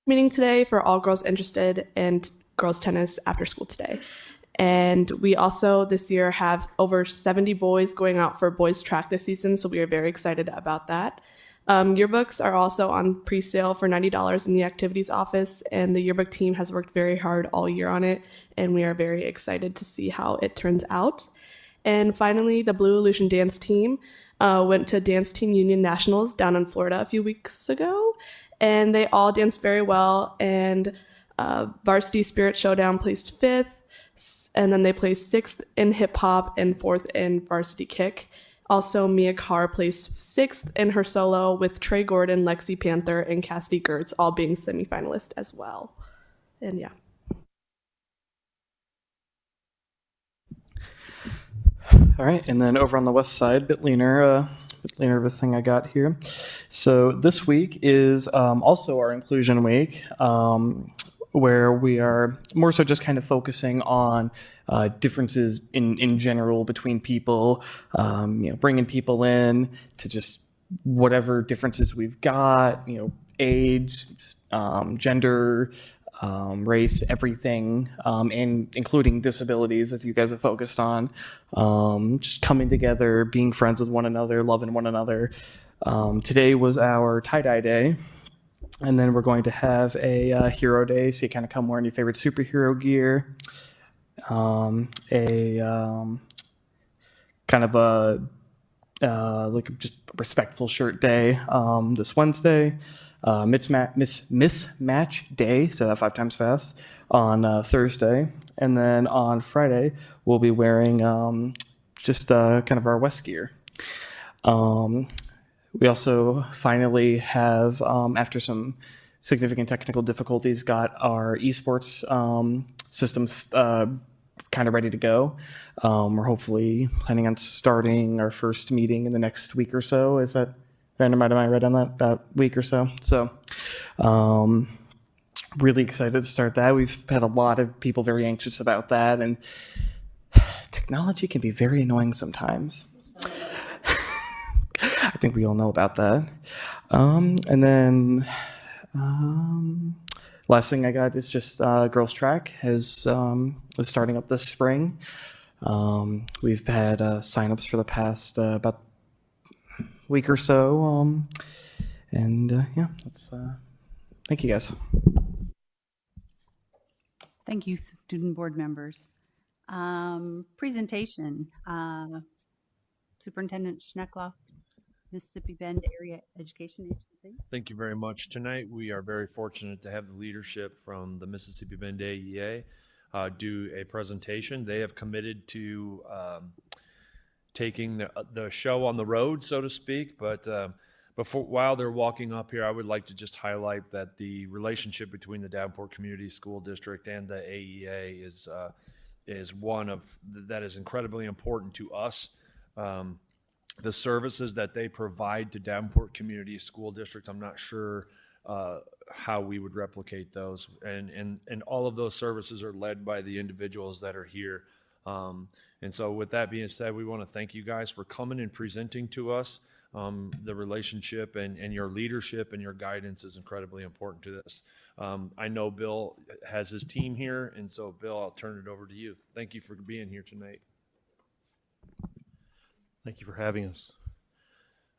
meeting today for all girls interested in girls tennis after school today. And we also this year have over 70 boys going out for boys track this season, so we are very excited about that. Yearbooks are also on pre-sale for $90 in the activities office, and the yearbook team has worked very hard all year on it, and we are very excited to see how it turns out. And finally, the Blue Illusion dance team went to Dance Team Union Nationals down in Florida a few weeks ago, and they all danced very well. And Varsity Spirit Showdown placed fifth, and then they placed sixth in hip hop and fourth in varsity kick. Also, Mia Carr placed sixth in her solo, with Trey Gordon, Lexi Panther, and Cassidy Gertz all being semifinalists as well. And yeah. All right, and then over on the west side, bit leaner of a thing I got here. So this week is also our inclusion week, where we are more so just kind of focusing on differences in general between people, bringing people in to just whatever differences we've got, age, gender, race, everything, and including disabilities, as you guys have focused on, just coming together, being friends with one another, loving one another. Today was our tie-dye day, and then we're going to have a hero day, so you kind of come wearing your favorite superhero gear, kind of like just respectful shirt day this Wednesday. Mismatch day, say that 5 times fast, on Thursday. And then on Friday, we'll be wearing just kind of our West gear. We also finally have, after some significant technical difficulties, got our esports systems kind of ready to go. We're hopefully planning on starting our first meeting in the next week or so. Is that random? Am I right on that? About a week or so. So really excited to start that. We've had a lot of people very anxious about that, and technology can be very annoying sometimes. I think we all know about that. And then last thing I got is just girls track is starting up this spring. We've had signups for the past about week or so, and that's thank you guys. Thank you, student board members. Presentation, Superintendent Schneckloff, Mississippi Bend Area Education Agency. Thank you very much. Tonight we are very fortunate to have the leadership from the Mississippi Bend AEA do a presentation. They have committed to taking the show on the road, so to speak. But while they're walking up here, I would like to just highlight that the relationship between the Davenport Community School District and the AEA is one of that is incredibly important to us. The services that they provide to Davenport Community School District, I'm not sure how we would replicate those. And all of those services are led by the individuals that are here. And so with that being said, we want to thank you guys for coming and presenting to us. The relationship and your leadership and your guidance is incredibly important to this. I know Bill has his team here, and so Bill, I'll turn it over to you. Thank you for being here tonight. Thank you for having us.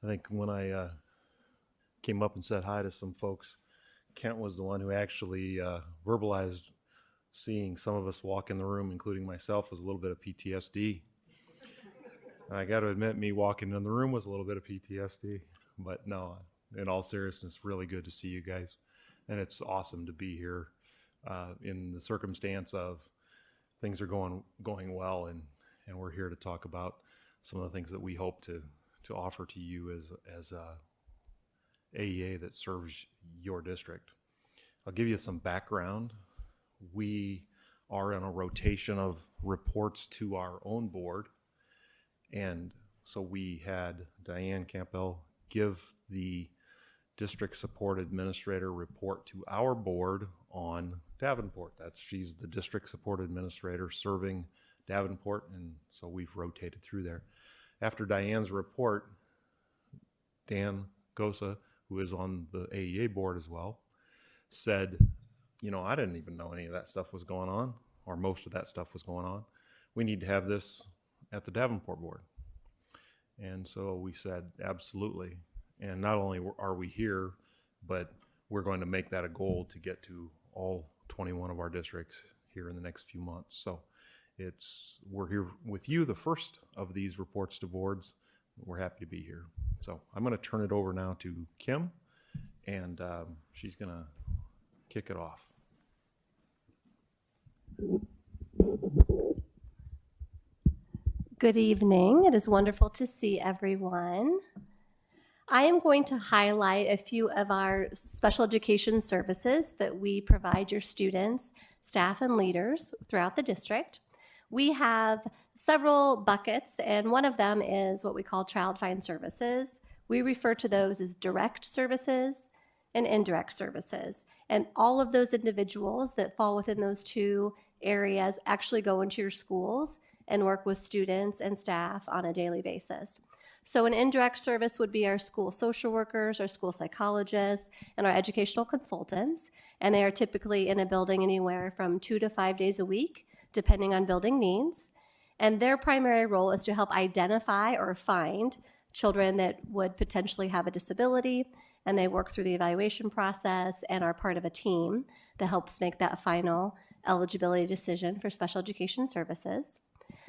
I think when I came up and said hi to some folks, Kent was the one who actually verbalized seeing some of us walk in the room, including myself, was a little bit of PTSD. And I got to admit, me walking in the room was a little bit of PTSD. But no, in all seriousness, really good to see you guys. And it's awesome to be here in the circumstance of things are going well, and we're here to talk about some of the things that we hope to offer to you as AEA that serves your district. I'll give you some background. We are in a rotation of reports to our own board, and so we had Diane Campbell give the district support administrator report to our board on Davenport. She's the district support administrator serving Davenport, and so we've rotated through there. After Diane's report, Dan Gosa, who is on the AEA board as well, said, I didn't even know any of that stuff was going on, or most of that stuff was going on. We need to have this at the Davenport board. And so we said, absolutely. And not only are we here, but we're going to make that a goal to get to all 21 of our districts here in the next few months. So we're here with you, the first of these reports to boards. We're happy to be here. So I'm going to turn it over now to Kim, and she's going to kick it off. Good evening. It is wonderful to see everyone. I am going to highlight a few of our special education services that we provide your students, staff, and leaders throughout the district. We have several buckets, and one of them is what we call Child Find Services. We refer to those as direct services and indirect services. And all of those individuals that fall within those two areas actually go into your schools and work with students and staff on a daily basis. So an indirect service would be our school social workers, our school psychologists, and our educational consultants. And they are typically in a building anywhere from 2 to 5 days a week, depending on building needs. And their primary role is to help identify or find children that would potentially have a disability, and they work through the evaluation process and are part of a team that helps make that final eligibility decision for special education services.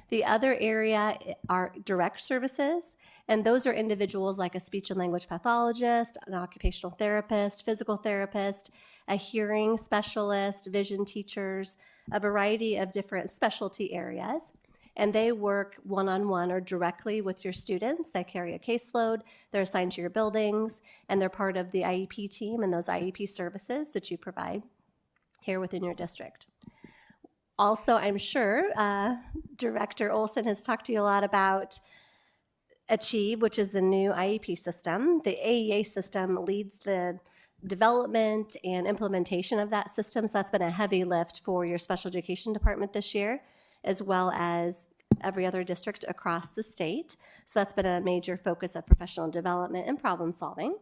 The other area are direct services, and those are individuals like a speech and language pathologist, an occupational therapist, physical therapist, a hearing specialist, vision teachers, a variety of different specialty areas. And they work one-on-one or directly with your students. They carry a caseload, they're assigned to your buildings, and they're part of the IEP team and those IEP services that you provide here within your district. Also, I'm sure Director Olson has talked to you a lot about Achieve, which is the new IEP system. The AEA system leads the development and implementation of that system, so that's been a heavy lift for your special education department this year, as well as every other district across the state. So that's been a major focus of professional development and problem solving.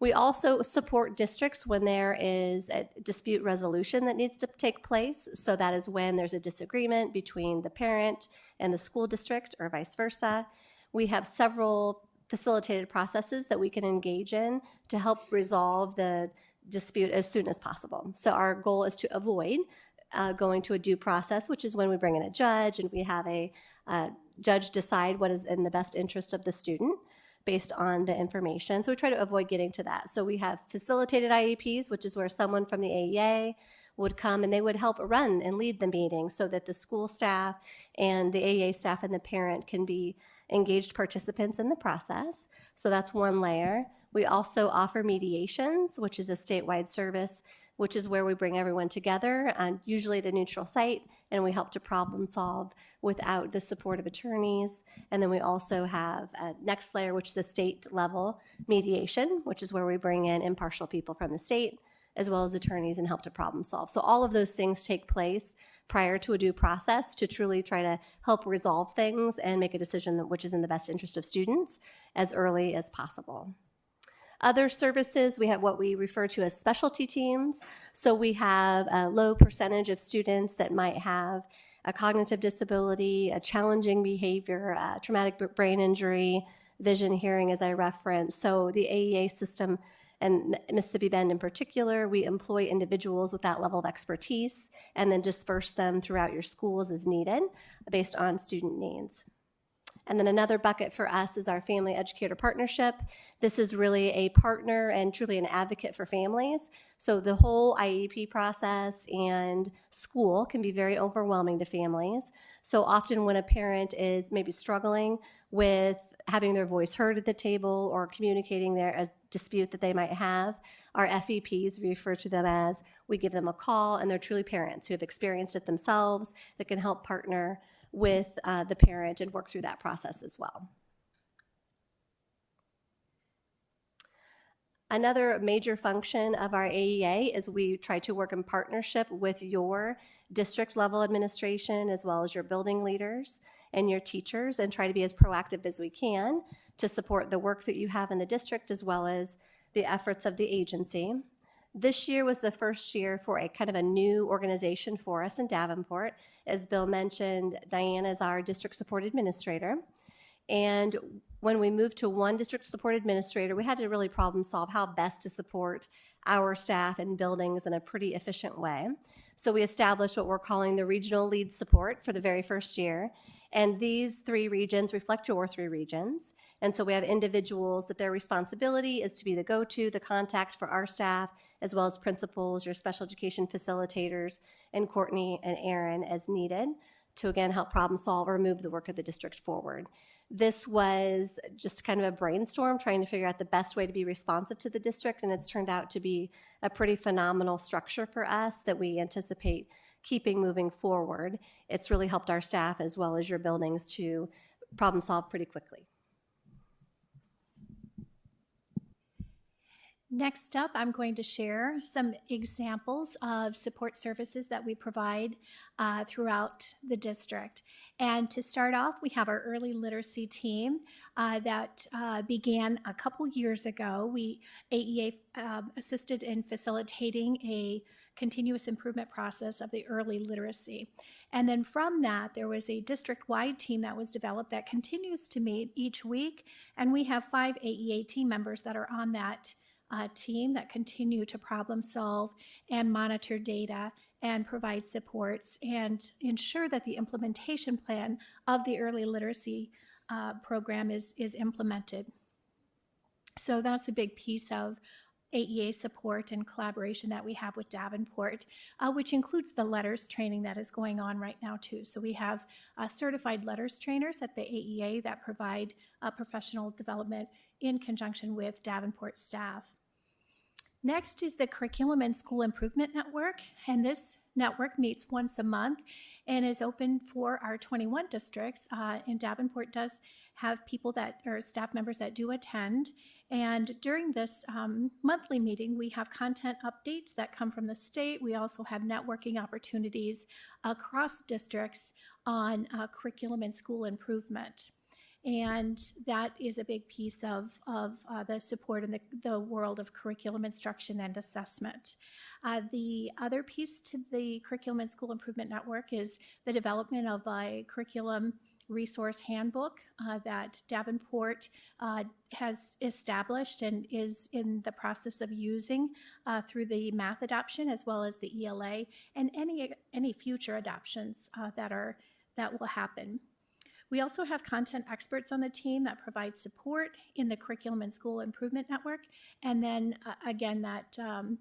We also support districts when there is a dispute resolution that needs to take place. So that is when there's a disagreement between the parent and the school district or vice versa. We have several facilitated processes that we can engage in to help resolve the dispute as soon as possible. So our goal is to avoid going to a due process, which is when we bring in a judge and we have a judge decide what is in the best interest of the student based on the information. So we try to avoid getting to that. So we have facilitated IEPs, which is where someone from the AEA would come and they would help run and lead the meeting so that the school staff and the AEA staff and the parent can be engaged participants in the process. So that's one layer. We also offer mediations, which is a statewide service, which is where we bring everyone together, usually at a neutral site, and we help to problem solve without the support of attorneys. And then we also have a next layer, which is a state level mediation, which is where we bring in impartial people from the state, as well as attorneys, and help to problem solve. So all of those things take place prior to a due process to truly try to help resolve things and make a decision which is in the best interest of students as early as possible. Other services, we have what we refer to as specialty teams. So we have a low percentage of students that might have a cognitive disability, a challenging behavior, a traumatic brain injury, vision, hearing, as I referenced. So the AEA system and Mississippi Bend in particular, we employ individuals with that level of expertise and then disperse them throughout your schools as needed based on student needs. And then another bucket for us is our Family Educator Partnership. This is really a partner and truly an advocate for families. So the whole IEP process and school can be very overwhelming to families. So often when a parent is maybe struggling with having their voice heard at the table or communicating a dispute that they might have, our FEPs, we refer to them as, we give them a call, and they're truly parents who have experienced it themselves that can help partner with the parent and work through that process as well. Another major function of our AEA is we try to work in partnership with your district level administration as well as your building leaders and your teachers, and try to be as proactive as we can to support the work that you have in the district as well as the efforts of the agency. This year was the first year for a kind of a new organization for us in Davenport. As Bill mentioned, Diana is our district support administrator. And when we moved to one district support administrator, we had to really problem solve how best to support our staff and buildings in a pretty efficient way. So we established what we're calling the regional lead support for the very first year. And these 3 regions reflect your 3 regions. And so we have individuals that their responsibility is to be the go-to, the contact for our staff, as well as principals, your special education facilitators, and Courtney and Aaron as needed to, again, help problem solve or move the work of the district forward. This was just kind of a brainstorm trying to figure out the best way to be responsive to the district, and it's turned out to be a pretty phenomenal structure for us that we anticipate keeping moving forward. It's really helped our staff as well as your buildings to problem solve pretty quickly. Next up, I'm going to share some examples of support services that we provide throughout the district. And to start off, we have our early literacy team that began a couple years ago. AEA assisted in facilitating a continuous improvement process of the early literacy. And then from that, there was a district-wide team that was developed that continues to meet each week. And we have 5 AEA team members that are on that team that continue to problem solve and monitor data and provide supports and ensure that the implementation plan of the early literacy program is implemented. So that's a big piece of AEA support and collaboration that we have with Davenport, which includes the letters training that is going on right now too. So we have certified letters trainers at the AEA that provide professional development in conjunction with Davenport staff. Next is the Curriculum and School Improvement Network, and this network meets once a month and is open for our 21 districts. And Davenport does have people that are staff members that do attend. And during this monthly meeting, we have content updates that come from the state. We also have networking opportunities across districts on curriculum and school improvement. And that is a big piece of the support in the world of curriculum instruction and assessment. The other piece to the Curriculum and School Improvement Network is the development of a curriculum resource handbook that Davenport has established and is in the process of using through the math adoption as well as the ELA and any future adoptions that will happen. We also have content experts on the team that provide support in the Curriculum and School Improvement Network, and then again the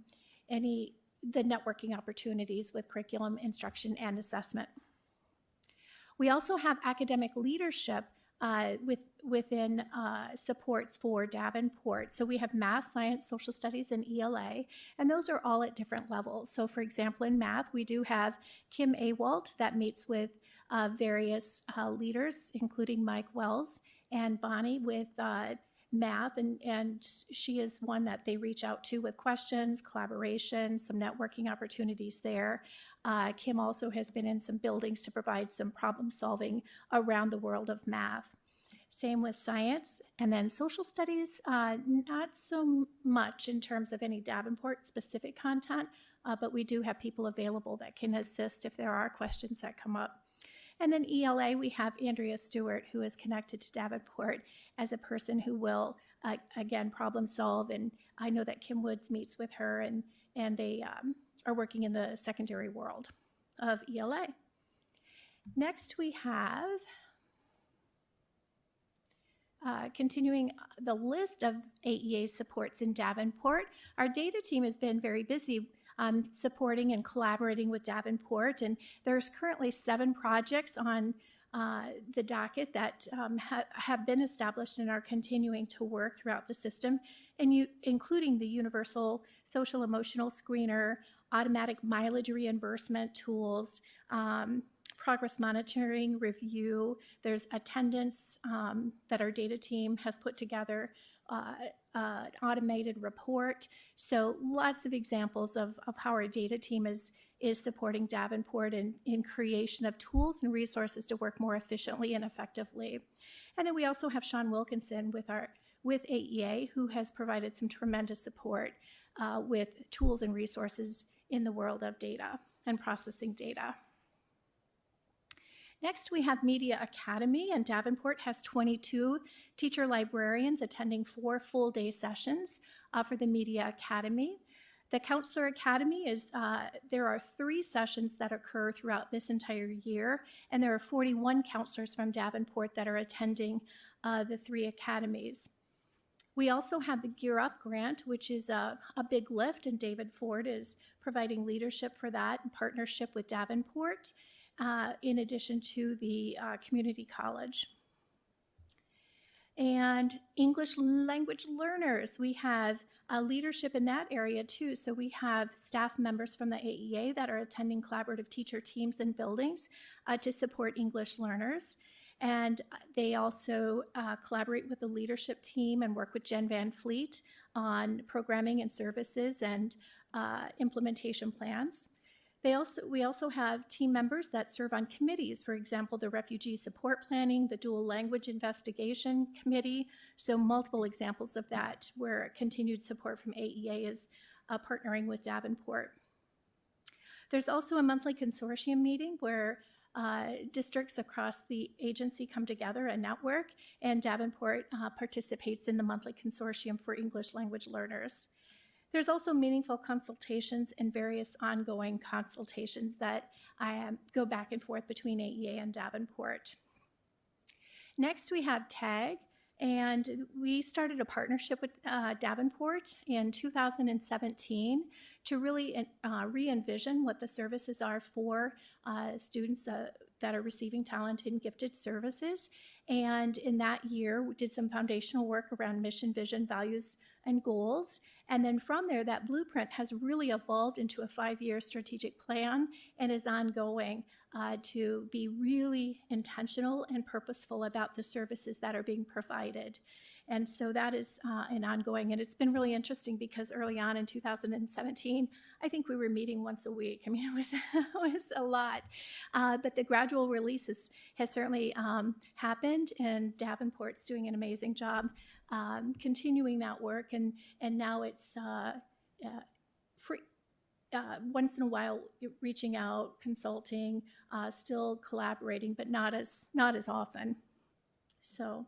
networking opportunities with curriculum instruction and assessment. We also have academic leadership within supports for Davenport. So we have math, science, social studies, and ELA, and those are all at different levels. So for example, in math, we do have Kim Awalt that meets with various leaders, including Mike Wells and Bonnie with math, and she is one that they reach out to with questions, collaboration, some networking opportunities there. Kim also has been in some buildings to provide some problem solving around the world of math. Same with science, and then social studies, not so much in terms of any Davenport specific content, but we do have people available that can assist if there are questions that come up. And then ELA, we have Andrea Stewart, who is connected to Davenport as a person who will, again, problem solve. And I know that Kim Woods meets with her, and they are working in the secondary world of ELA. Next, we have, continuing the list of AEA supports in Davenport, our data team has been very busy supporting and collaborating with Davenport, and there's currently 7 projects on the docket that have been established and are continuing to work throughout the system, and including the Universal Social Emotional Screener, automatic mileage reimbursement tools, progress monitoring review. There's attendance that our data team has put together, automated report. So lots of examples of how our data team is supporting Davenport in creation of tools and resources to work more efficiently and effectively. And then we also have Sean Wilkinson with AEA, who has provided some tremendous support with tools and resources in the world of data and processing data. Next, we have Media Academy, and Davenport has 22 teacher librarians attending 4 full-day sessions for the Media Academy. The Counselor Academy is, there are 3 sessions that occur throughout this entire year, and there are 41 counselors from Davenport that are attending the 3 academies. We also have the Gear Up grant, which is a big lift, and Davenport is providing leadership for that in partnership with Davenport, in addition to the community college. And English language learners, we have leadership in that area too. So we have staff members from the AEA that are attending collaborative teacher teams and buildings to support English learners. And they also collaborate with the leadership team and work with Jen Van Fleet on programming and services and implementation plans. We also have team members that serve on committees, for example, the Refugee Support Planning, the Dual Language Investigation Committee, so multiple examples of that where continued support from AEA is partnering with Davenport. There's also a monthly consortium meeting where districts across the agency come together and network, and Davenport participates in the monthly consortium for English language learners. There's also meaningful consultations and various ongoing consultations that go back and forth between AEA and Davenport. Next, we have TAG, and we started a partnership with Davenport in 2017 to really re-envision what the services are for students that are receiving talented and gifted services. And in that year, we did some foundational work around mission, vision, values, and goals. And then from there, that blueprint has really evolved into a 5-year strategic plan and is ongoing to be really intentional and purposeful about the services that are being provided. And so that is an ongoing, and it's been really interesting because early on in 2017, I think we were meeting once a week. I mean, it was a lot. But the gradual release has certainly happened, and Davenport's doing an amazing job continuing that work, and now it's free. Once in a while, reaching out, consulting, still collaborating, but not as often. So.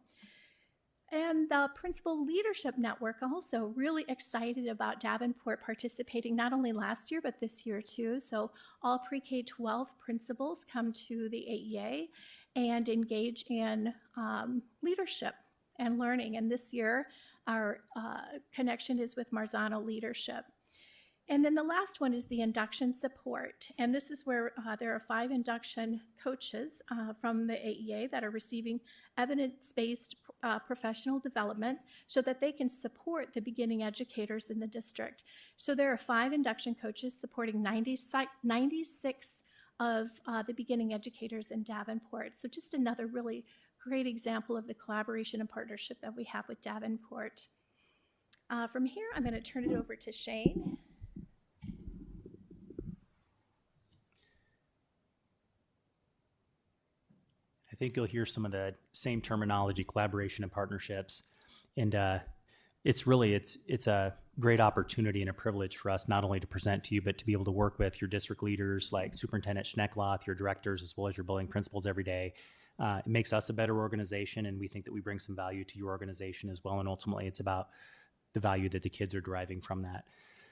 And the Principal Leadership Network also really excited about Davenport participating not only last year, but this year too. So all pre-K-12 principals come to the AEA and engage in leadership and learning. And this year, our connection is with Marzano Leadership. And then the last one is the induction support. And this is where there are 5 induction coaches from the AEA that are receiving evidence-based professional development so that they can support the beginning educators in the district. So there are 5 induction coaches supporting 96 of the beginning educators in Davenport. So just another really great example of the collaboration and partnership that we have with Davenport. From here, I'm going to turn it over to Shane. I think you'll hear some of the same terminology, collaboration and partnerships. And it's a great opportunity and a privilege for us not only to present to you, but to be able to work with your district leaders like Superintendent Schneckloth, your directors, as well as your building principals every day. It makes us a better organization, and we think that we bring some value to your organization as well. And ultimately, it's about the value that the kids are deriving from that.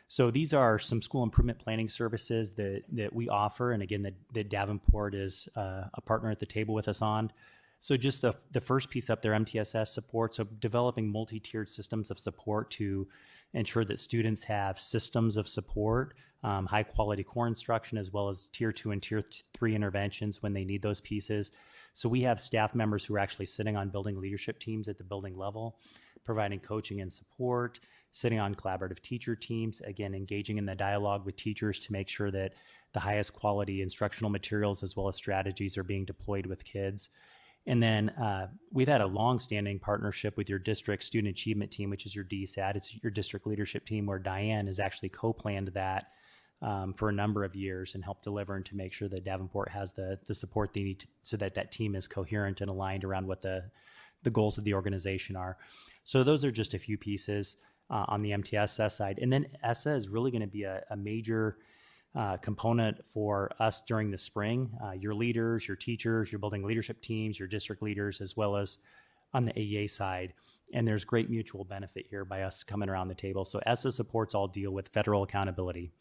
So these are some school improvement planning services that we offer. And again, that Davenport is a partner at the table with us on. So just the first piece up there, MTSS support. So developing multi-tiered systems of support to ensure that students have systems of support, high quality core instruction, as well as tier 2 and tier 3 interventions when they need those pieces. So we have staff members who are actually sitting on building leadership teams at the building level, providing coaching and support, sitting on collaborative teacher teams, again, engaging in the dialogue with teachers to make sure that the highest quality instructional materials as well as strategies are being deployed with kids. And then we've had a long-standing partnership with your district student achievement team, which is your DSAT. It's your district leadership team, where Diane has actually co-planned that for a number of years and helped deliver and to make sure that Davenport has the support they need so that team is coherent and aligned around what the goals of the organization are. So those are just a few pieces. on the MTSS side. And then ESSA is really going to be a major component for us during the spring. Your leaders, your teachers, your building leadership teams, your district leaders, as well as on the AEA side. And there's great mutual benefit here by us coming around the table. So ESSA supports all deal with federal accountability.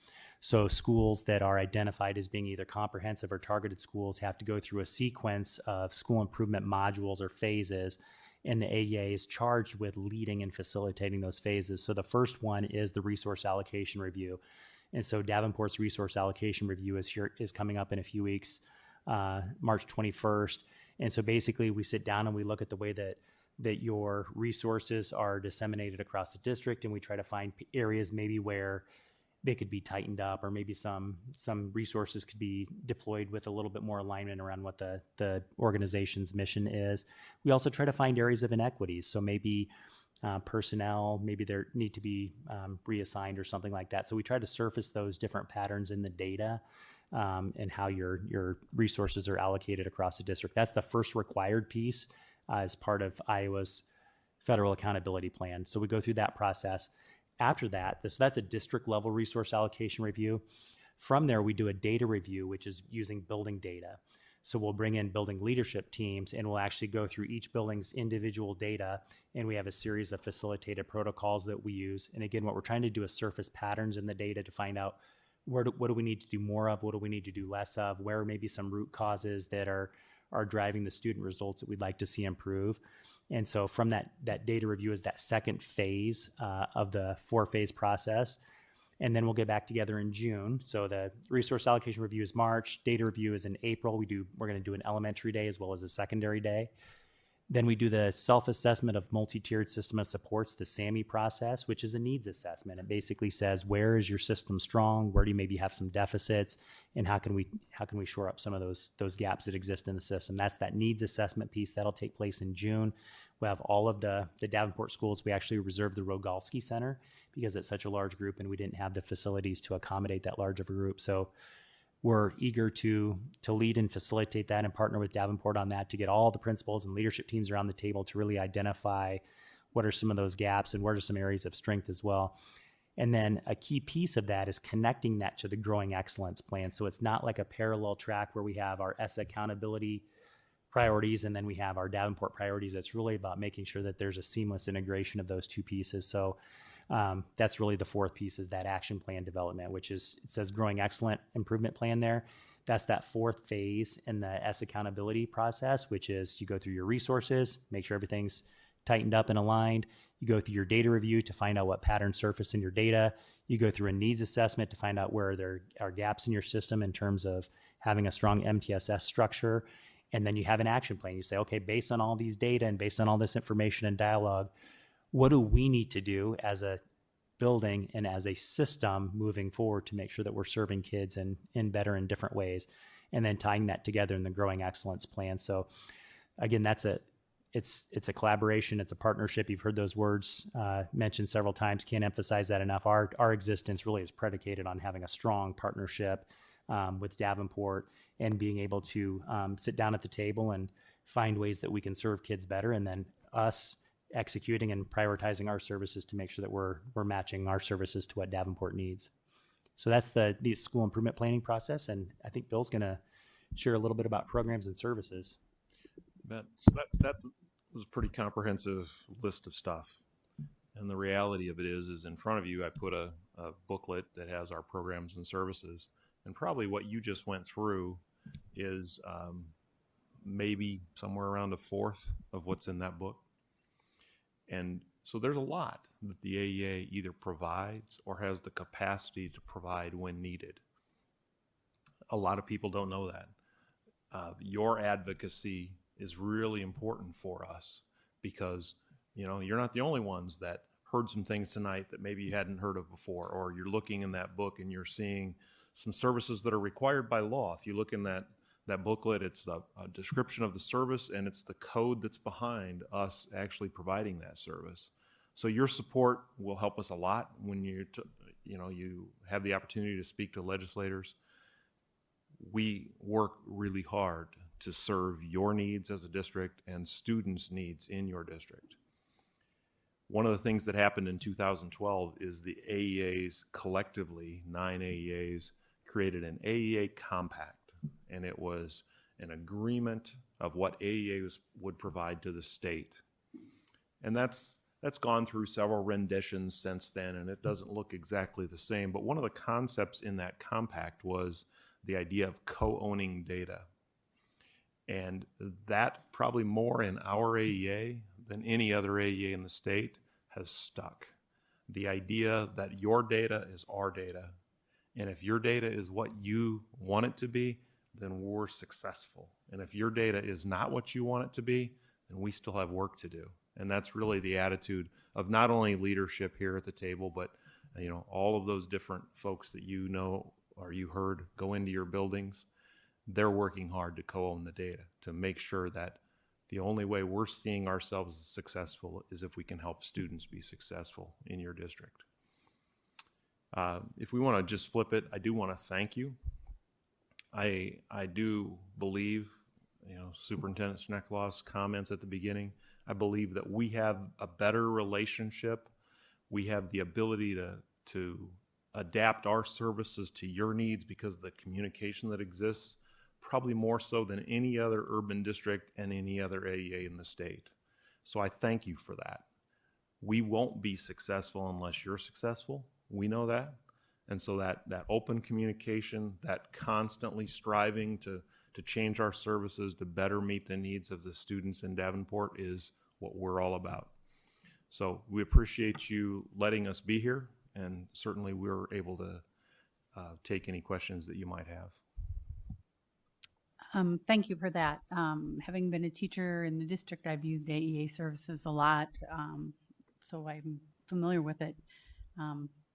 So schools that are identified as being either comprehensive or targeted schools have to go through a sequence of school improvement modules or phases, and the AEA is charged with leading and facilitating those phases. So the first one is the resource allocation review. And so Davenport's resource allocation review is coming up in a few weeks, March 21st. And so basically we sit down and we look at the way that your resources are disseminated across the district, and we try to find areas maybe where they could be tightened up, or maybe some resources could be deployed with a little bit more alignment around what the organization's mission is. We also try to find areas of inequities. So maybe personnel, maybe there need to be reassigned or something like that. So we try to surface those different patterns in the data and how your resources are allocated across the district. That's the first required piece as part of Iowa's federal accountability plan. So we go through that process. After that, so that's a district level resource allocation review. From there, we do a data review, which is using building data. So we'll bring in building leadership teams, and we'll actually go through each building's individual data, and we have a series of facilitated protocols that we use. And again, what we're trying to do is surface patterns in the data to find out what do we need to do more of, what do we need to do less of, where maybe some root causes that are driving the student results that we'd like to see improve. And so from that data review is that second phase of the 4-phase process. And then we'll get back together in June. So the resource allocation review is March, data review is in April. We're going to do an elementary day as well as a secondary day. Then we do the self-assessment of multi-tiered system of supports, the SAMI process, which is a needs assessment. It basically says, where is your system strong? Where do you maybe have some deficits? And how can we shore up some of those gaps that exist in the system? That's that needs assessment piece. That'll take place in June. We'll have all of the Davenport schools. We actually reserved the Rogalski Center because it's such a large group and we didn't have the facilities to accommodate that large of a group. So we're eager to lead and facilitate that and partner with Davenport on that to get all the principals and leadership teams around the table to really identify what are some of those gaps and what are some areas of strength as well. And then a key piece of that is connecting that to the Growing Excellence Plan. So it's not like a parallel track where we have our ESSA accountability priorities and then we have our Davenport priorities. It's really about making sure that there's a seamless integration of those two pieces. So that's really the fourth piece, is that action plan development, which is, it says Growing Excellent Improvement Plan there. That's that fourth phase in the S accountability process, which is you go through your resources, make sure everything's tightened up and aligned. You go through your data review to find out what patterns surface in your data. You go through a needs assessment to find out where there are gaps in your system in terms of having a strong MTSS structure. And then you have an action plan. You say, okay, based on all these data and based on all this information and dialogue, what do we need to do as a building and as a system moving forward to make sure that we're serving kids in better and different ways, and then tying that together in the Growing Excellence Plan. So again, it's a collaboration, it's a partnership. You've heard those words mentioned several times. Can't emphasize that enough. Our existence really is predicated on having a strong partnership with Davenport and being able to sit down at the table and find ways that we can serve kids better, and then us executing and prioritizing our services to make sure that we're matching our services to what Davenport needs. So that's the school improvement planning process, and I think Bill's going to share a little bit about programs and services. So that was a pretty comprehensive list of stuff. And the reality of it is in front of you, I put a booklet that has our programs and services. And probably what you just went through is maybe somewhere around a fourth of what's in that book. And so there's a lot that the AEA either provides or has the capacity to provide when needed. A lot of people don't know that. Your advocacy is really important for us because, you're not the only ones that heard some things tonight that maybe you hadn't heard of before, or you're looking in that book and you're seeing some services that are required by law. If you look in that booklet, it's the description of the service and it's the code that's behind us actually providing that service. So your support will help us a lot when you have the opportunity to speak to legislators. We work really hard to serve your needs as a district and students' needs in your district. One of the things that happened in 2012 is the AEAs collectively, 9 AEAs, created an AEA compact, and it was an agreement of what AEAs would provide to the state. And that's gone through several renditions since then, and it doesn't look exactly the same. But one of the concepts in that compact was the idea of co-owning data. And that, probably more in our AEA than any other AEA in the state, has stuck. The idea that your data is our data, and if your data is what you want it to be, then we're successful. And if your data is not what you want it to be, then we still have work to do. And that's really the attitude of not only leadership here at the table, but all of those different folks that you know or you heard go into your buildings. They're working hard to co-own the data, to make sure that the only way we're seeing ourselves as successful is if we can help students be successful in your district. If we want to just flip it, I do want to thank you. I do believe, Superintendent Snecklaw's comments at the beginning, I believe that we have a better relationship. We have the ability to adapt our services to your needs because of the communication that exists, probably more so than any other urban district and any other AEA in the state. So I thank you for that. We won't be successful unless you're successful. We know that. And so that open communication, that constantly striving to change our services to better meet the needs of the students in Davenport is what we're all about. So we appreciate you letting us be here, and certainly we're able to take any questions that you might have. Thank you for that. Having been a teacher in the district, I've used AEA services a lot, so I'm familiar with it.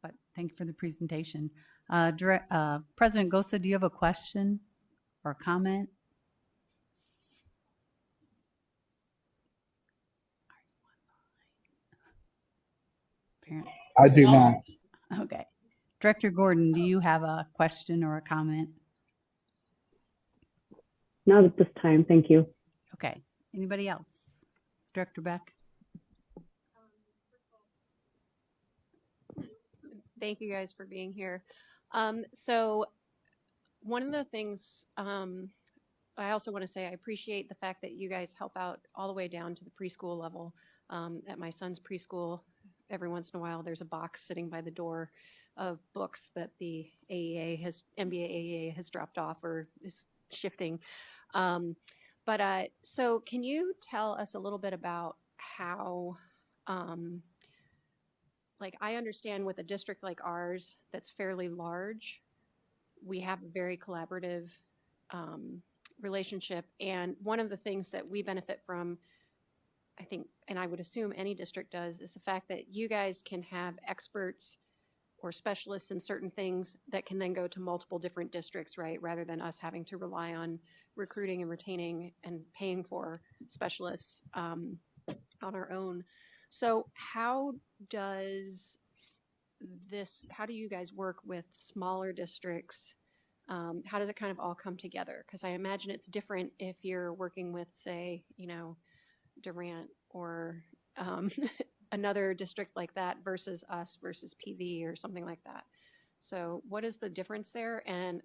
But thank you for the presentation. President Gosa, do you have a question or a comment? Apparently. I do not. Okay. Director Gordon, do you have a question or a comment? Not at this time, thank you. Okay. Anybody else? Director Beck? Thank you guys for being here. So one of the things I also want to say, I appreciate the fact that you guys help out all the way down to the preschool level. At my son's preschool, every once in a while, there's a box sitting by the door of books that the MBA AEA has dropped off or is shifting. So can you tell us a little bit about how, I understand with a district like ours that's fairly large, we have a very collaborative relationship. And one of the things that we benefit from, I think, and I would assume any district does, is the fact that you guys can have experts or specialists in certain things that can then go to multiple different districts, right? Rather than us having to rely on recruiting and retaining and paying for specialists on our own. So how do you guys work with smaller districts? How does it kind of all come together? Because I imagine it's different if you're working with, say, Durant or another district like that versus us versus PV or something like that. So what is the difference there? And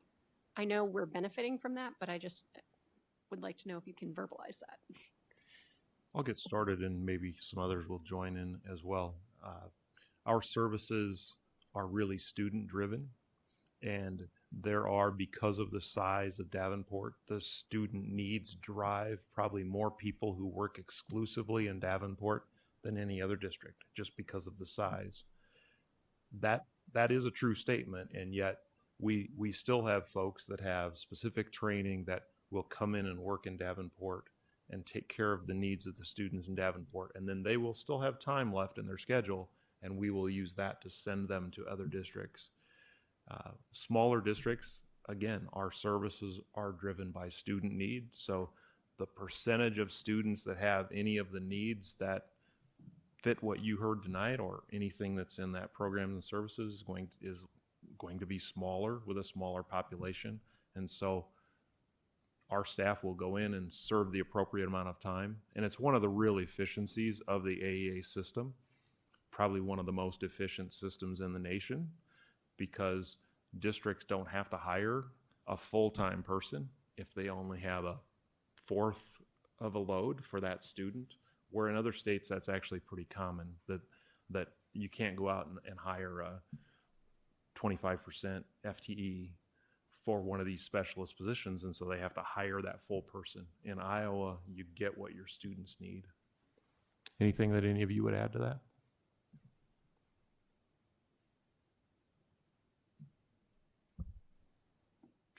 I know we're benefiting from that, but I just would like to know if you can verbalize that. I'll get started and maybe some others will join in as well. Our services are really student driven, and there are, because of the size of Davenport, the student needs drive probably more people who work exclusively in Davenport than any other district, just because of the size. That is a true statement, and yet we still have folks that have specific training that will come in and work in Davenport and take care of the needs of the students in Davenport, and then they will still have time left in their schedule, and we will use that to send them to other districts. Smaller districts, again, our services are driven by student need. So the percentage of students that have any of the needs that fit what you heard tonight or anything that's in that program and services is going to be smaller with a smaller population. And so our staff will go in and serve the appropriate amount of time. And it's one of the real efficiencies of the AEA system probably one of the most efficient systems in the nation because districts don't have to hire a full-time person if they only have a fourth of a load for that student, where in other states that's actually pretty common, that you can't go out and hire a 25% FTE for one of these specialist positions, and so they have to hire that full person. In Iowa, you get what your students need. Anything that any of you would add to that?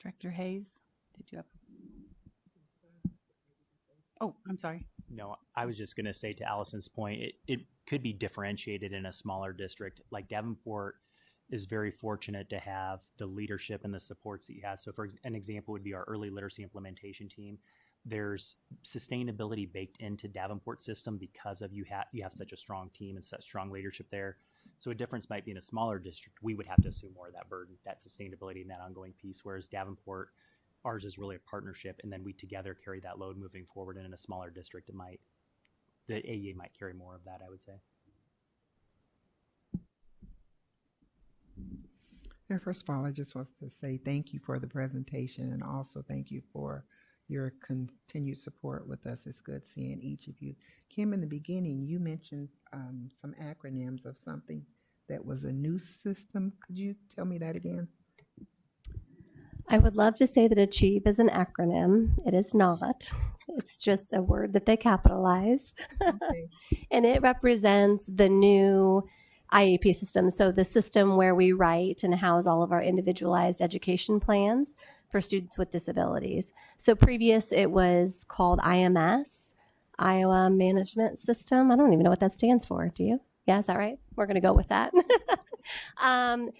Director Hayes, did you have? Oh, I'm sorry. No, I was just going to say to Allison's point, it could be differentiated in a smaller district. Like Davenport is very fortunate to have the leadership and the supports that you have. So for an example would be our early literacy implementation team. There's sustainability baked into Davenport system because of you have such a strong team and such strong leadership there. So a difference might be in a smaller district, we would have to assume more of that burden, that sustainability and that ongoing piece, whereas Davenport, ours is really a partnership, and then we together carry that load moving forward. And in a smaller district, the AEA might carry more of that, I would say. And first of all, I just want to say thank you for the presentation, and also thank you for your continued support with us. It's good seeing each of you. Kim, in the beginning, you mentioned some acronyms of something that was a new system. Could you tell me that again? I would love to say that ACHIEVE is an acronym. It is not. It's just a word that they capitalize. Okay. And it represents the new IEP system. So the system where we write and house all of our individualized education plans for students with disabilities. So previous it was called IMS, Iowa Management System. I don't even know what that stands for. Do you? Yeah, is that right? We're going to go with that.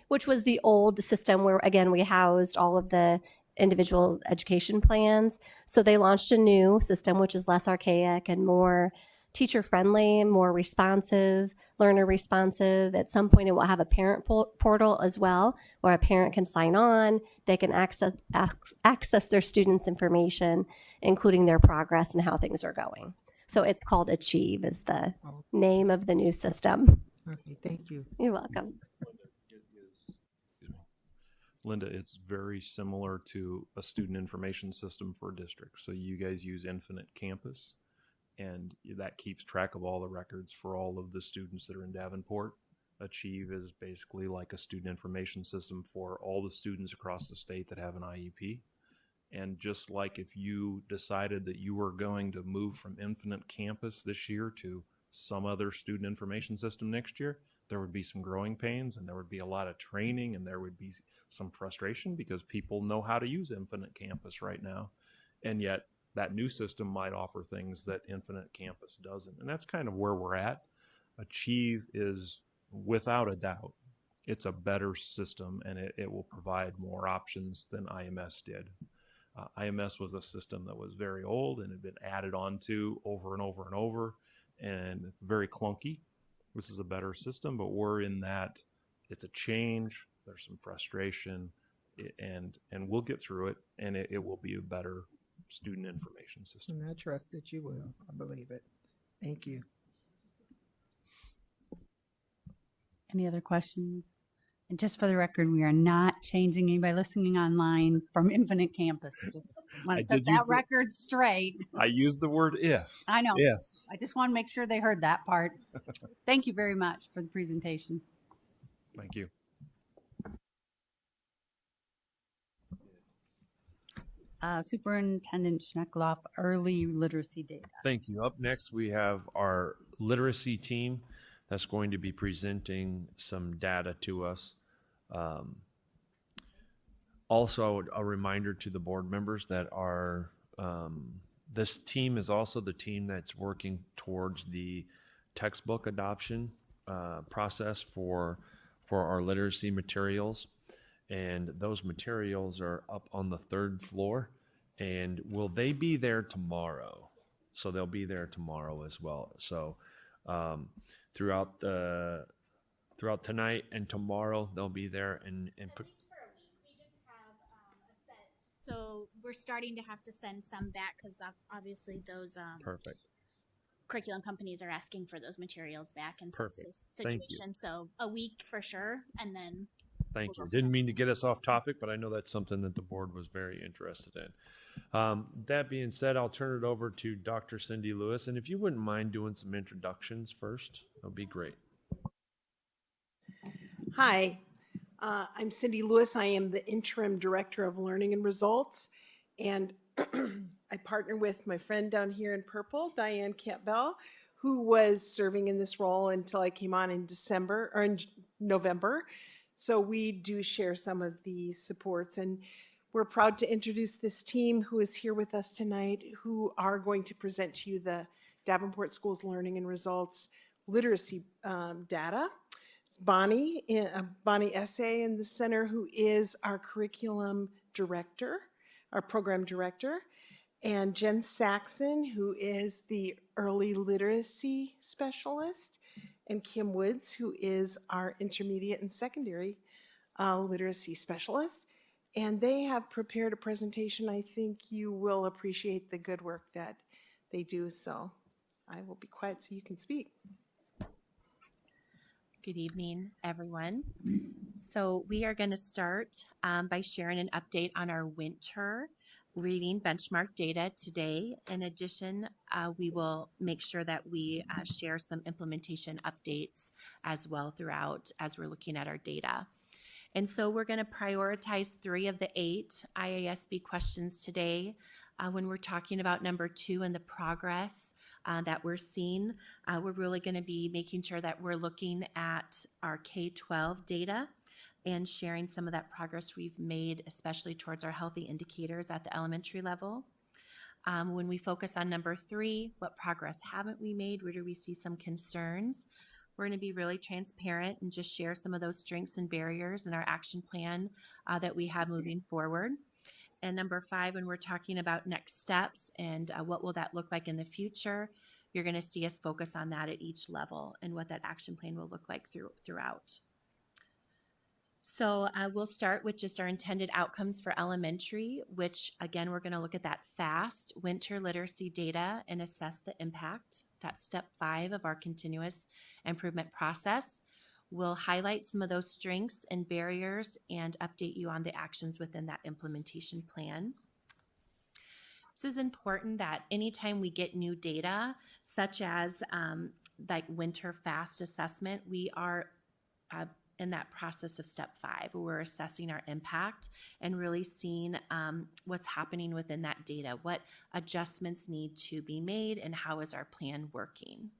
Which was the old system where, again, we housed all of the individual education plans. So they launched a new system, which is less archaic and more teacher-friendly, more responsive, learner-responsive. At some point, it will have a parent portal as well, where a parent can sign on. They can access their students' information, including their progress and how things are going. So it's called ACHIEVE is the name of the new system. Okay, thank you. You're welcome. Linda, it's very similar to a student information system for a district. So you guys use Infinite Campus, and that keeps track of all the records for all of the students that are in Davenport. ACHIEVE is basically like a student information system for all the students across the state that have an IEP. And just like if you decided that you were going to move from Infinite Campus this year to some other student information system next year, there would be some growing pains, and there would be a lot of training, and there would be some frustration because people know how to use Infinite Campus right now. And yet that new system might offer things that Infinite Campus doesn't. And that's kind of where we're at. ACHIEVE is, without a doubt, it's a better system, and it will provide more options than IMS did. IMS was a system that was very old and had been added on to over and over and over, and very clunky. This is a better system, but we're in that it's a change. There's some frustration, and we'll get through it, and it will be a better student information system. And I trust that you will. I believe it. Thank you. Any other questions? And just for the record, we are not changing anybody listening online from Infinite Campus. Just want to set that record straight. I used the word if. I know. If. I just want to make sure they heard that part. Thank you very much for the presentation. Thank you. Superintendent Schneckloff, early literacy data. Thank you. Up next, we have our literacy team that's going to be presenting some data to us. Also, a reminder to the board members that this team is also the team that's working towards the textbook adoption process for our literacy materials. And those materials are up on the 3rd floor. And will they be there tomorrow? So they'll be there tomorrow as well. So throughout tonight and tomorrow, they'll be there and put. We just have a set. So we're starting to have to send some back because obviously those Perfect. curriculum companies are asking for those materials back in some Perfect. Thank you. situations. So a week for sure, and then Thank we'll you. go from Didn't there. mean to get us off topic, but I know that's something that the board was very interested in. That being said, I'll turn it over to Dr. Cindy Lewis. And if you wouldn't mind doing some introductions first, that would be great. Hi, I'm Cindy Lewis. I am the Interim Director of Learning and Results, and I partner with my friend down here in purple, Diane Campbell, who was serving in this role until I came on in December or in November. So we do share some of the supports, and we're proud to introduce this team who is here with us tonight, who are going to present to you the Davenport Schools Learning and Results literacy data. It's Bonnie Essay in the center, who is our curriculum director, our program director, and Jen Saxon, who is the early literacy specialist, and Kim Woods, who is our intermediate and secondary literacy specialist. And they have prepared a presentation. I think you will appreciate the good work that they do. So I will be quiet so you can speak. Good evening, everyone. So we are going to start by sharing an update on our winter reading benchmark data today. In addition, we will make sure that we share some implementation updates as well throughout as we're looking at our data. And so we're going to prioritize 3 of the 8 IASB questions today. When we're talking about number 2 and the progress that we're seeing, we're really going to be making sure that we're looking at our K-12 data and sharing some of that progress we've made, especially towards our healthy indicators at the elementary level. When we focus on number 3, what progress haven't we made? Where do we see some concerns? We're going to be really transparent and just share some of those strengths and barriers in our action plan that we have moving forward. And number 5, when we're talking about next steps and what will that look like in the future, you're going to see us focus on that at each level and what that action plan will look like throughout. So we'll start with just our intended outcomes for elementary, which again, we're going to look at that FAST winter literacy data and assess the impact. That's step 5 of our continuous improvement process. We'll highlight some of those strengths and barriers and update you on the actions within that implementation plan. This is important that anytime we get new data, such as like winter FAST assessment, we are in that process of step 5, where we're assessing our impact and really seeing what's happening within that data, what adjustments need to be made, and how is our plan working.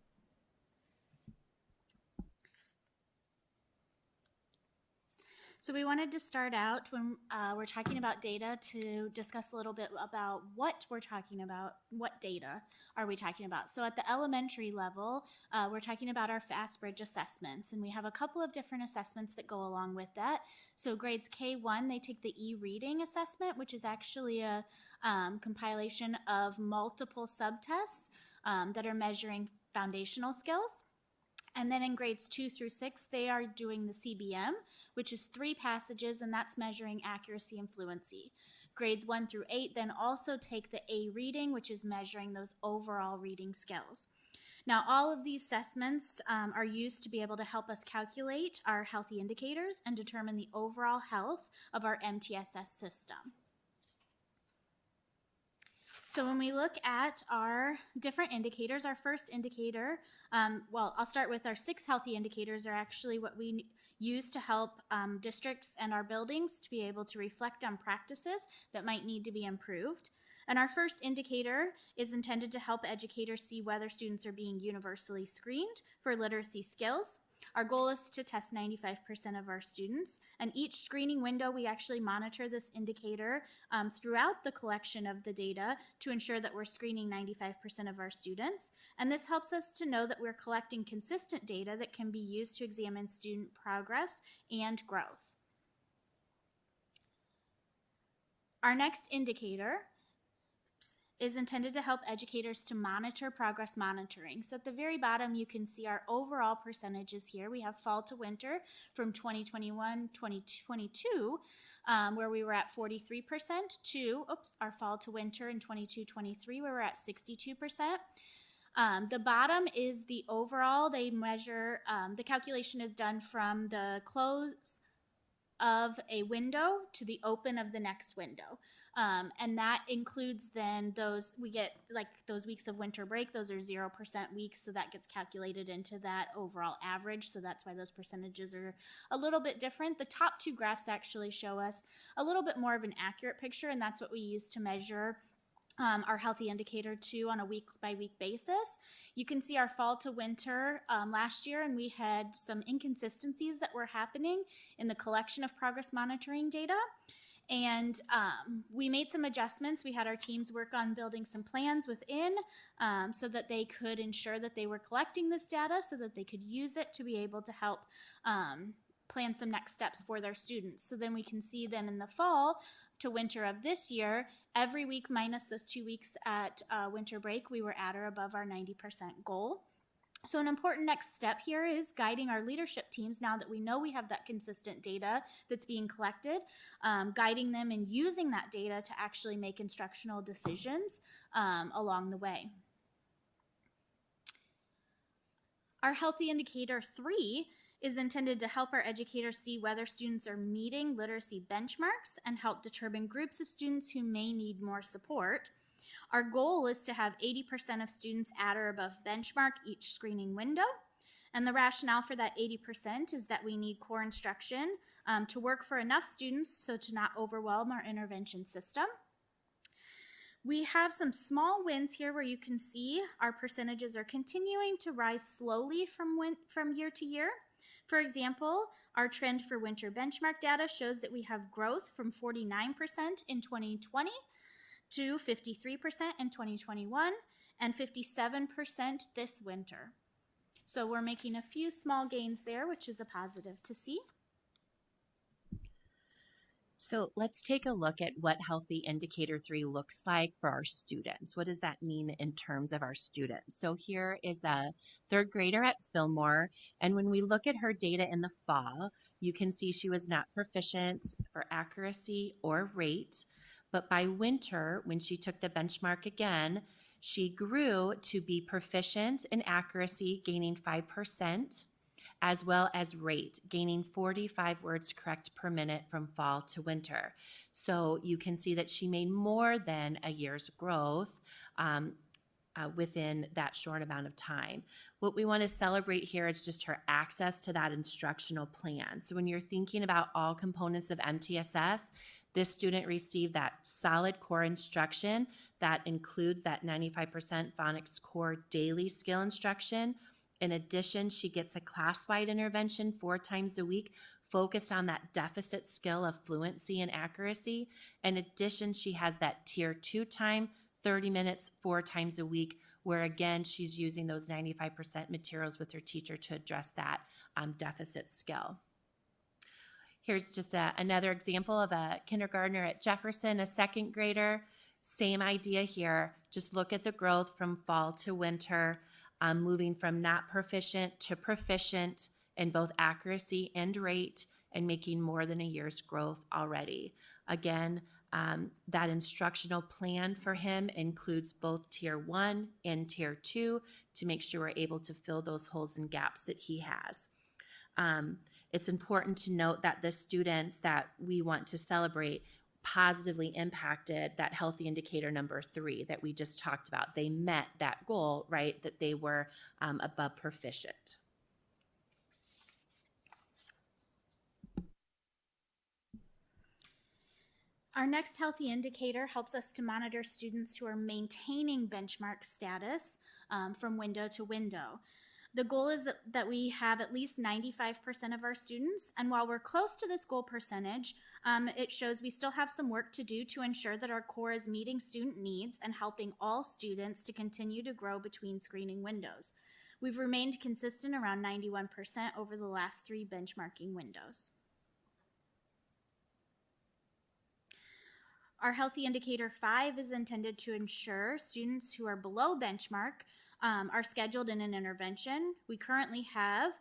So we wanted to start out when we're talking about data to discuss a little bit about what we're talking about, what data are we talking about. So at the elementary level, we're talking about our FAST Bridge assessments, and we have a couple of different assessments that go along with that. So grades K1, they take the e-reading assessment, which is actually a compilation of multiple subtests that are measuring foundational skills. And then in grades 2 through 6, they are doing the CBM, which is 3 passages, and that's measuring accuracy and fluency. Grades 1 through 8 then also take the A reading, which is measuring those overall reading skills. Now, all of these assessments are used to be able to help us calculate our healthy indicators and determine the overall health of our MTSS system. So when we look at our different indicators, our first indicator, well, I'll start with our 6 healthy indicators are actually what we use to help districts and our buildings to be able to reflect on practices that might need to be improved. And our first indicator is intended to help educators see whether students are being universally screened for literacy skills. Our goal is to test 95% of our students, and each screening window we actually monitor this indicator throughout the collection of the data to ensure that we're screening 95% of our students. And this helps us to know that we're collecting consistent data that can be used to examine student progress and growth. Our next indicator is intended to help educators to monitor progress monitoring. So at the very bottom, you can see our overall percentages here. We have fall to winter from 2021-2022, where we were at 43%, to our fall to winter in 22-23, where we're at 62%. The bottom is the overall. They measure, the calculation is done from the close of a window to the open of the next window. And that includes then we get like those weeks of winter break, those are 0% weeks, so that gets calculated into that overall average. So that's why those percentages are a little bit different. The top two graphs actually show us a little bit more of an accurate picture, and that's what we use to measure our healthy indicator 2 on a week by week basis. You can see our fall to winter last year, and we had some inconsistencies that were happening in the collection of progress monitoring data. And we made some adjustments. We had our teams work on building some plans within so that they could ensure that they were collecting this data so that they could use it to be able to help plan some next steps for their students. So then we can see then in the fall to winter of this year, every week minus those 2 weeks at winter break, we were at or above our 90% goal. So an important next step here is guiding our leadership teams now that we know we have that consistent data that's being collected, guiding them and using that data to actually make instructional decisions along the way. Our healthy indicator 3 is intended to help our educators see whether students are meeting literacy benchmarks and help determine groups of students who may need more support. Our goal is to have 80% of students at or above benchmark each screening window. And the rationale for that 80% is that we need core instruction to work for enough students so to not overwhelm our intervention system. We have some small wins here where you can see our percentages are continuing to rise slowly from year to year. For example, our trend for winter benchmark data shows that we have growth from 49% in 2020 to 53% in 2021 and 57% this winter. So we're making a few small gains there, which is a positive to see. So let's take a look at what Healthy Indicator 3 looks like for our students. What does that mean in terms of our students? So here is a third grader at Fillmore, and when we look at her data in the fall, you can see she was not proficient for accuracy or rate, but by winter, when she took the benchmark again, she grew to be proficient in accuracy, gaining 5%, as well as rate, gaining 45 words correct per minute from fall to winter. So you can see that she made more than a year's growth within that short amount of time. What we want to celebrate here is just her access to that instructional plan. So when you're thinking about all components of MTSS, this student received that solid core instruction that includes that 95% phonics core daily skill instruction. In addition, she gets a class-wide intervention 4 times a week focused on that deficit skill of fluency and accuracy. In addition, she has that tier 2 time, 30 minutes, 4 times a week, where again, she's using those 95% materials with her teacher to address that deficit skill. Here's just another example of a kindergartner at Jefferson, a second grader. Same idea here. Just look at the growth from fall to winter. Moving from not proficient to proficient in both accuracy and rate, and making more than a year's growth already. Again, that instructional plan for him includes both tier 1 and tier 2 to make sure we're able to fill those holes and gaps that he has. It's important to note that the students that we want to celebrate positively impacted that healthy indicator number 3 that we just talked about. They met that goal, right? That they were above proficient. Our next healthy indicator helps us to monitor students who are maintaining benchmark status from window to window. The goal is that we have at least 95% of our students, and while we're close to this goal percentage, it shows we still have some work to do to ensure that our core is meeting student needs and helping all students to continue to grow between screening windows. We've remained consistent around 91% over the last 3 benchmarking windows. Our healthy indicator 5 is intended to ensure students who are below benchmark are scheduled in an intervention. We currently have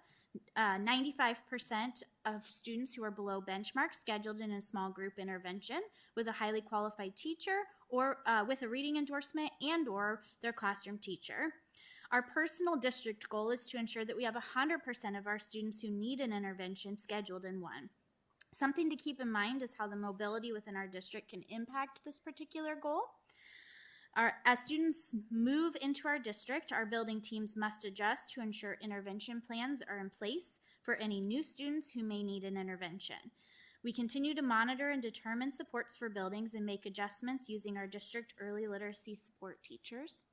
95% of students who are below benchmark scheduled in a small group intervention with a highly qualified teacher or with a reading endorsement and or their classroom teacher. Our personal district goal is to ensure that we have 100% of our students who need an intervention scheduled in one. Something to keep in mind is how the mobility within our district can impact this particular goal. As students move into our district, our building teams must adjust to ensure intervention plans are in place for any new students who may need an intervention. We continue to monitor and determine supports for buildings and make adjustments using our district early literacy support teachers.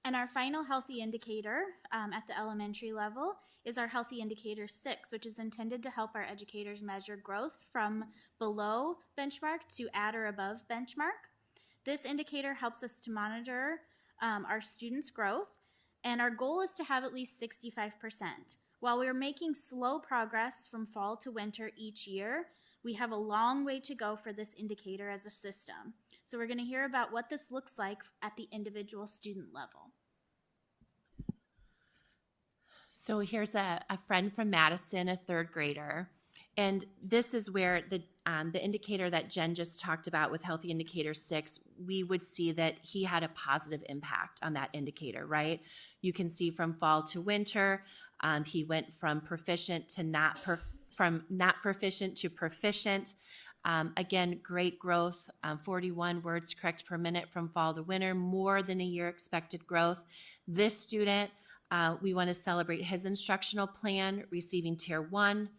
And our final healthy indicator at the elementary level is our healthy indicator 6, which is intended to help our educators measure growth from below benchmark to at or above benchmark. This indicator helps us to monitor our students' growth, and our goal is to have at least 65%. While we are making slow progress from fall to winter each year, we have a long way to go for this indicator as a system. So we're going to hear about what this looks like at the individual student level. So here's a friend from Madison, a third grader. And this is where the indicator that Jen just talked about with Healthy Indicator 6, we would see that he had a positive impact on that indicator, right? You can see from fall to winter, he went from proficient to from not proficient to proficient. Again, great growth, 41 words correct per minute from fall to winter, more than a year expected growth. This student, we want to celebrate his instructional plan, receiving Tier 1,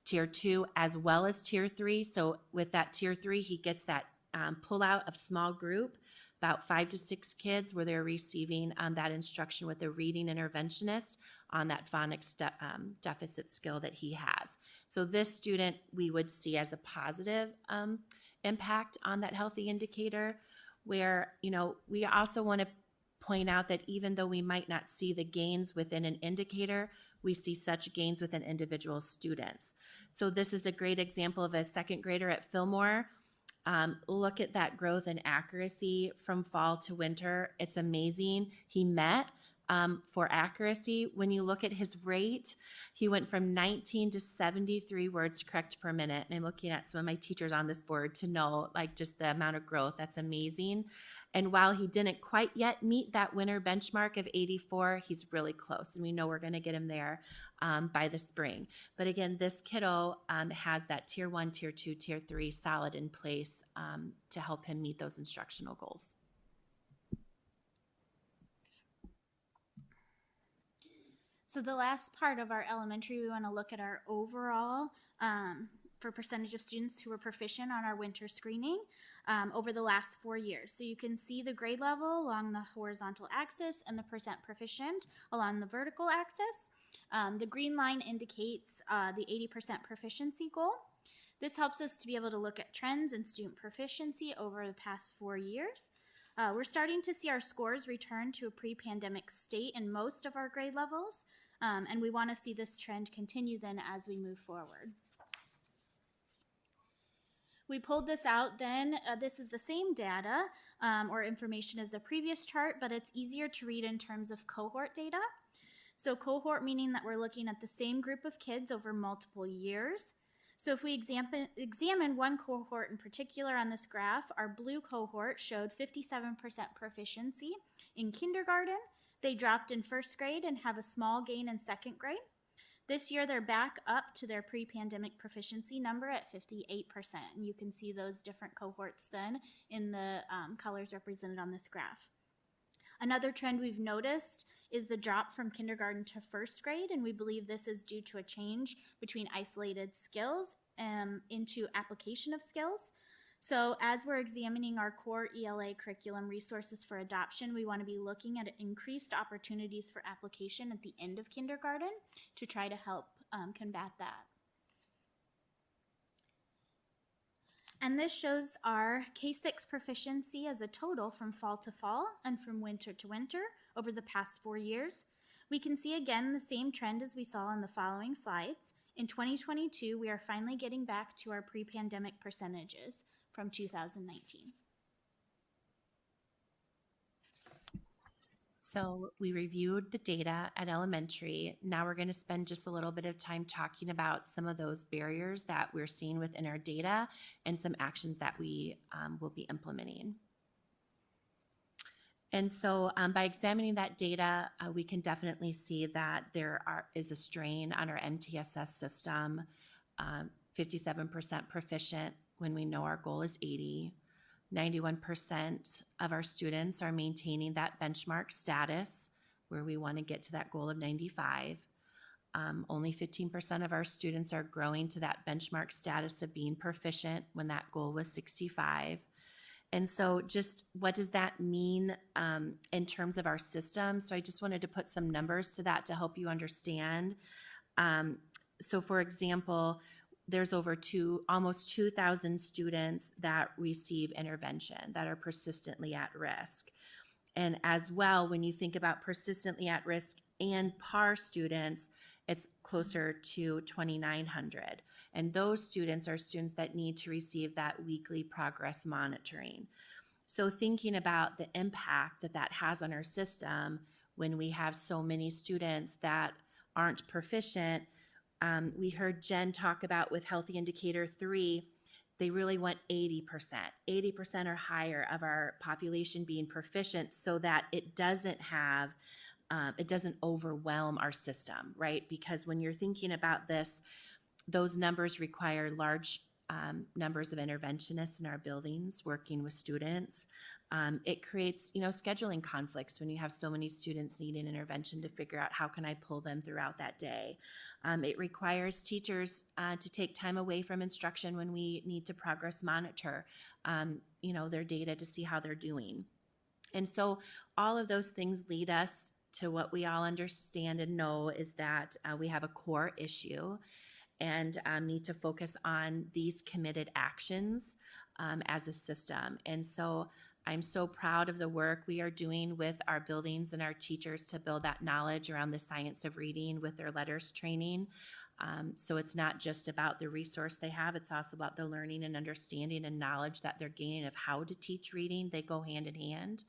Tier 2, as well as Tier 3. So with that Tier 3, he gets that pull-out of small group, about 5 to 6 kids, where they're receiving that instruction with a reading interventionist on that phonics deficit skill that he has. So this student we would see as a positive impact on that healthy indicator, where, you know, we also want to point out that even though we might not see the gains within an indicator, we see such gains within individual students. So this is a great example of a second grader at Fillmore. Look at that growth and accuracy from fall to winter. It's amazing. He met for accuracy. When you look at his rate, he went from 19 to 73 words correct per minute. And I'm looking at some of my teachers on this board to know, like, just the amount of growth. That's amazing. And while he didn't quite yet meet that winter benchmark of 84, he's really close. And we know we're going to get him there by the spring. But again, this kiddo has that Tier 1, Tier 2, Tier 3 solid in place to help him meet those instructional goals. So the last part of our elementary, we want to look at our overall for percentage of students who were proficient on our winter screening over the last 4 years. So you can see the grade level along the horizontal axis and the percent proficient along the vertical axis. The green line indicates the 80% proficiency goal. This helps us to be able to look at trends in student proficiency over the past 4 years. We're starting to see our scores return to a pre-pandemic state in most of our grade levels, and we want to see this trend continue then as we move forward. We pulled this out then. This is the same data or information as the previous chart, but it's easier to read in terms of cohort data. So cohort meaning that we're looking at the same group of kids over multiple years. So if we examine one cohort in particular on this graph, our blue cohort showed 57% proficiency in kindergarten. They dropped in first grade and have a small gain in second grade. This year, they're back up to their pre-pandemic proficiency number at 58%. And you can see those different cohorts then in the colors represented on this graph. Another trend we've noticed is the drop from kindergarten to first grade, and we believe this is due to a change between isolated skills into application of skills. So as we're examining our core ELA curriculum resources for adoption, we want to be looking at increased opportunities for application at the end of kindergarten to try to help combat that. And this shows our K-6 proficiency as a total from fall to fall and from winter to winter over the past 4 years. We can see again the same trend as we saw in the following slides. In 2022, we are finally getting back to our pre-pandemic percentages from 2019. So we reviewed the data at elementary. Now we're going to spend just a little bit of time talking about some of those barriers that we're seeing within our data and some actions that we will be implementing. And so by examining that data, we can definitely see that is a strain on our MTSS system, 57% proficient when we know our goal is 80. 91% of our students are maintaining that benchmark status where we want to get to that goal of 95. Only 15% of our students are growing to that benchmark status of being proficient when that goal was 65. And so just what does that mean in terms of our system? So I just wanted to put some numbers to that to help you understand. So for example, there's almost 2,000 students that receive intervention that are persistently at risk. And as well, when you think about persistently at risk and PAR students, it's closer to 2,900. And those students are students that need to receive that weekly progress monitoring. So thinking about the impact that that has on our system when we have so many students that aren't proficient, we heard Jen talk about with Healthy Indicator 3, they really want 80% or higher of our population being proficient so that it doesn't overwhelm our system, right? Because when you're thinking about this, those numbers require large numbers of interventionists in our buildings working with students. It creates, scheduling conflicts when you have so many students needing intervention to figure out how can I pull them throughout that day. It requires teachers to take time away from instruction when we need to progress monitor, their data to see how they're doing. And so all of those things lead us to what we all understand and know is that we have a core issue and need to focus on these committed actions as a system. And so I'm so proud of the work we are doing with our buildings and our teachers to build that knowledge around the science of reading with their letters training. So it's not just about the resource they have, it's also about the learning and understanding and knowledge that they're gaining of how to teach reading. They go hand in hand.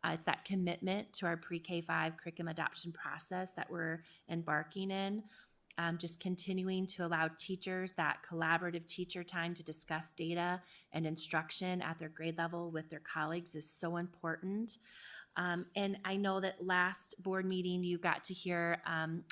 It's that commitment to our pre-K-5 curriculum adoption process that we're embarking in. Just continuing to allow teachers that collaborative teacher time to discuss data and instruction at their grade level with their colleagues is so important. And I know that last board meeting you got to hear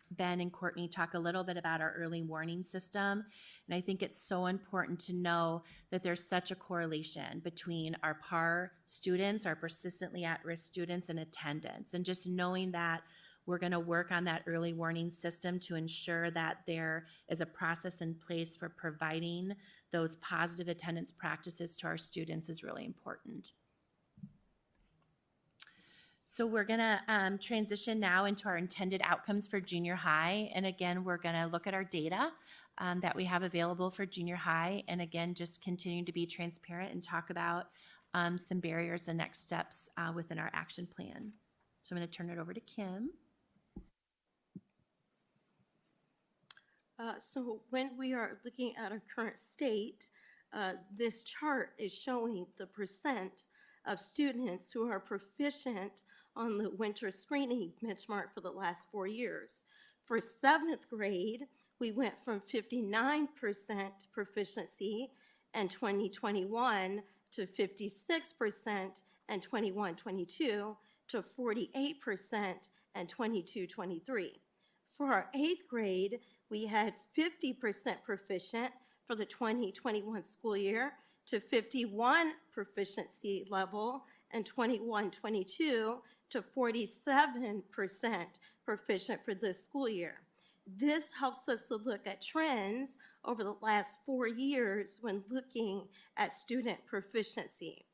Ben and Courtney talk a little bit about our early warning system. And I think it's so important to know that there's such a correlation between our PAR students, our persistently at-risk students, and attendance. And just knowing that we're going to work on that early warning system to ensure that there is a process in place for providing those positive attendance practices to our students is really important. So we're going to transition now into our intended outcomes for junior high. And again, we're going to look at our data that we have available for junior high. And again, just continue to be transparent and talk about some barriers and next steps within our action plan. So I'm going to turn it over to Kim. So when we are looking at our current state, this chart is showing the percent of students who are proficient on the winter screening benchmark for the last 4 years. For 7th grade, we went from 59% proficiency in 2021 to 56% in 21-22 to 48% in 22-23. For our 8th grade, we had 50% proficient for the 2021 school year to 51 proficiency level in 21-22 to 47% proficient for this school year. This helps us to look at trends over the last 4 years when looking at student proficiency.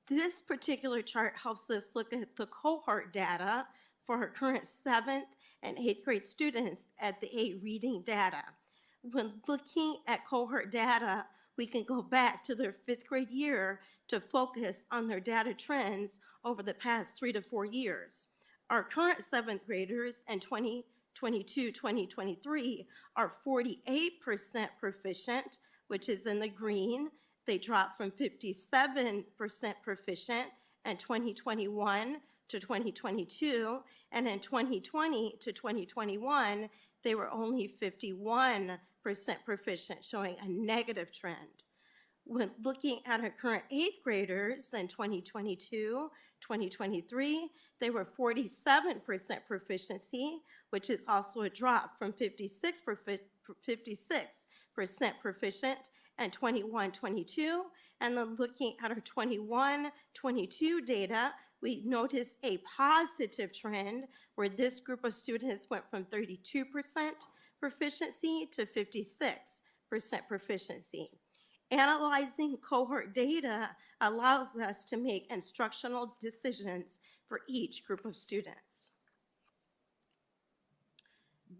This particular chart helps us look at the cohort data for our current 7th and 8th grade students at the 8 reading data. When looking at cohort data, we can go back to their 5th grade year to focus on their data trends over the past 3 to 4 years. Our current 7th graders in 2022-2023 are 48% proficient, which is in the green. They dropped from 57% proficient in 2021 to 2022, and in 2020 to 2021, they were only 51% proficient, showing a negative trend. When looking at our current eighth graders in 2022, 2023, they were 47% proficiency, which is also a drop from 56% proficient and 21-22. And then looking at our 21-22 data, we noticed a positive trend where this group of students went from 32% proficiency to 56% proficiency. Analyzing cohort data allows us to make instructional decisions for each group of students.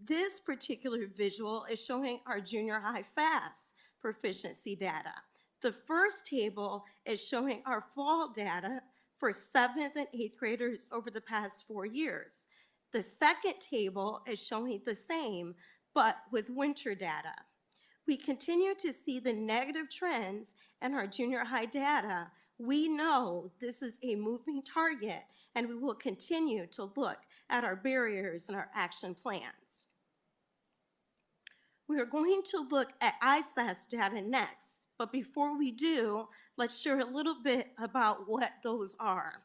This particular visual is showing our junior high FAST proficiency data. The first table is showing our fall data for 7th and 8th graders over the past 4 years. The second table is showing the same, but with winter data. We continue to see the negative trends in our junior high data. We know this is a moving target, and we will continue to look at our barriers and our action plans. We are going to look at ISASS data next, but before we do, let's share a little bit about what those are.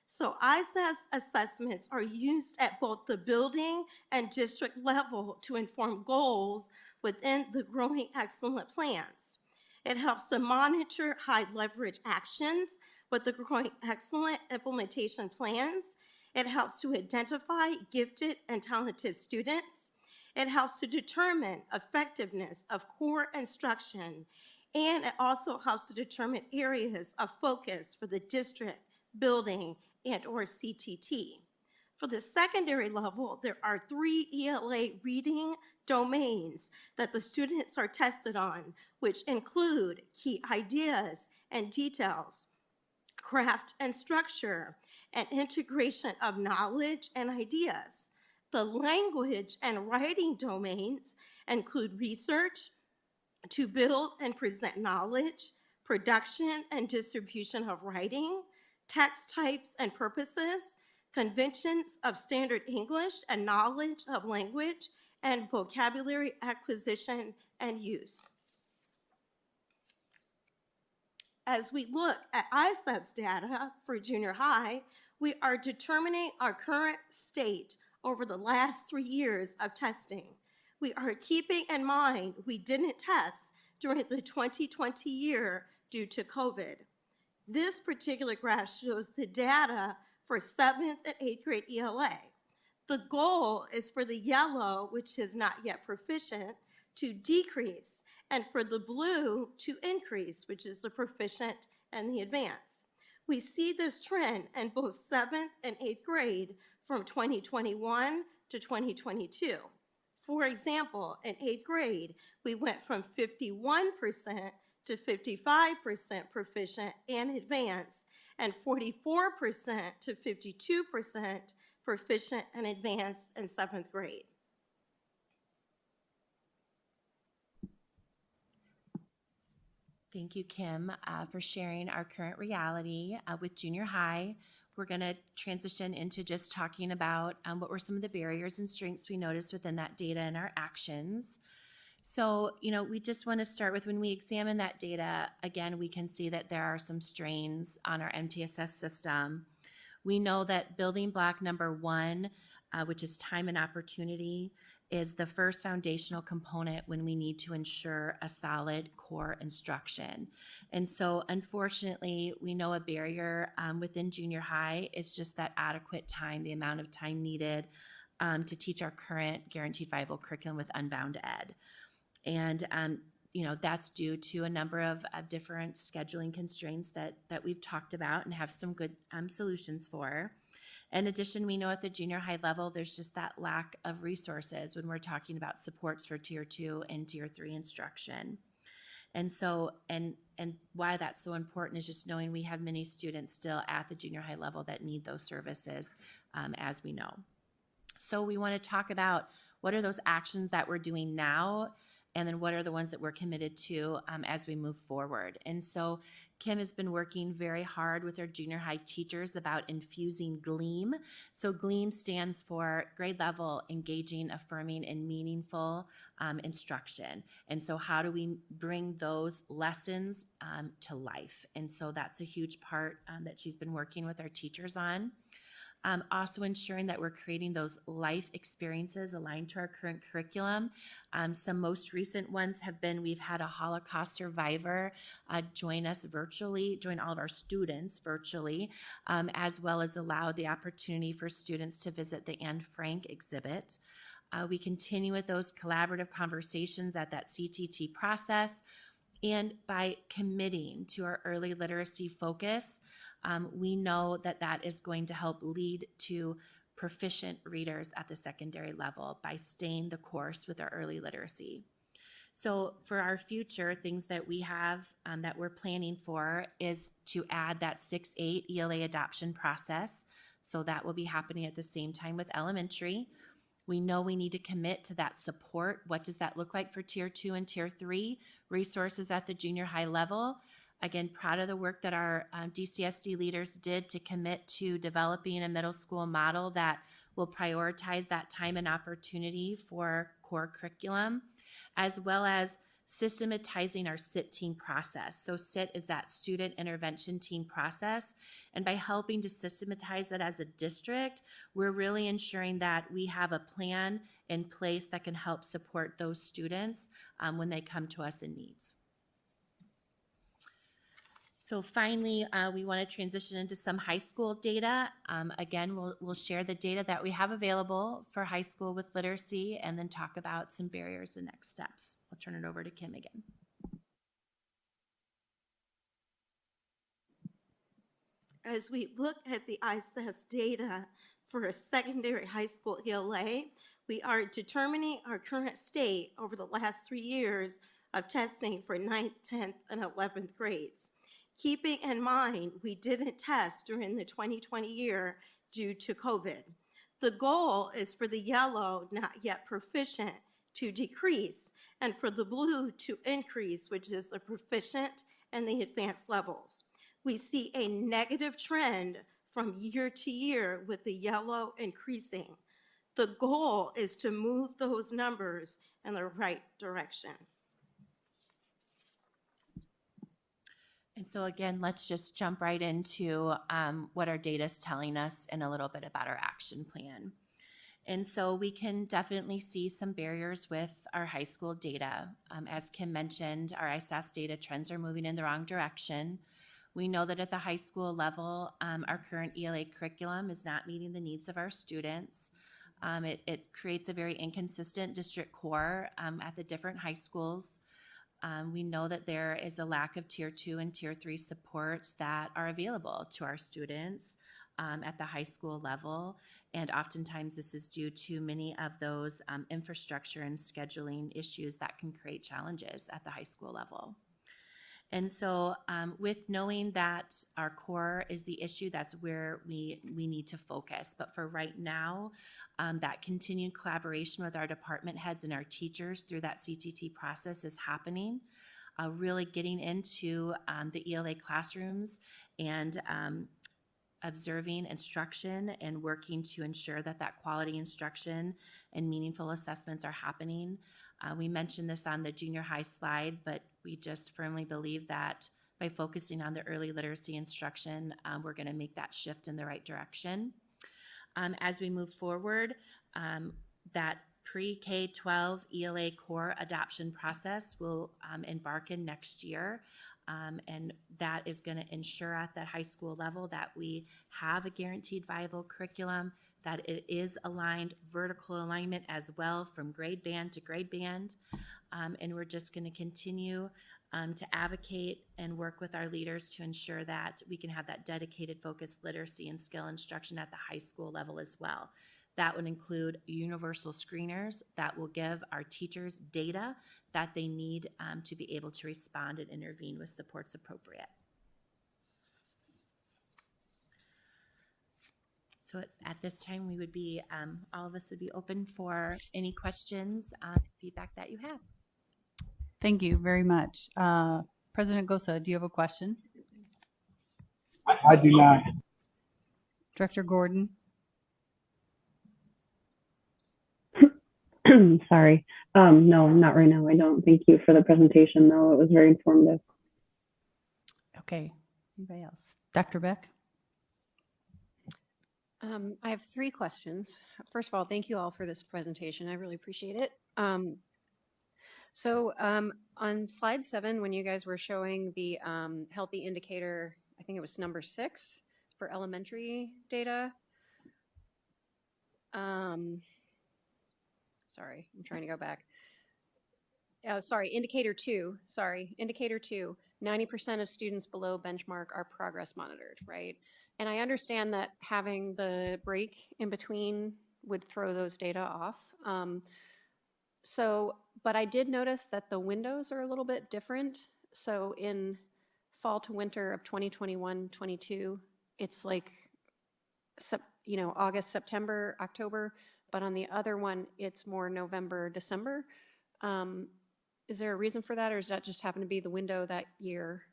So ISASS assessments are used at both the building and district level to inform goals within the Growing Excellent plans. It helps to monitor high leverage actions with the Growing Excellent implementation plans. It helps to identify gifted and talented students. It helps to determine effectiveness of core instruction, and it also helps to determine areas of focus for the district, building, and/or CTT. For the secondary level, there are 3 ELA reading domains that the students are tested on, which include key ideas and details, craft and structure, and integration of knowledge and ideas. The language and writing domains include research, to build and present knowledge, production and distribution of writing, text types and purposes, conventions of standard English and knowledge of language, and vocabulary acquisition and use. As we look at ISAPS data for junior high, we are determining our current state over the last 3 years of testing. We are keeping in mind we didn't test during the 2020 year due to COVID. This particular graph shows the data for 7th and 8th grade ELA. The goal is for the yellow, which is not yet proficient, to decrease, and for the blue to increase, which is the proficient and the advanced. We see this trend in both 7th and 8th grade from 2021 to 2022. For example, in 8th grade, we went from 51% to 55% proficient and advanced, and 44% to 52% proficient and advanced in 7th grade. Thank you, Kim, for sharing our current reality with junior high. We're going to transition into just talking about what were some of the barriers and strengths we noticed within that data and our actions. So, we just want to start with when we examine that data, again, we can see that there are some strains on our MTSS system. We know that building block number 1, which is time and opportunity, is the first foundational component when we need to ensure a solid core instruction. And so, unfortunately, we know a barrier within junior high is just that adequate time, the amount of time needed to teach our current guaranteed viable curriculum with Unbound Ed. And, that's due to a number of different scheduling constraints that we've talked about and have some good solutions for. In addition, we know at the junior high level, there's just that lack of resources when we're talking about supports for Tier 2 and Tier 3 instruction. And so, and why that's so important is just knowing we have many students still at the junior high level that need those services, as we know. So we want to talk about what are those actions that we're doing now and then what are the ones that we're committed to as we move forward. And so Kim has been working very hard with our junior high teachers about infusing GLEAM. So GLEAM stands for grade level, engaging, affirming, and meaningful instruction. And so how do we bring those lessons to life? And so that's a huge part that she's been working with our teachers on. Also ensuring that we're creating those life experiences aligned to our current curriculum. Some most recent ones have been, we've had a Holocaust survivor join us virtually, join all of our students virtually, as well as allow the opportunity for students to visit the Anne Frank exhibit. We continue with those collaborative conversations at that CTT process. And by committing to our early literacy focus, we know that that is going to help lead to proficient readers at the secondary level by staying the course with our early literacy. So for our future, things that we have that we're planning for is to add that 6-8 ELA adoption process. So that will be happening at the same time with elementary. We know we need to commit to that support. What does that look like for Tier 2 and Tier 3? Resources at the junior high level. Again, proud of the work that our DCSD leaders did to commit to developing a middle school model that will prioritize that time and opportunity for core curriculum, as well as systematizing our SIT team process. So SIT is that student intervention team process. And by helping to systematize it as a district, we're really ensuring that we have a plan in place that can help support those students when they come to us in needs. So finally, we want to transition into some high school data. Again, we'll share the data that we have available for high school with literacy and then talk about some barriers and next steps. I'll turn it over to Kim again. As we look at the ISS data for a secondary high school ELA, we are determining our current state over the last 3 years of testing for 9th, 10th, and 11th grades. Keeping in mind, we didn't test during the 2020 year due to COVID. The goal is for the yellow, not yet proficient, to decrease, and for the blue to increase, which is a proficient and the advanced levels. We see a negative trend from year to year with the yellow increasing. The goal is to move those numbers in the right direction. And so again, let's just jump right into what our data is telling us and a little bit about our action plan. And so we can definitely see some barriers with our high school data. As Kim mentioned, our ISAS data trends are moving in the wrong direction. We know that at the high school level, our current ELA curriculum is not meeting the needs of our students. It creates a very inconsistent district core at the different high schools. We know that there is a lack of Tier 2 and Tier 3 supports that are available to our students at the high school level. And oftentimes this is due to many of those infrastructure and scheduling issues that can create challenges at the high school level. And so with knowing that our core is the issue, that's where we need to focus. But for right now, that continued collaboration with our department heads and our teachers through that CTT process is happening. Really getting into the ELA classrooms and observing instruction and working to ensure that that quality instruction and meaningful assessments are happening. We mentioned this on the junior high slide, but we just firmly believe that by focusing on the early literacy instruction, we're going to make that shift in the right direction. As we move forward, that pre-K-12 ELA core adoption process will embark in next year. And that is going to ensure at that high school level that we have a guaranteed viable curriculum, that it is aligned, vertical alignment as well from grade band to grade band. And we're just going to continue to advocate and work with our leaders to ensure that we can have that dedicated focused literacy and skill instruction at the high school level as well. That would include universal screeners that will give our teachers data that they need to be able to respond and intervene with supports appropriate. So at this time, we would be, all of us would be open for any questions, feedback that you have. Thank you very much. President Gosa, do you have a question? I do not. Director Gordon? Sorry. No, not right now. I don't. Thank you for the presentation, though. It was very informative. Okay. Anybody else? Dr. Beck? I have 3 questions. First of all, thank you all for this presentation. I really appreciate it. On slide 7, when you guys were showing the healthy indicator, I think it was number 6 for elementary data. Sorry, I'm trying to go back. Oh, sorry, indicator 2. Sorry, indicator 2. 90% of students below benchmark are progress monitored, right? And I understand that having the break in between would throw those data off. But I did notice that the windows are a little bit different. So in fall to winter of 2021-22, it's like, August, September, October. But on the other one, it's more November, December. Is there a reason for that, or does that just happen to be the window that year?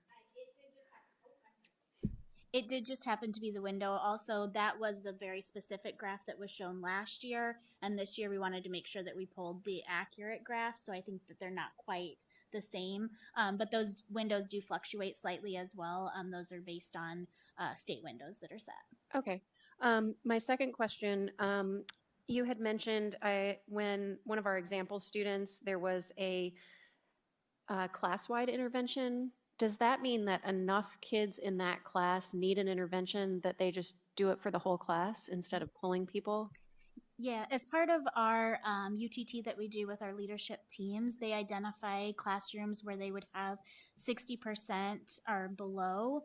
It did just happen to be the window. Also, that was the very specific graph that was shown last year. And this year we wanted to make sure that we pulled the accurate graph. So I think that they're not quite the same. But those windows do fluctuate slightly as well. Those are based on state windows that are set. Okay. My second question, you had mentioned when one of our example students, there was a class-wide intervention. Does that mean that enough kids in that class need an intervention that they just do it for the whole class instead of pulling people? Yeah, as part of our UTT that we do with our leadership teams, they identify classrooms where they would have 60% or below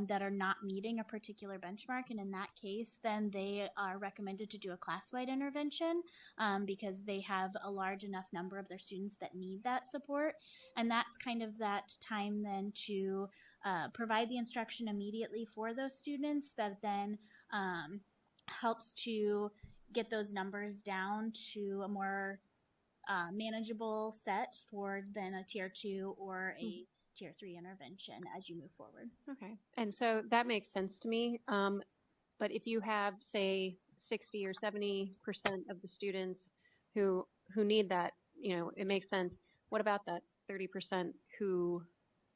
that are not meeting a particular benchmark. And in that case, then they are recommended to do a class-wide intervention because they have a large enough number of their students that need that support. And that's kind of that time then to provide the instruction immediately for those students that then helps to get those numbers down to a more manageable set for then a tier 2 or a tier 3 intervention as you move forward. Okay. And so that makes sense to me. But if you have, say, 60 or 70% of the students who need that, it makes sense. What about that 30% who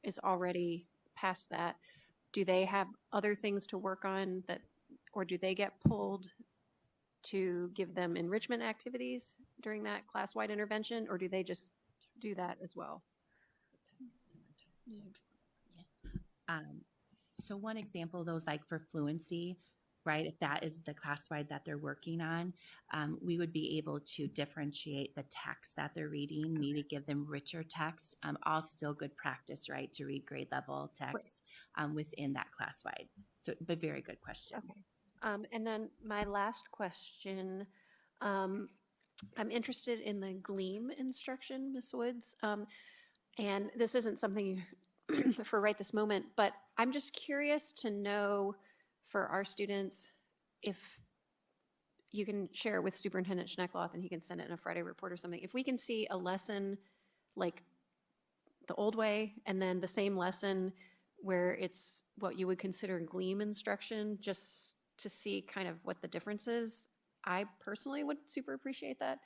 is already past that? Do they have other things to work on or do they get pulled to give them enrichment activities during that class-wide intervention, or do they just do that as well? So one example of those, like for fluency, right? If that is the class-wide that they're working on, we would be able to differentiate the text that they're reading, maybe give them richer text, all still good practice, right? To read grade level text within that class-wide. So, but very good question. Okay. And then my last question, I'm interested in the GLEAM instruction, Ms. Woods. And this isn't something for right this moment, but I'm just curious to know for our students if you can share with Superintendent Schneckloth and he can send it in a Friday report or something. If we can see a lesson like the old way and then the same lesson where it's what you would consider GLEAM instruction, just to see kind of what the difference is. I personally would super appreciate that.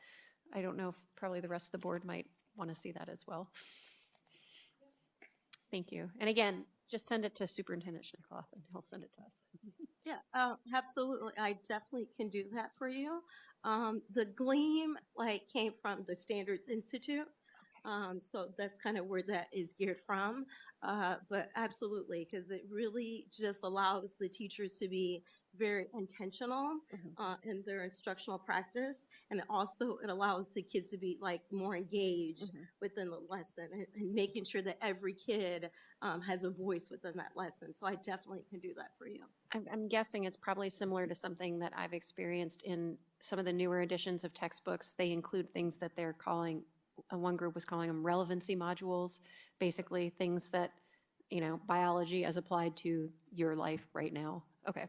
I don't know if probably the rest of the board might want to see that as well. Thank you. And again, just send it to Superintendent Schneckloth and he'll send it to us. Yeah, absolutely. I definitely can do that for you. The GLEAM came from the Standards Institute. So that's kind of where that is geared from. But absolutely, because it really just allows the teachers to be very intentional in their instructional practice. And it allows the kids to be more engaged within the lesson and making sure that every kid has a voice within that lesson. So I definitely can do that for you. I'm guessing it's probably similar to something that I've experienced in some of the newer editions of textbooks. They include things that they're calling, one group was calling them relevancy modules, basically things that, biology as applied to your life right now. Okay.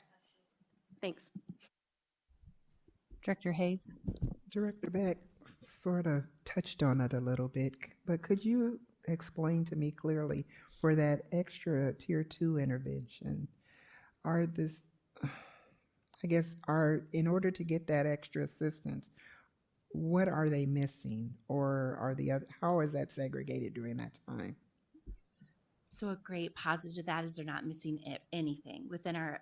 Thanks. Director Hayes? Director Beck sort of touched on it a little bit, but could you explain to me clearly for that extra tier 2 intervention, are this, I guess, are in order to get that extra assistance, what are they missing, or are the other, how is that segregated during that time? So a great positive to that is they're not missing anything. Within our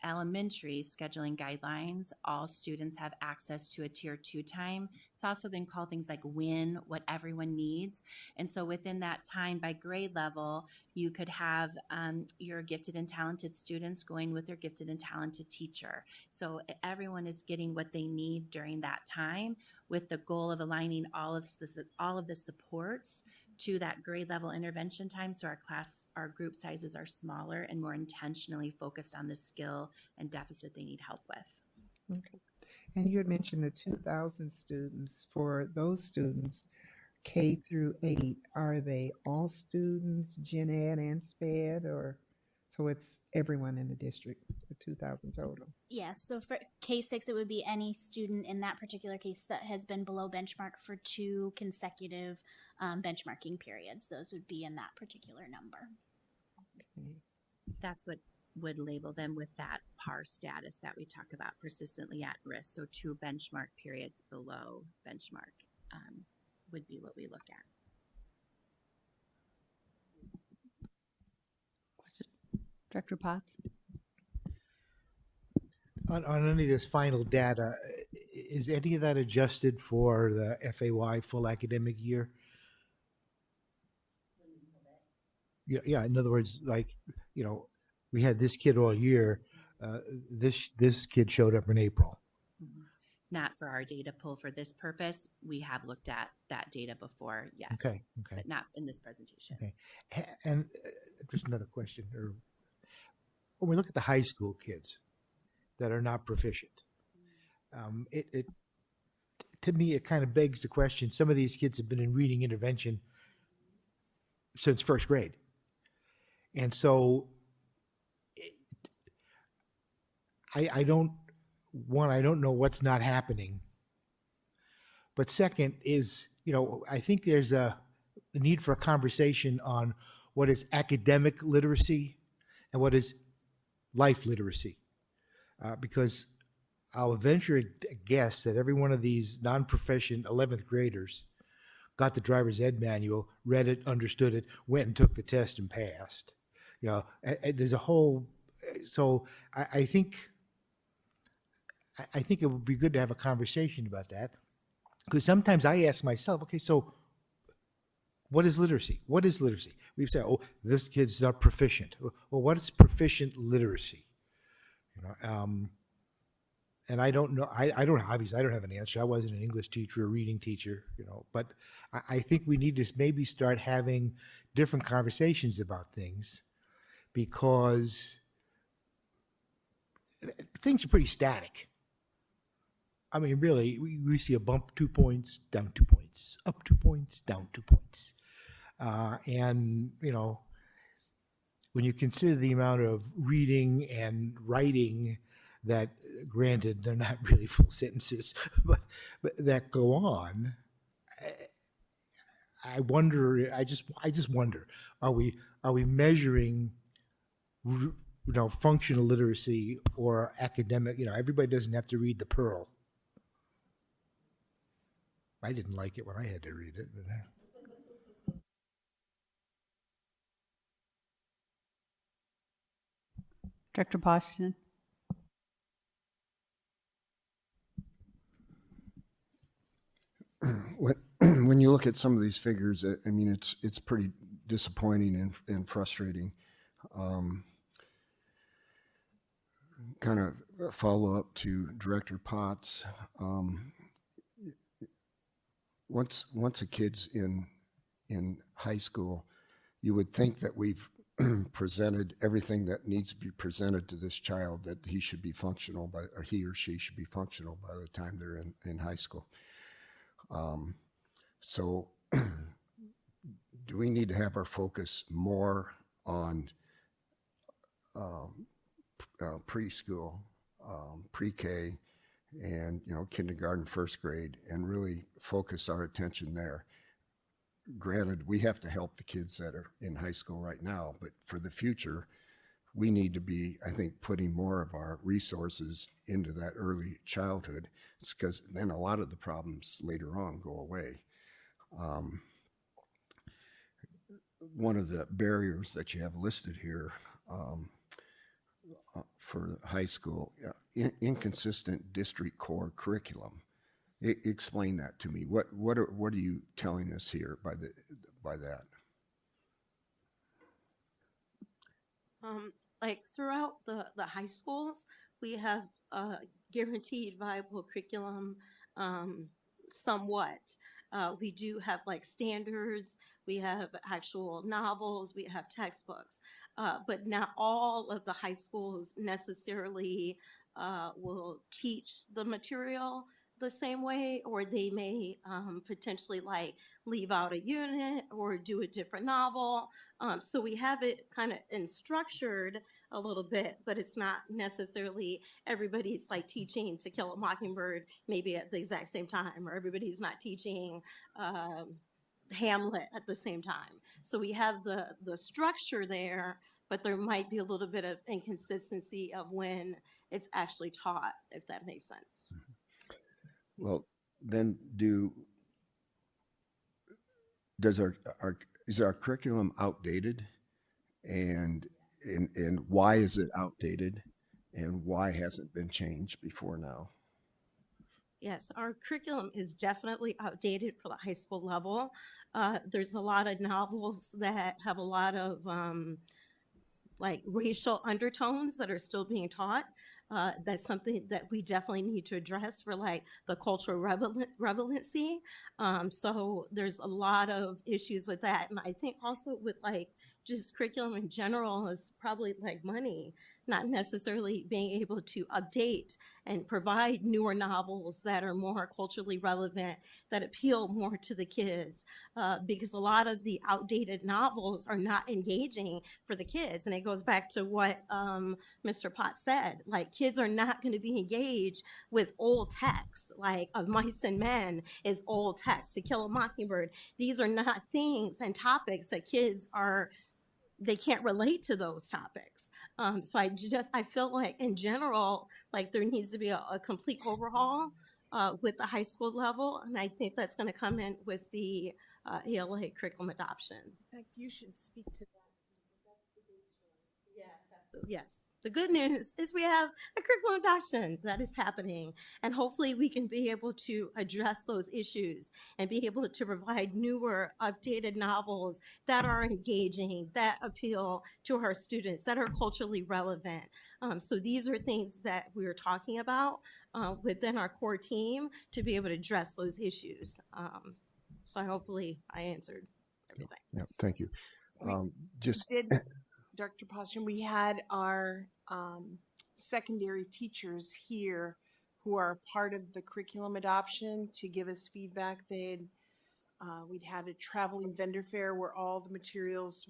elementary scheduling guidelines, all students have access to a tier 2 time. It's also been called things like WIN, what everyone needs. And so within that time by grade level, you could have your gifted and talented students going with their gifted and talented teacher. So everyone is getting what they need during that time, with the goal of aligning all of the supports to that grade level intervention time, so our group sizes are smaller and more intentionally focused on the skill and deficit they need help with. Okay. And you had mentioned the 2,000 students. For those students, K through 8, are they all students, gen ed and sped, or so it's everyone in the district, the 2,000 total? Yes, so for K6, it would be any student in that particular case that has been below benchmark for 2 consecutive benchmarking periods. Those would be in that particular number. Okay. That's what would label them with that PAR status that we talk about, persistently at risk. So 2 benchmark periods below benchmark would be what we look at. Question, Director Potts? On any of this final data, is any of that adjusted for the FAY full academic year? Yeah. In other words, like, we had this kid all year. This kid showed up in April. Mm-hmm. Not for our data pool for this purpose. We have looked at that data before, yes. Okay. But not in this presentation. Okay. And just another question. When we look at the high school kids that are not proficient, to me, it kind of begs the question. Some of these kids have been in reading intervention since first grade. And so I don't know what's not happening. But second is, I think there's a need for a conversation on what is academic literacy and what is life literacy. Because I'll venture a guess that every one of these non-proficient 11th graders got the driver's ed manual, read it, understood it, went and took the test and passed. There's a whole, so I think it would be good to have a conversation about that, because sometimes I ask myself, okay, so what is literacy? What is literacy? We say, oh, this kid's not proficient. Well, what is proficient literacy? And I don't know. I don't have an answer. I wasn't an English teacher or reading teacher, but I think we need to maybe start having different conversations about things, because things are pretty static. I mean, really, we see a bump 2 points, down 2 points, up 2 points, down 2 points. And, when you consider the amount of reading and writing that, granted, they're not really full sentences, but that go on, I wonder, I just wonder, are we measuring, functional literacy or academic? Everybody doesn't have to read the Pearl. I didn't like it when I had to read it. But Director Poston? When you look at some of these figures, I mean, it's pretty disappointing and frustrating. Kind of follow up to Director Potts. Once a kid's in high school, you would think that we've presented everything that needs to be presented to this child, that he should be functional or he or she should be functional by the time they're in high school. So do we need to have our focus more on preschool, pre-K, and kindergarten, first grade, and really focus our attention there? granted, we have to help the kids that are in high school right now, but for the future, we need to be, I think, putting more of our resources into that early childhood. It's because then a lot of the problems later on go away. One of the barriers that you have listed here for high school, inconsistent district core curriculum. Explain that to me. What are you telling us here by that? Like throughout the high schools, we have guaranteed viable curriculum somewhat. We do have like standards, we have actual novels, we have textbooks, but not all of the high schools necessarily will teach the material the same way, or they may potentially like leave out a unit or do a different novel. So we have it kind of in structured a little bit, but it's not necessarily everybody's like teaching To Kill a Mockingbird maybe at the exact same time, or everybody's not teaching Hamlet at the same time. So we have the structure there, but there might be a little bit of inconsistency of when it's actually taught, if that makes sense. Well, then is our curriculum outdated, and why is it outdated, and why hasn't it been changed before now? Yes, our curriculum is definitely outdated for the high school level. There's a lot of novels that have a lot of like racial undertones that are still being taught. That's something that we definitely need to address for like the cultural relevancy. So there's a lot of issues with that. And I think also with like just curriculum in general is probably like money, not necessarily being able to update and provide newer novels that are more culturally relevant, that appeal more to the kids, because a lot of the outdated novels are not engaging for the kids. And it goes back to what Mr. Potts said, like kids are not going to be engaged with old texts, like Of Mice and Men is old text, To Kill a Mockingbird. These are not things and topics that kids they can't relate to those topics. So I feel like in general, like there needs to be a complete overhaul with the high school level. And I think that's going to come in with the ELA curriculum adoption. In fact, you should speak to that. Yes, absolutely. Yes. The good news is we have a curriculum adoption that is happening, and hopefully we can be able to address those issues and be able to provide newer, updated novels that are engaging, that appeal to our students, that are culturally relevant. So these are things that we're talking about within our core team to be able to address those issues. So hopefully I answered everything. Yeah, thank you. Dr. Poston, we had our secondary teachers here who are part of the curriculum adoption to give us feedback. We'd had a traveling vendor fair where all the materials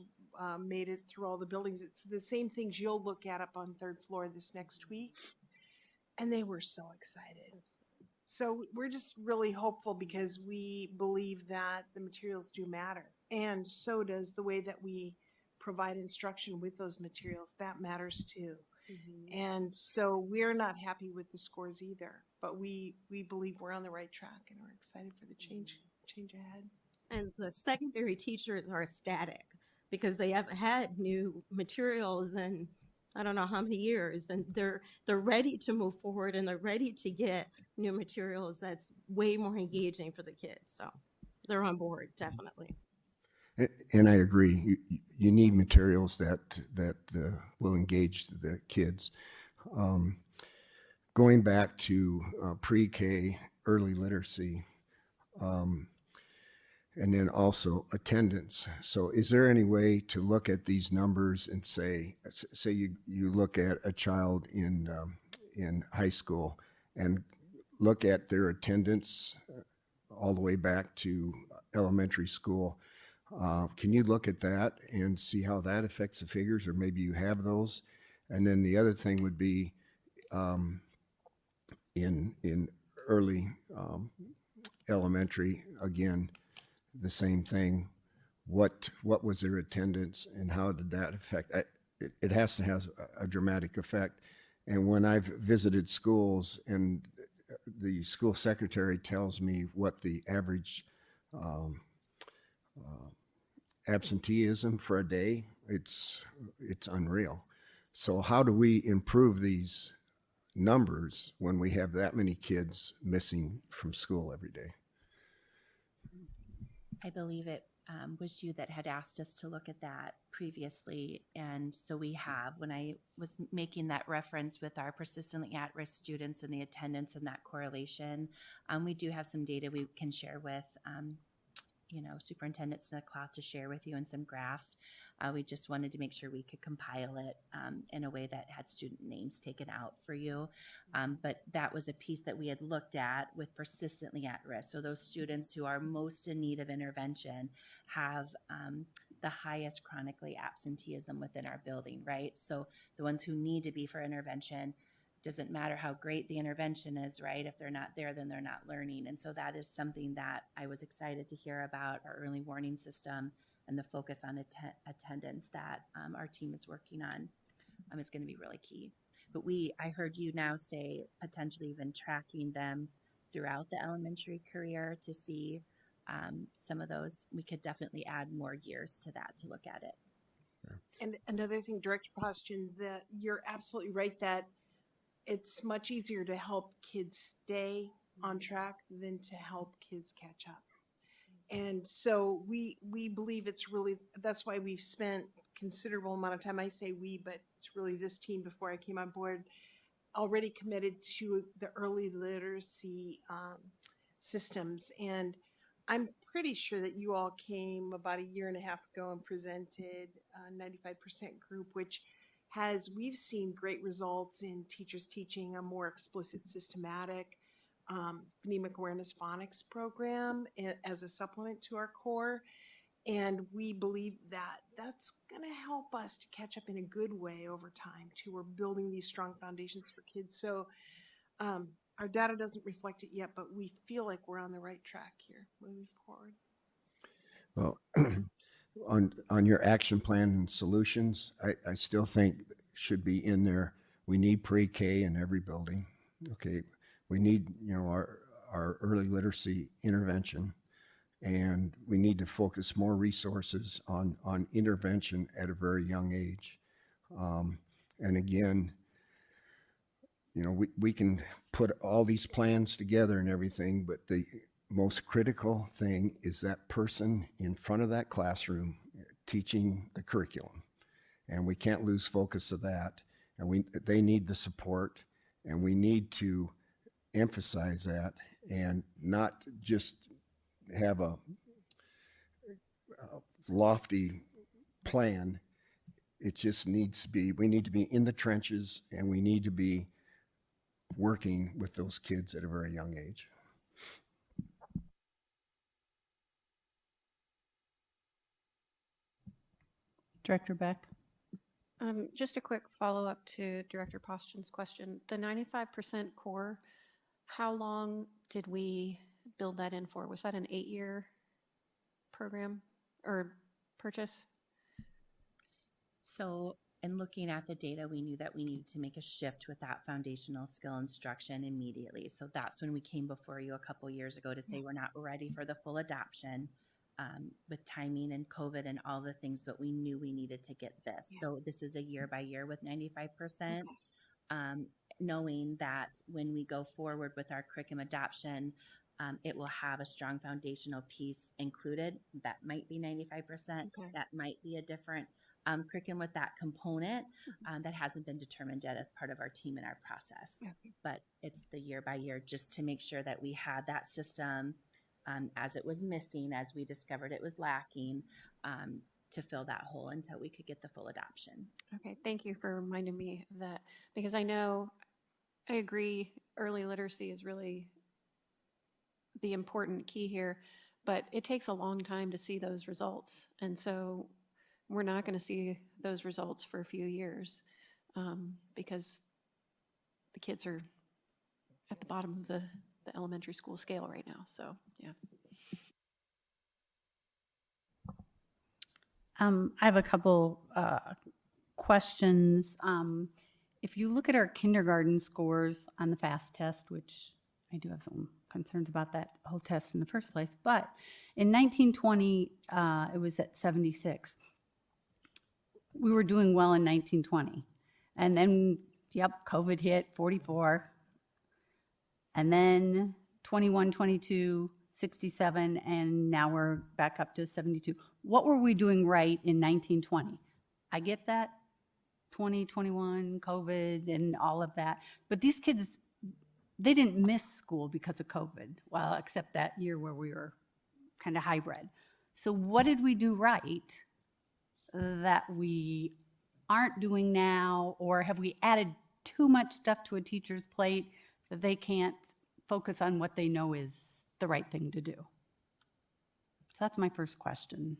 made it through all the buildings. It's the same things you'll look at up on third floor this next week. And they were so excited. So we're just really hopeful because we believe that the materials do matter. And so does the way that we provide instruction with those materials. That matters too. Mm-hmm. And so we're not happy with the scores either, but we believe we're on the right track and we're excited for the change ahead. And the secondary teachers are ecstatic because they haven't had new materials in I don't know how many years, and they're ready to move forward and they're ready to get new materials that's way more engaging for the kids. So they're on board, definitely. And I agree. You need materials that will engage the kids. Going back to pre-K, early literacy, and then also attendance. So is there any way to look at these numbers and say you look at a child in high school and look at their attendance all the way back to elementary school? Can you look at that and see how that affects the figures, or maybe you have those? And then the other thing would be in early elementary, again, the same thing. What was their attendance and how did that affect? It has to have a dramatic effect. And when I've visited schools and the school secretary tells me what the average absenteeism for a day, it's unreal. So how do we improve these numbers when we have that many kids missing from school every day? I believe it was you that had asked us to look at that previously. And so we have, when I was making that reference with our persistently at-risk students and the attendance and that correlation, we do have some data we can share with Superintendent Snookcloth to share with you and some graphs. We just wanted to make sure we could compile it in a way that had student names taken out for you. But that was a piece that we had looked at with persistently at risk. So those students who are most in need of intervention have the highest chronically absenteeism within our building, right? So the ones who need to be for intervention, doesn't matter how great the intervention is, right? If they're not there, then they're not learning. And so that is something that I was excited to hear about, our early warning system and the focus on attendance that our team is working on is going to be really key. But I heard you now say potentially even tracking them throughout the elementary career to see some of those. We could definitely add more years to that to look at it. And another thing, Director Poston, that you're absolutely right that it's much easier to help kids stay on track than to help kids catch up. And so we believe it's really, that's why we've spent considerable amount of time. I say we, but it's really this team before I came on board, already committed to the early literacy systems. And I'm pretty sure that you all came about a year and a half ago and presented 95% group, which we've seen great results in teachers teaching a more explicit, systematic phonemic awareness phonics program as a supplement to our core. And we believe that that's going to help us to catch up in a good way over time too. We're building these strong foundations for kids. So our data doesn't reflect it yet, but we feel like we're on the right track here moving forward. Well, on your action plan and solutions, I still think should be in there. We need pre-K in every building. Okay, we need our early literacy intervention, and we need to focus more resources on intervention at a very young age. And again, we can put all these plans together and everything, but the most critical thing is that person in front of that classroom teaching the curriculum. And we can't lose focus of that. And they need the support, and we need to emphasize that and not just have a lofty plan. It just needs to be, we need to be in the trenches, and we need to be working with those kids at a very young age. Director Beck? Just a quick follow-up to Director Poston's question. The 95% core, how long did we build that in for? Was that an 8-year program or purchase? So in looking at the data, we knew that we needed to make a shift with that foundational skill instruction immediately. So that's when we came before you a couple years ago to say we're not ready for the full adoption with timing and COVID and all the things, but we knew we needed to get this. Yeah. So this is a year by year with 95%, knowing that when we go forward with our curriculum adoption, it will have a strong foundational piece included. That might be 95%. Okay. That might be a different curriculum with that component that hasn't been determined yet as part of our team and our process. Okay. But it's the year by year just to make sure that we had that system as it was missing, as we discovered it was lacking, to fill that hole until we could get the full adoption. Okay, thank you for reminding me of that, because I agree early literacy is really the important key here, but it takes a long time to see those results. And so we're not going to see those results for a few years because the kids are at the bottom of the elementary school scale right now. So, yeah. I have a couple questions. If you look at our kindergarten scores on the FAST test, which I do have some concerns about that whole test in the first place, but in 1920, it was at 76. We were doing well in 1920. And then, yep, COVID hit, 44. And then 21, 22, 67, and now we're back up to 72. What were we doing right in 1920? I get that, 2021, COVID, and all of that. But these kids, they didn't miss school because of COVID, well, except that year where we were kind of hybrid. So what did we do right that we aren't doing now, or have we added too much stuff to a teacher's plate that they can't focus on what they know is the right thing to do? So that's my first question.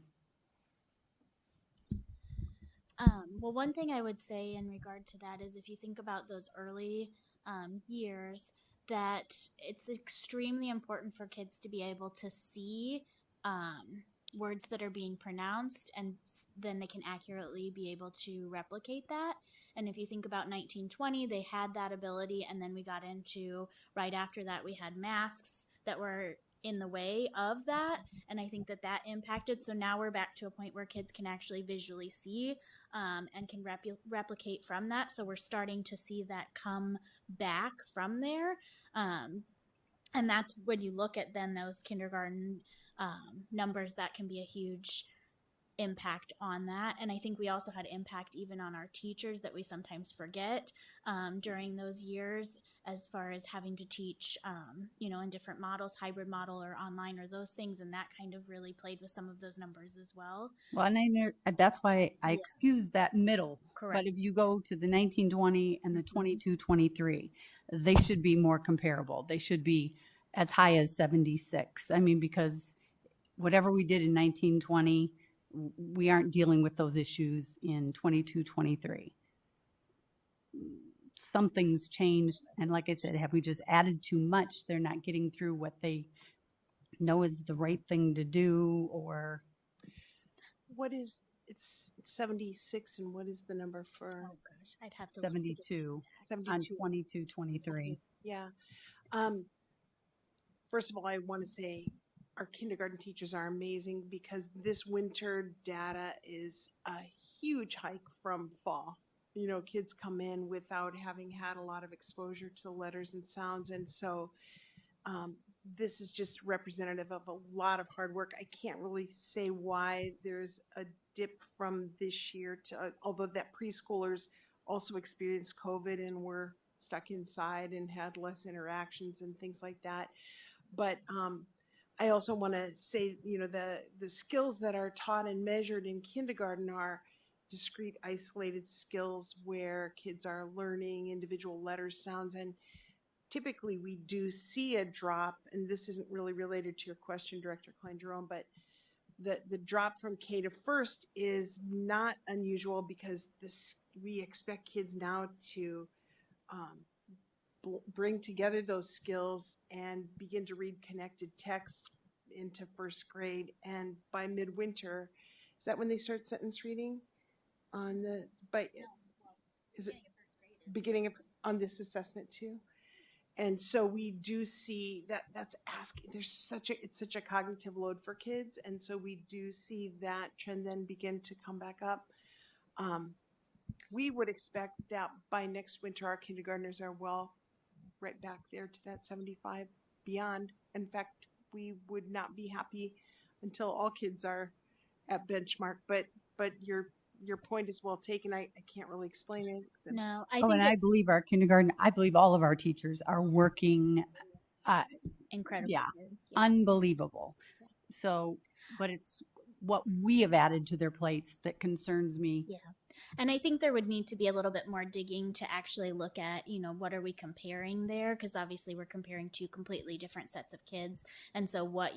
Well, one thing I would say in regard to that is if you think about those early years, that it's extremely important for kids to be able to see words that are being pronounced, and then they can accurately be able to replicate that. And if you think about 1920, they had that ability, and then we got into, right after that, we had masks that were in the way of that, and I think that that impacted. So now we're back to a point where kids can actually visually see and can replicate from that. So we're starting to see that come back from there. And that's when you look at then those kindergarten numbers, that can be a huge impact on that. And I think we also had impact even on our teachers that we sometimes forget during those years, as far as having to teach, in different models, hybrid model or online or those things. And that kind of really played with some of those numbers as well. Well, and that's why I excuse that middle. Correct. But if you go to the 1920 and the 22-23, they should be more comparable. They should be as high as 76. I mean, because whatever we did in 1920, we aren't dealing with those issues in 22-23. Something's changed, and like I said, have we just added too much? They're not getting through what they know is the right thing to do, or What is, it's 76, and what is the number for? Oh gosh, I'd have to 72 on 22-23. Okay. Yeah. First of all, I want to say our kindergarten teachers are amazing, because this winter data is a huge hike from fall. Kids come in without having had a lot of exposure to letters and sounds. And so this is just representative of a lot of hard work. I can't really say why there's a dip from this year to, although that preschoolers also experienced COVID and were stuck inside and had less interactions and things like that. But I also want to say, the skills that are taught and measured in kindergarten are discrete, isolated skills where kids are learning individual letters, sounds, and typically we do see a drop, and this isn't really related to your question, Director Klein-Jerome, but the drop from K to first is not unusual, because we expect kids now to bring together those skills and begin to read connected text into first grade. And by midwinter, is that when they start sentence reading? Is it beginning of on this assessment too? And so we do see that's asking, it's such a cognitive load for kids. And so we do see that trend then begin to come back up. We would expect that by next winter, our kindergartners are right back there to that 75 beyond. In fact, we would not be happy until all kids are at benchmark. But your point is well taken. I can't really explain it. No, I believe our kindergarten, I believe all of our teachers are working incredibly. Yeah, unbelievable. So, but it's what we have added to their plates that concerns me. Yeah. And I think there would need to be a little bit more digging to actually look at, what are we comparing there? Because obviously we're comparing two completely different sets of kids. And so what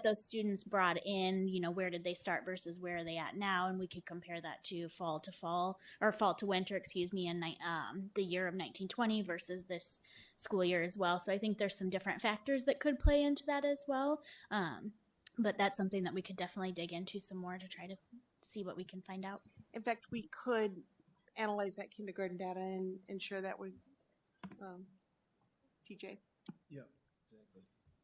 those students brought in, where did they start versus where are they at now? And we could compare that to fall to winter, in the year of 1920 versus this school year as well. So I think there's some different factors that could play into that as well. But that's something that we could definitely dig into some more to try to see what we can find out. In fact, we could analyze that kindergarten data and share that with TJ. Yeah.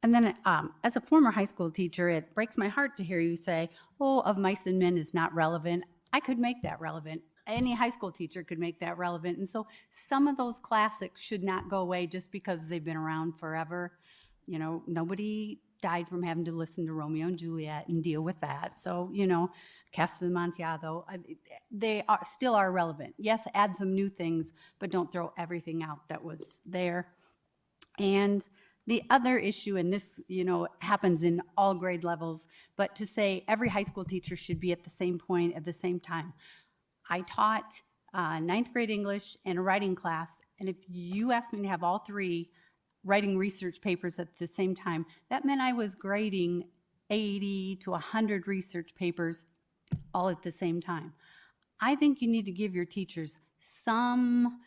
And then, as a former high school teacher, it breaks my heart to hear you say, "Oh, Of Mice and Men is not relevant." I could make that relevant. Any high school teacher could make that relevant. And so, some of those classics should not go away just because they've been around forever. You know, nobody died from having to listen to Romeo and Juliet and deal with that. So, you know, Cast of the Amontillado, they still are relevant. Yes, add some new things, but don't throw everything out that was there. And the other issue, and this, you know, happens in all grade levels, but to say every high school teacher should be at the same point at the same time. I taught ninth grade English and a writing class, and if you asked me to have all three writing research papers at the same time, that meant I was grading 80 to 100 research papers all at the same time. I think you need to give your teachers some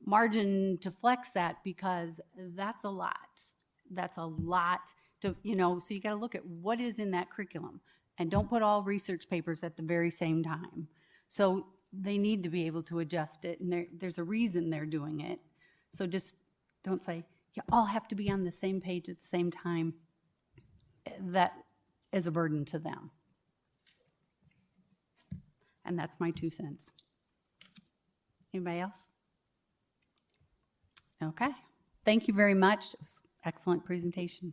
margin to flex that, because that's a lot. That's a lot to, you know, so you got to look at what is in that curriculum, and don't put all research papers at the very same time. So they need to be able to adjust it, and there's a reason they're doing it. So just don't say, you all have to be on the same page at the same time. That is a burden to them. And that's my 2 cents. Anybody else? Okay. Thank you very much. It was an excellent presentation.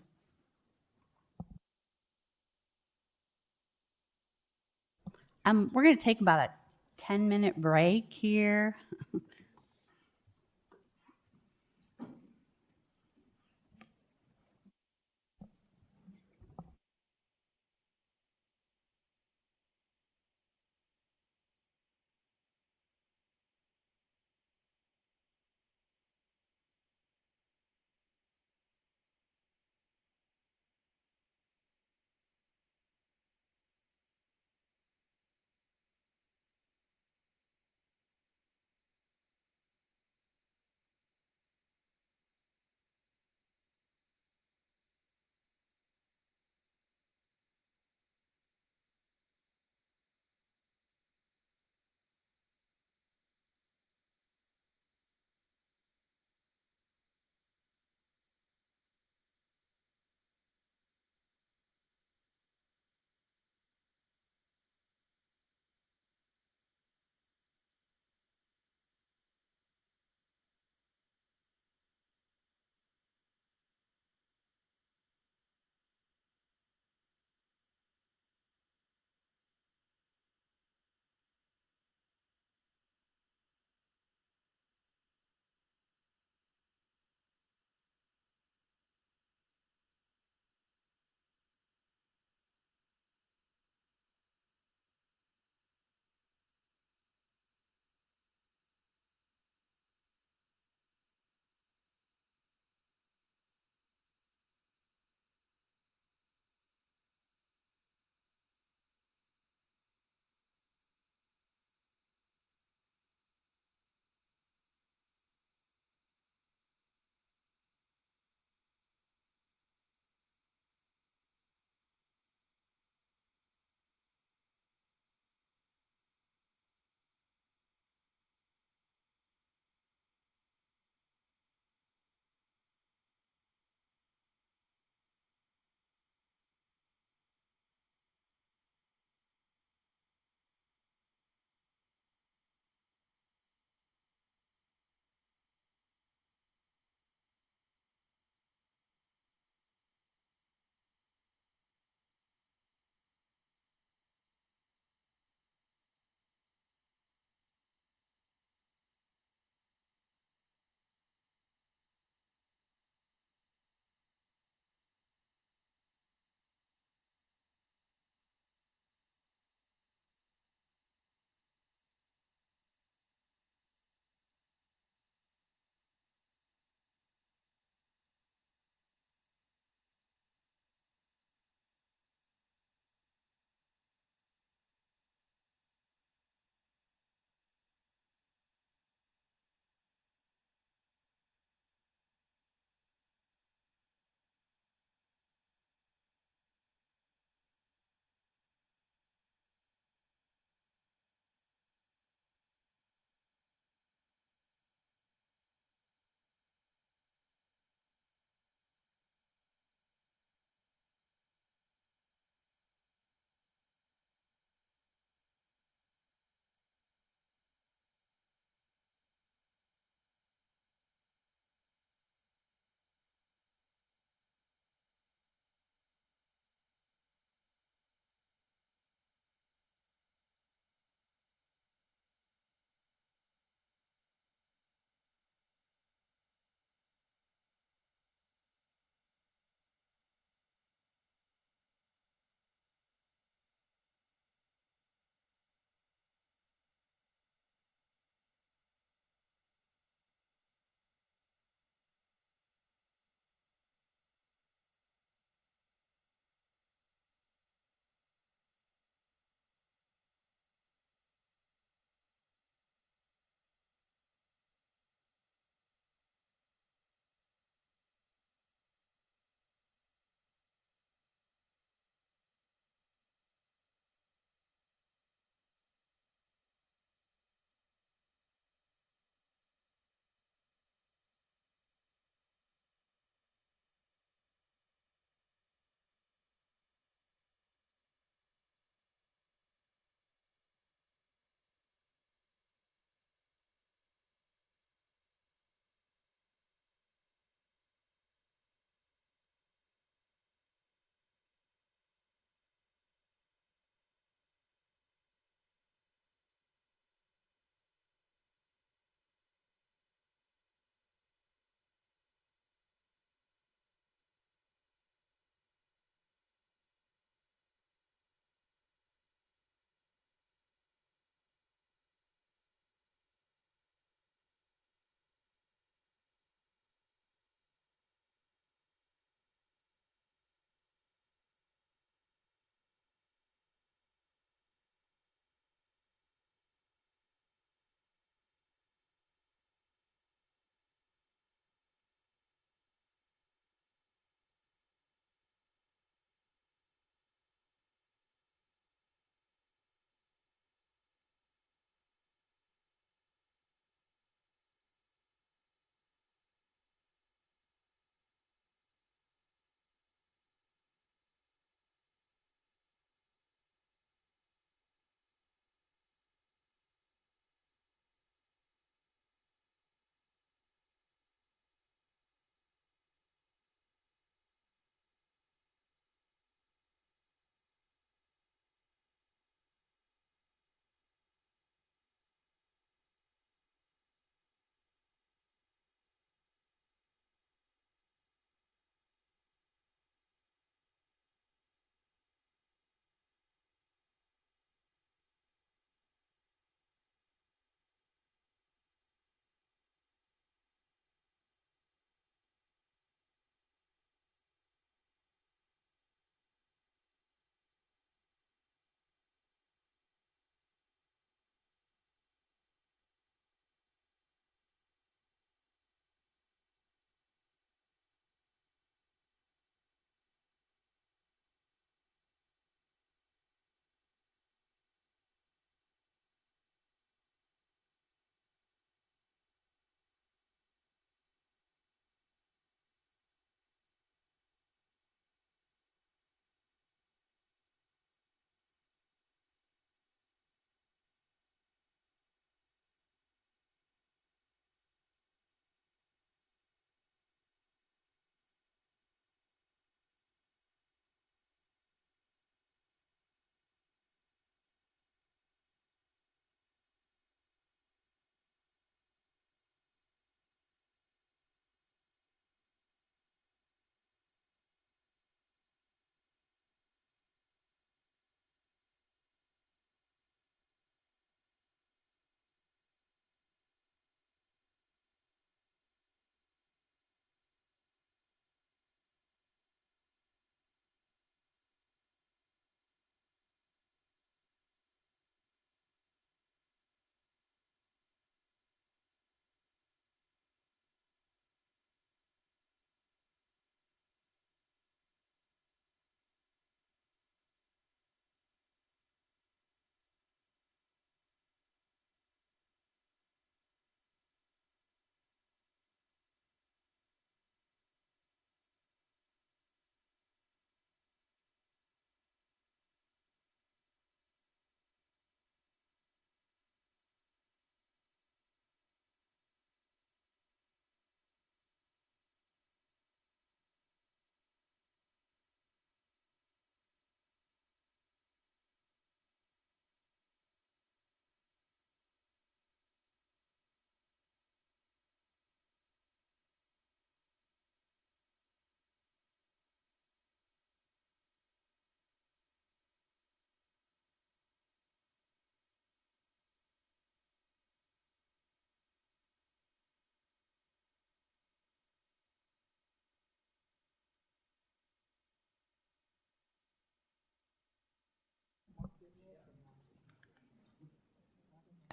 We're going to take about a 10-minute break here.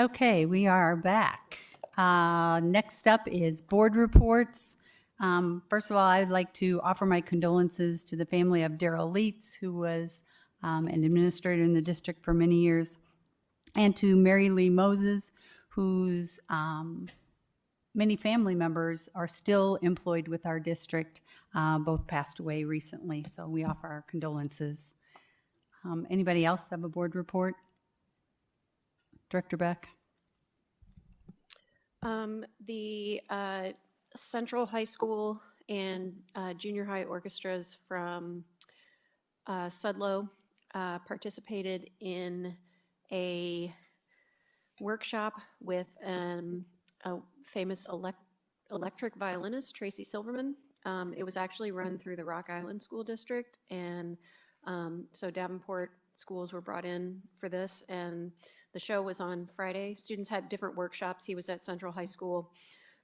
Okay, we are back. Next up is board reports. First of all, I'd like to offer my condolences to the family of Daryl Leitz, who was an administrator in the district for many years, and to Mary Lee Moses, whose many family members are still employed with our district. Both passed away recently, so we offer our condolences. Anybody else have a board report? Director Beck? The Central High School and junior high orchestras from Sudlow participated in a workshop with a famous electric violinist, Tracy Silverman. It was actually run through the Rock Island School District, and so Davenport schools were brought in for this, and the show was on Friday. Students had different workshops. He was at Central High School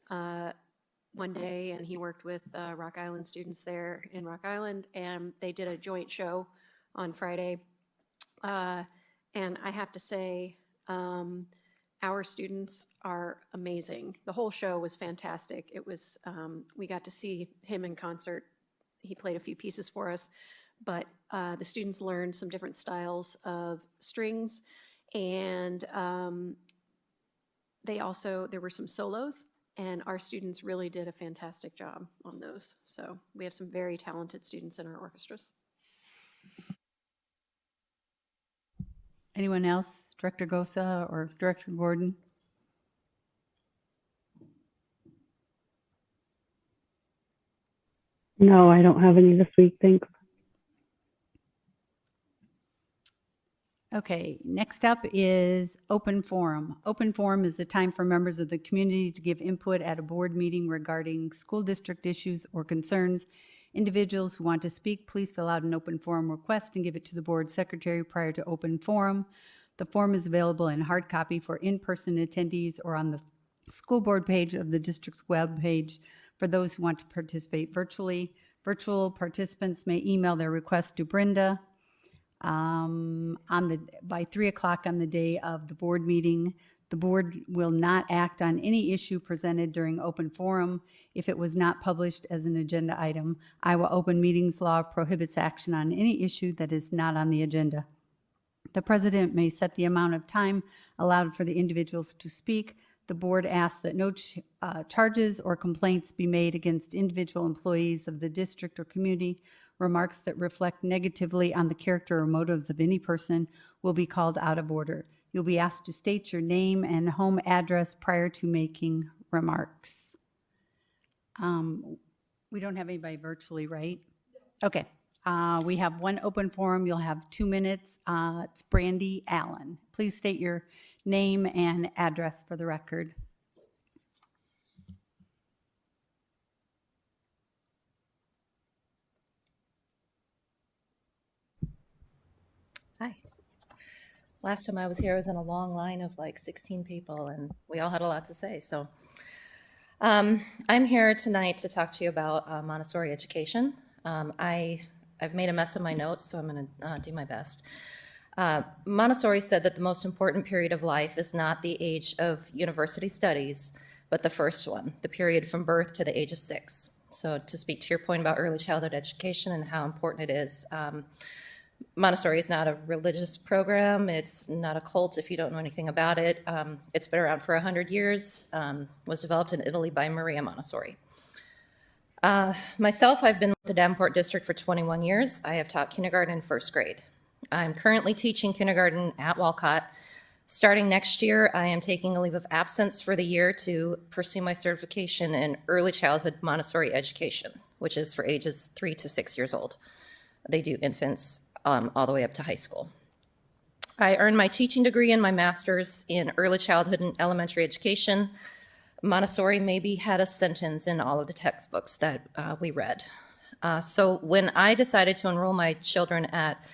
one day, and he worked with Rock Island students there in Rock Island, and they did a joint show on Friday. And I have to say, our students are amazing. The whole show was fantastic. It was, we got to see him in concert. He played a few pieces for us, but the students learned some different styles of strings, and there were some solos, and our students really did a fantastic job on those. So we have some very talented students in our orchestras. Anyone else? Director Gosa or Director Gordon? No, I don't have any this week. Thanks. Okay, next up is open forum. Open forum is the time for members of the community to give input at a board meeting regarding school district issues or concerns. Individuals who want to speak, please fill out an open forum request and give it to the board secretary prior to open forum. The form is available in hard copy for in-person attendees or on the school board page of the district's web page for those who want to participate virtually. Virtual participants may email their request to Brenda by 3 o'clock on the day of the board meeting. The board will not act on any issue presented during open forum if it was not published as an agenda item. Iowa Open Meetings Law prohibits action on any issue that is not on the agenda. The president may set the amount of time allowed for the individuals to speak. The board asks that no charges or complaints be made against individual employees of the district or community. Remarks that reflect negatively on the character or motives of any person will be called out of order. You'll be asked to state your name and home address prior to making remarks. We don't have anybody virtually, right? Okay. We have one open forum. You'll have 2 minutes. It's Brandy Allen. Please state your name and address for the record. Hi. Last time I was here, I was in a long line of like 16 people, and we all had a lot to say. So I'm here tonight to talk to you about Montessori education. I've made a mess of my notes, so I'm going to do my best. Montessori said that the most important period of life is not the age of university studies, but the first one, the period from birth to the age of 6. So to speak to your point about early childhood education and how important it is, Montessori is not a religious program. It's not a cult if you don't know anything about it. It's been around for 100 years, was developed in Italy by Maria Montessori. Myself, I've been with the Davenport district for 21 years. I have taught kindergarten and first grade. I'm currently teaching kindergarten at Walcott. Starting next year, I am taking a leave of absence for the year to pursue my certification in early childhood Montessori education, which is for ages 3 to 6 years old. They do infants all the way up to high school. I earned my teaching degree and my master's in early childhood and elementary education. Montessori maybe had a sentence in all of the textbooks that we read. So when I decided to enroll my children at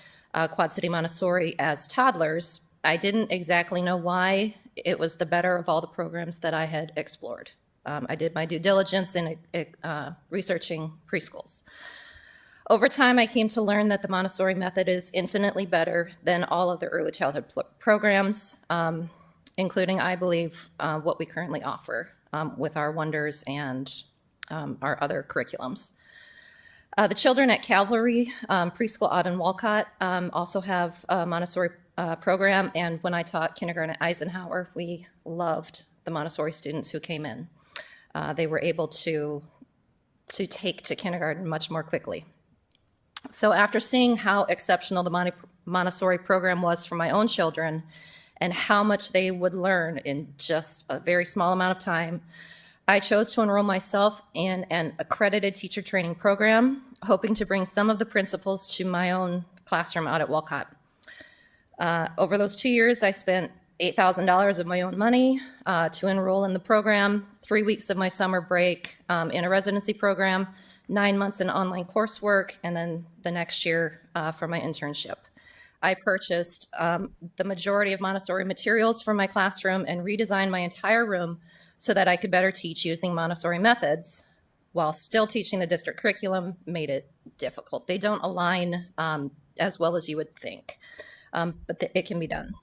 Quad City Montessori as toddlers, I didn't exactly know why it was the better of all the programs that I had explored. I did my due diligence in researching preschools. Over time, I came to learn that the Montessori method is infinitely better than all of the early childhood programs. including, I believe, what we currently offer with our Wonders and our other curriculums. The children at Calvary Preschool out in Walcott also have a Montessori program, and when I taught kindergarten at Eisenhower, we loved the Montessori students who came in. They were able to take to kindergarten much more quickly. So after seeing how exceptional the Montessori program was for my own children and how much they would learn in just a very small amount of time, I chose to enroll myself in an accredited teacher training program, hoping to bring some of the principles to my own classroom out at Walcott. Over those 2 years, I spent $8,000 of my own money to enroll in the program, 3 weeks of my summer break in a residency program, 9 months in online coursework, and then the next year for my internship. I purchased the majority of Montessori materials for my classroom and redesigned my entire room so that I could better teach using Montessori methods while still teaching the district curriculum. Made it difficult. They don't align as well as you would think, but it can be done.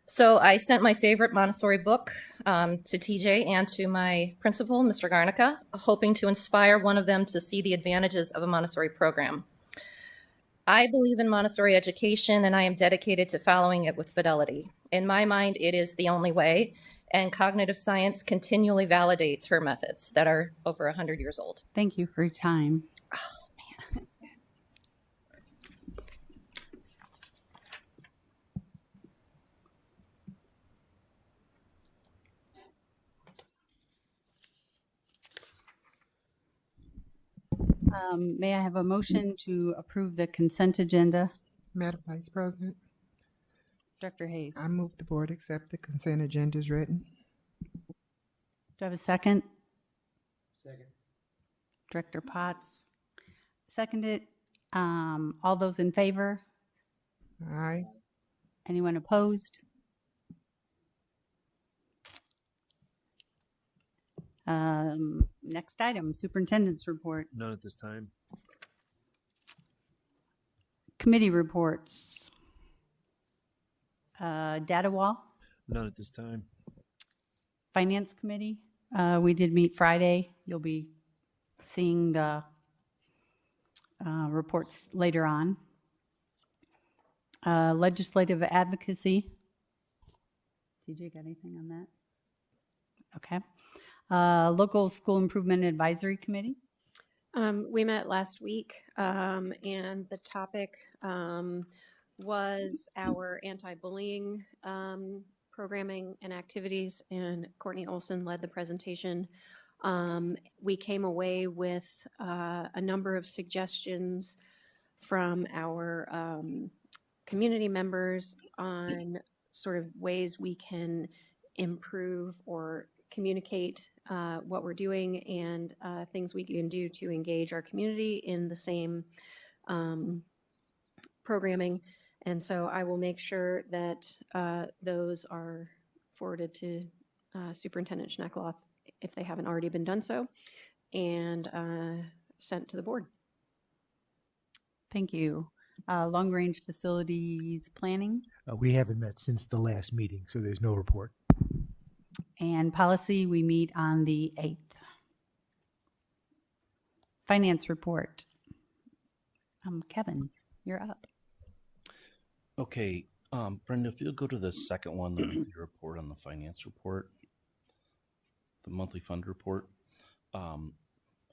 So I sent my favorite Montessori book to TJ and to my principal, Mr. Garnica, hoping to inspire one of them to see the advantages of a Montessori program. I believe in Montessori education, and I am dedicated to following it with fidelity. In my mind, it is the only way, and cognitive science continually validates her methods that are over 100 years old. Thank you for your time. May I have a motion to approve the consent agenda? Madam Vice President, Director Hayes. I move the board accept the consent agenda as written. Do I have a second? Second. Director Potts. Seconded. All those in favor? Aye. Anyone opposed? Next item, superintendent's report. None at this time. Committee reports. Data wall. None at this time. Finance committee. We did meet Friday. You'll be seeing the reports later on. Legislative advocacy. TJ, got anything on that? Okay. Local School Improvement Advisory Committee. We met last week, and the topic was our anti-bullying programming and activities, and Courtney Olson led the presentation. We came away with a number of suggestions from our community members on sort of ways we can improve or communicate what we're doing and things we can do to engage our community in the same programming. And so I will make sure that those are forwarded to Superintendent Schneckloth if they haven't already been done so, and sent to the board. Thank you. Long-range facilities planning. We haven't met since the last meeting, so there's no report. And policy, we meet on the 8th. Finance report. Kevin, you're up. Okay, Brenda, if you'll go to the second one, the monthly report on the finance report, the monthly fund report. I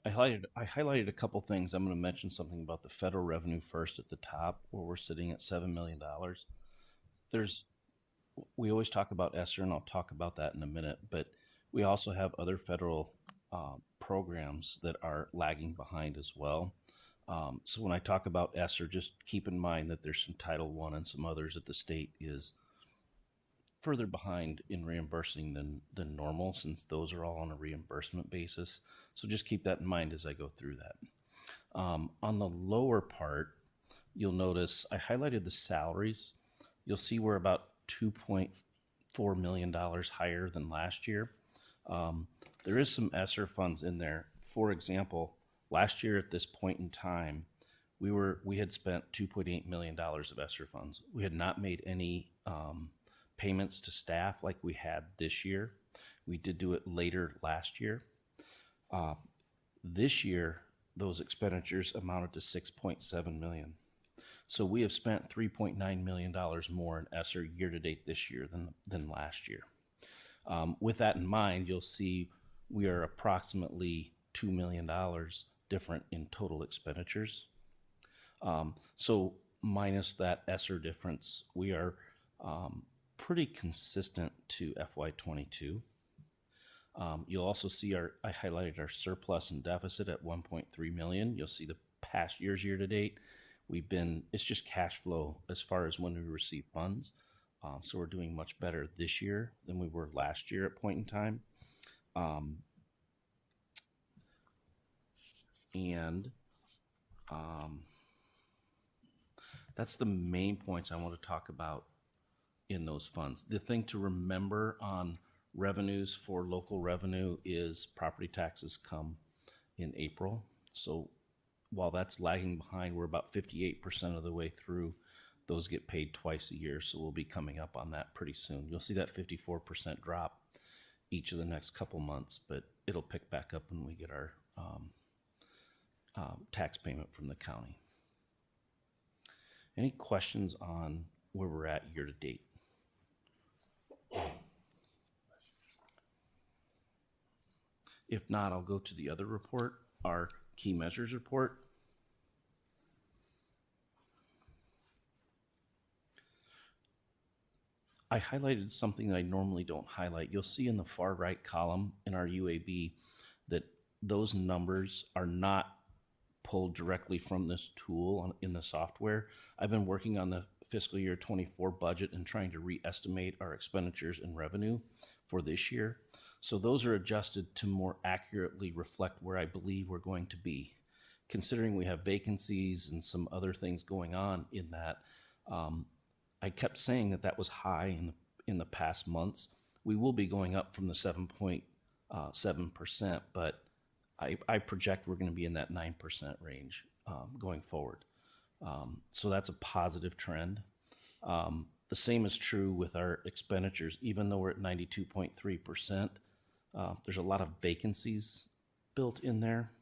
highlighted a couple things. I'm going to mention something about the federal revenue first at the top, where we're sitting at $7 million. We always talk about ESSER, and I'll talk about that in a minute, but we also have other federal programs that are lagging behind as well. So when I talk about ESSER, just keep in mind that there's some Title I and some others that the state is further behind in reimbursing than normal, since those are all on a reimbursement basis. So just keep that in mind as I go through that. On the lower part, you'll notice I highlighted the salaries. You'll see we're about $2.4 million higher than last year. There is some ESSER funds in there. For example, last year at this point in time, we had spent $2.8 million of ESSER funds. We had not made any payments to staff like we had this year. We did do it later last year. This year, those expenditures amounted to $6.7 million. So we have spent $3.9 million more in ESSER year to date this year than last year. With that in mind, you'll see we are approximately $2 million different in total expenditures. So minus that ESSER difference, we are pretty consistent to FY22. You'll also see I highlighted our surplus and deficit at 1.3 million. You'll see the past year to date, it's just cash flow as far as when we receive funds. So we're doing much better this year than we were last year at point in time. That's the main points I want to talk about in those funds. The thing to remember on revenues for local revenue is property taxes come in April. So while that's lagging behind, we're about 58% of the way through. Those get paid twice a year, so we'll be coming up on that pretty soon. You'll see that 54% drop each of the next couple months, but it'll pick back up when we get our tax payment from the county. Any questions on where we're at year to date? If not, I'll go to the other report, our key measures report. I highlighted something that I normally don't highlight. You'll see in the far right column in our UAB that those numbers are not pulled directly from this tool in the software. I've been working on the fiscal year 24 budget and trying to re-estimate our expenditures and revenue for this year. So those are adjusted to more accurately reflect where I believe we're going to be. Considering we have vacancies and some other things going on in that, I kept saying that was high in the past months. We will be going up from the 7.7%, but I project we're going to be in that 9% range going forward. So that's a positive trend. The same is true with our expenditures. Even though we're at 92.3%, there's a lot of vacancies built in there.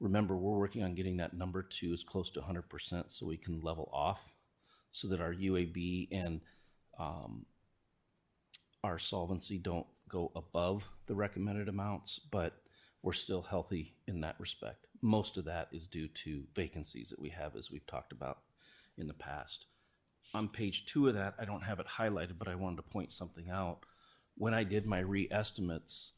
Remember, we're working on getting that number to as close to 100% so we can level off so that our UAB and our solvency don't go above the recommended amounts, but we're still healthy in that respect. Most of that is due to vacancies that we have, as we've talked about in the past. On page 2 of that, I don't have it highlighted, but I wanted to point something out. When I did my re-estimates,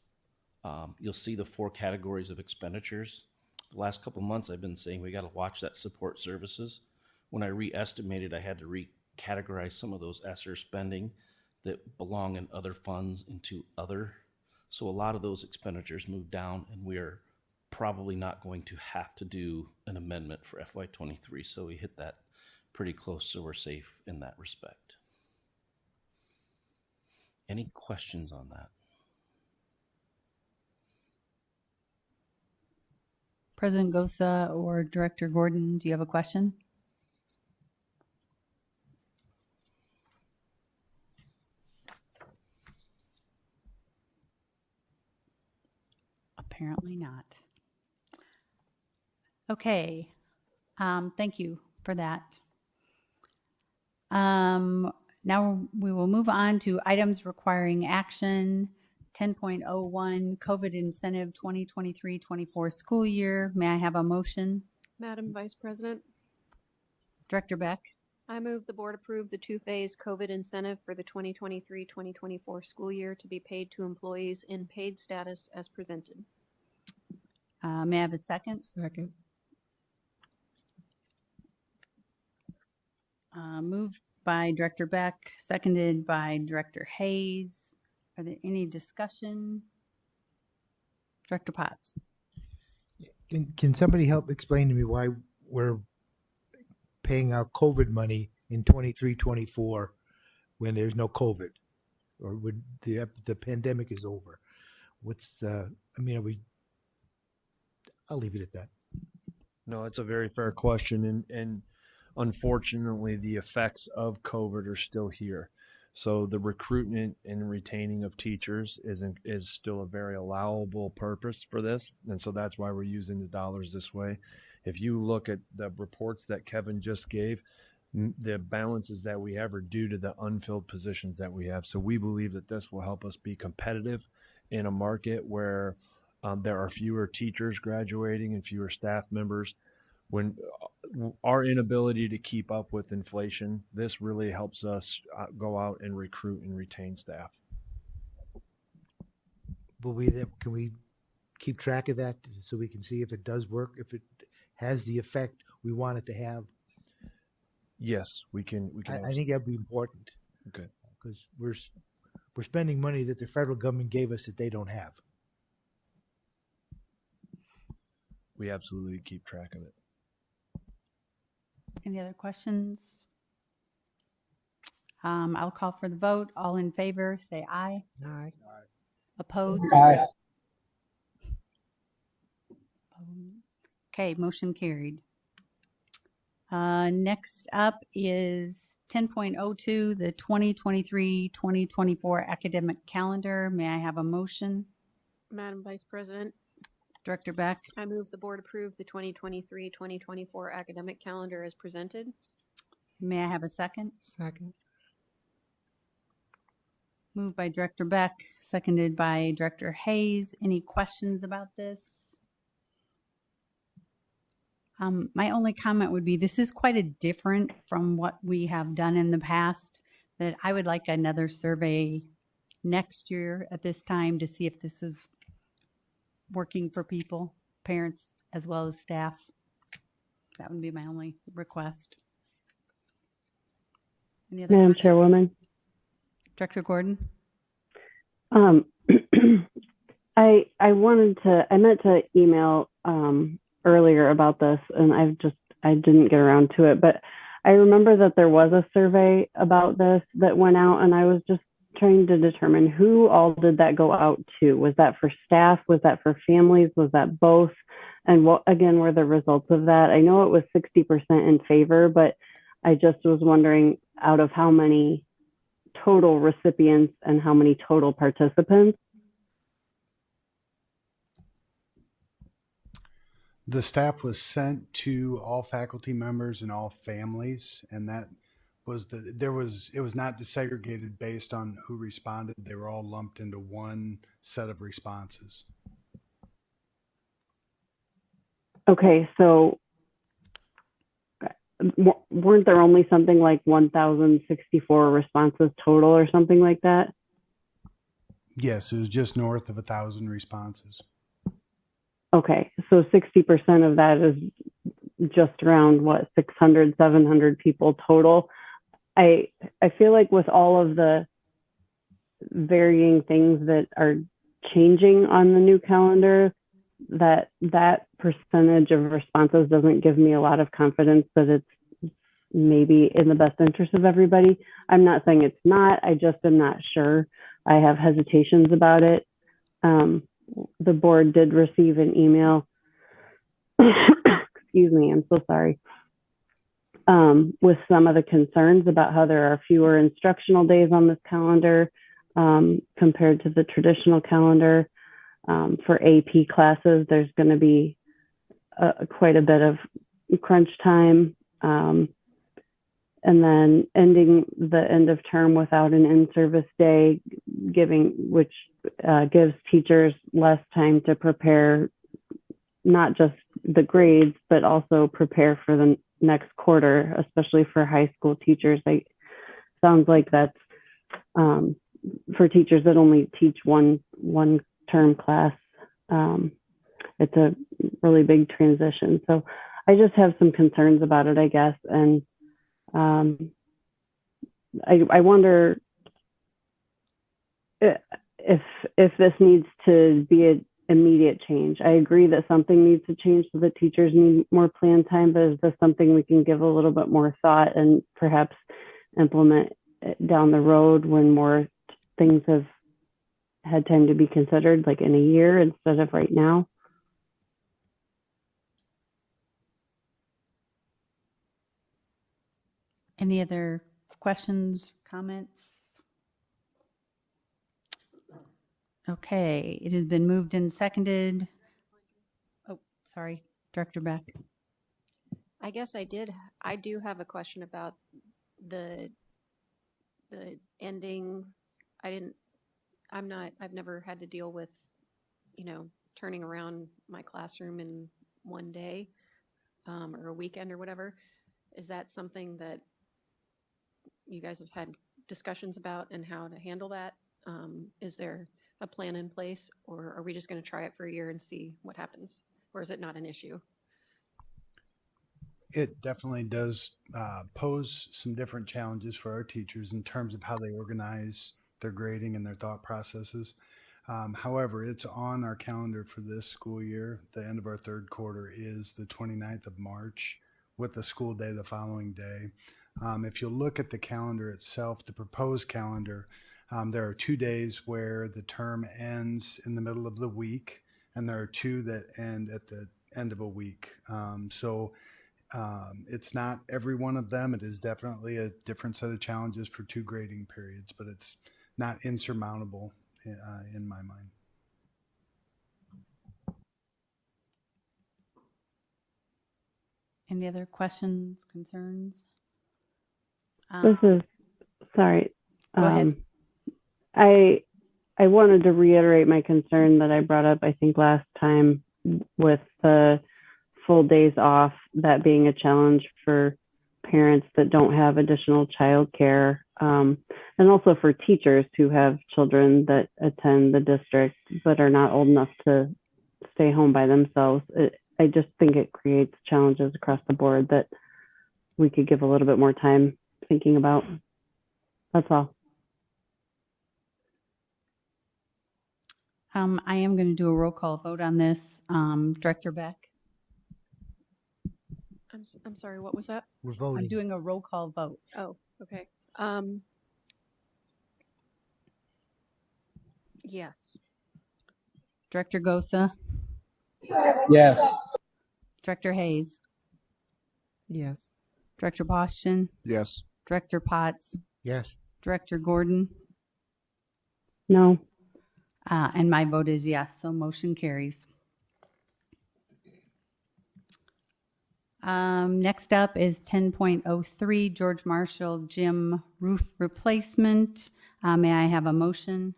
you'll see the 4 categories of expenditures. The last couple months I've been saying we got to watch that support services. When I re-estimated, I had to recategorize some of those ESSER spending that belong in other funds into other. So a lot of those expenditures moved down, and we are probably not going to have to do an amendment for FY23. So we hit that pretty close, so we're safe in that respect. Any questions on that? President Gosa or Director Gordon, do you have a question? Apparently not. Okay, thank you for that. Now we will move on to items requiring action. 10.01 COVID incentive 2023-24 school year. May I have a motion? Madam Vice President, Director Beck. I move the board approve the 2-phase COVID incentive for the 2023-2024 school year to be paid to employees in paid status as presented. May I have a second? Second. Moved by Director Beck, seconded by Director Hayes. Are there any discussion? Director Potts. Can somebody help explain to me why we're paying out COVID money in 23-24 when there's no COVID, or when the pandemic is over? What's the? I mean, I'll leave it at that. No, it's a very fair question, and unfortunately, the effects of COVID are still here. So the recruitment and retaining of teachers is still a very allowable purpose for this, and so that's why we're using the dollars this way. If you look at the reports that Kevin just gave, the balances that we have are due to the unfilled positions that we have. So we believe that this will help us be competitive in a market where there are fewer teachers graduating and fewer staff members. When our inability to keep up with inflation, this really helps us go out and recruit and retain staff. Can we keep track of that so we can see if it does work, if it has the effect we want it to have? Yes, we can. I think that'd be important. Okay. Because we're spending money that the federal government gave us that they don't have. We absolutely keep track of it. Any other questions? I'll call for the vote. All in favor, say aye. Aye. Opposed? Aye. Okay, motion carried. Next up is 10.02, the 2023-2024 academic calendar. May I have a motion? Madam Vice President, Director Beck? I move the board approve the 2023-2024 academic calendar as presented. May I have a second? Second. Moved by Director Beck, seconded by Director Hayes. Any questions about this? My only comment would be this is quite a different from what we have done in the past, that I would like another survey next year at this time to see if this is working for people, parents, as well as staff. That would be my only request. Any other Madam questions? Chairwoman. Director Gordon? I meant to email earlier about this, and I didn't get around to it, but I remember that there was a survey about this that went out, and I was just trying to determine who all did that go out to. Was that for staff? Was that for families? Was that both? And what, again, were the results of that? I know it was 60% in favor, but I just was wondering out of how many total recipients and how many total participants. The staff was sent to all faculty members and all families, and that was it was not desegregated based on who responded. They were all lumped into one set of responses. Okay, so weren't there only something like 1,064 responses total or something like that? Yes, it was just north of 1,000 responses. Okay, so 60% of that is just around, what, 600, 700 people total. I feel like with all of the varying things that are changing on the new calendar, that percentage of responses doesn't give me a lot of confidence that it's maybe in the best interest of everybody. I'm not saying it's not, I just am not sure. I have hesitations about it. The board did receive an email, excuse me, I'm so sorry, with some of the concerns about how there are fewer instructional days on this calendar compared to the traditional calendar. For AP classes, there's going to be quite a bit of crunch time. And then ending the end of term without an in-service day, which gives teachers less time to prepare, not just the grades, but also prepare for the next quarter, especially for high school teachers. Sounds like that's for teachers that only teach one term class. It's a really big transition. So I just have some concerns about it, I guess. And I wonder if this needs to be an immediate change. I agree that something needs to change so that teachers need more plan time, but is this something we can give a little bit more thought and perhaps implement down the road when more things have had time to be considered, like in a year instead of right now? Any other questions, comments? Okay, it has been moved and seconded. Oh, sorry, Director Beck. I guess I do have a question about the ending. I've never had to deal with, turning around my classroom in one day, or a weekend or whatever. Is that something that you guys have had discussions about and how to handle that? Is there a plan in place, or are we just going to try it for a year and see what happens? Or is it not an issue? It definitely does pose some different challenges for our teachers in terms of how they organize their grading and their thought processes. However, it's on our calendar for this school year. The end of our third quarter is the 29th of March with the school day the following day. If you look at the calendar itself, the proposed calendar, there are 2 days where the term ends in the middle of the week, and there are 2 that end at the end of a week. It's not every one of them. It is definitely a different set of challenges for 2 grading periods, but it's not insurmountable in my mind. Any other questions, concerns? Sorry. Go ahead. I wanted to reiterate my concern that I brought up, I think, last time with the full days off, that being a challenge for parents that don't have additional childcare, and also for teachers who have children that attend the district but are not old enough to stay home by themselves. I just think it creates challenges across the board that we could give a little bit more time thinking about. That's all. I am going to do a roll call vote on this. Director Beck? I'm sorry, what was that? We're voting. I'm doing a roll call vote. Oh, okay. Yes. Director Gosa? Yes. Director Hayes? Yes. Director Boston? Yes. Director Potts? Yes. Director Gordon? No. And my vote is yes, so motion carries. Next up is 10.03, George Marshall Gym Roof Replacement. May I have a motion?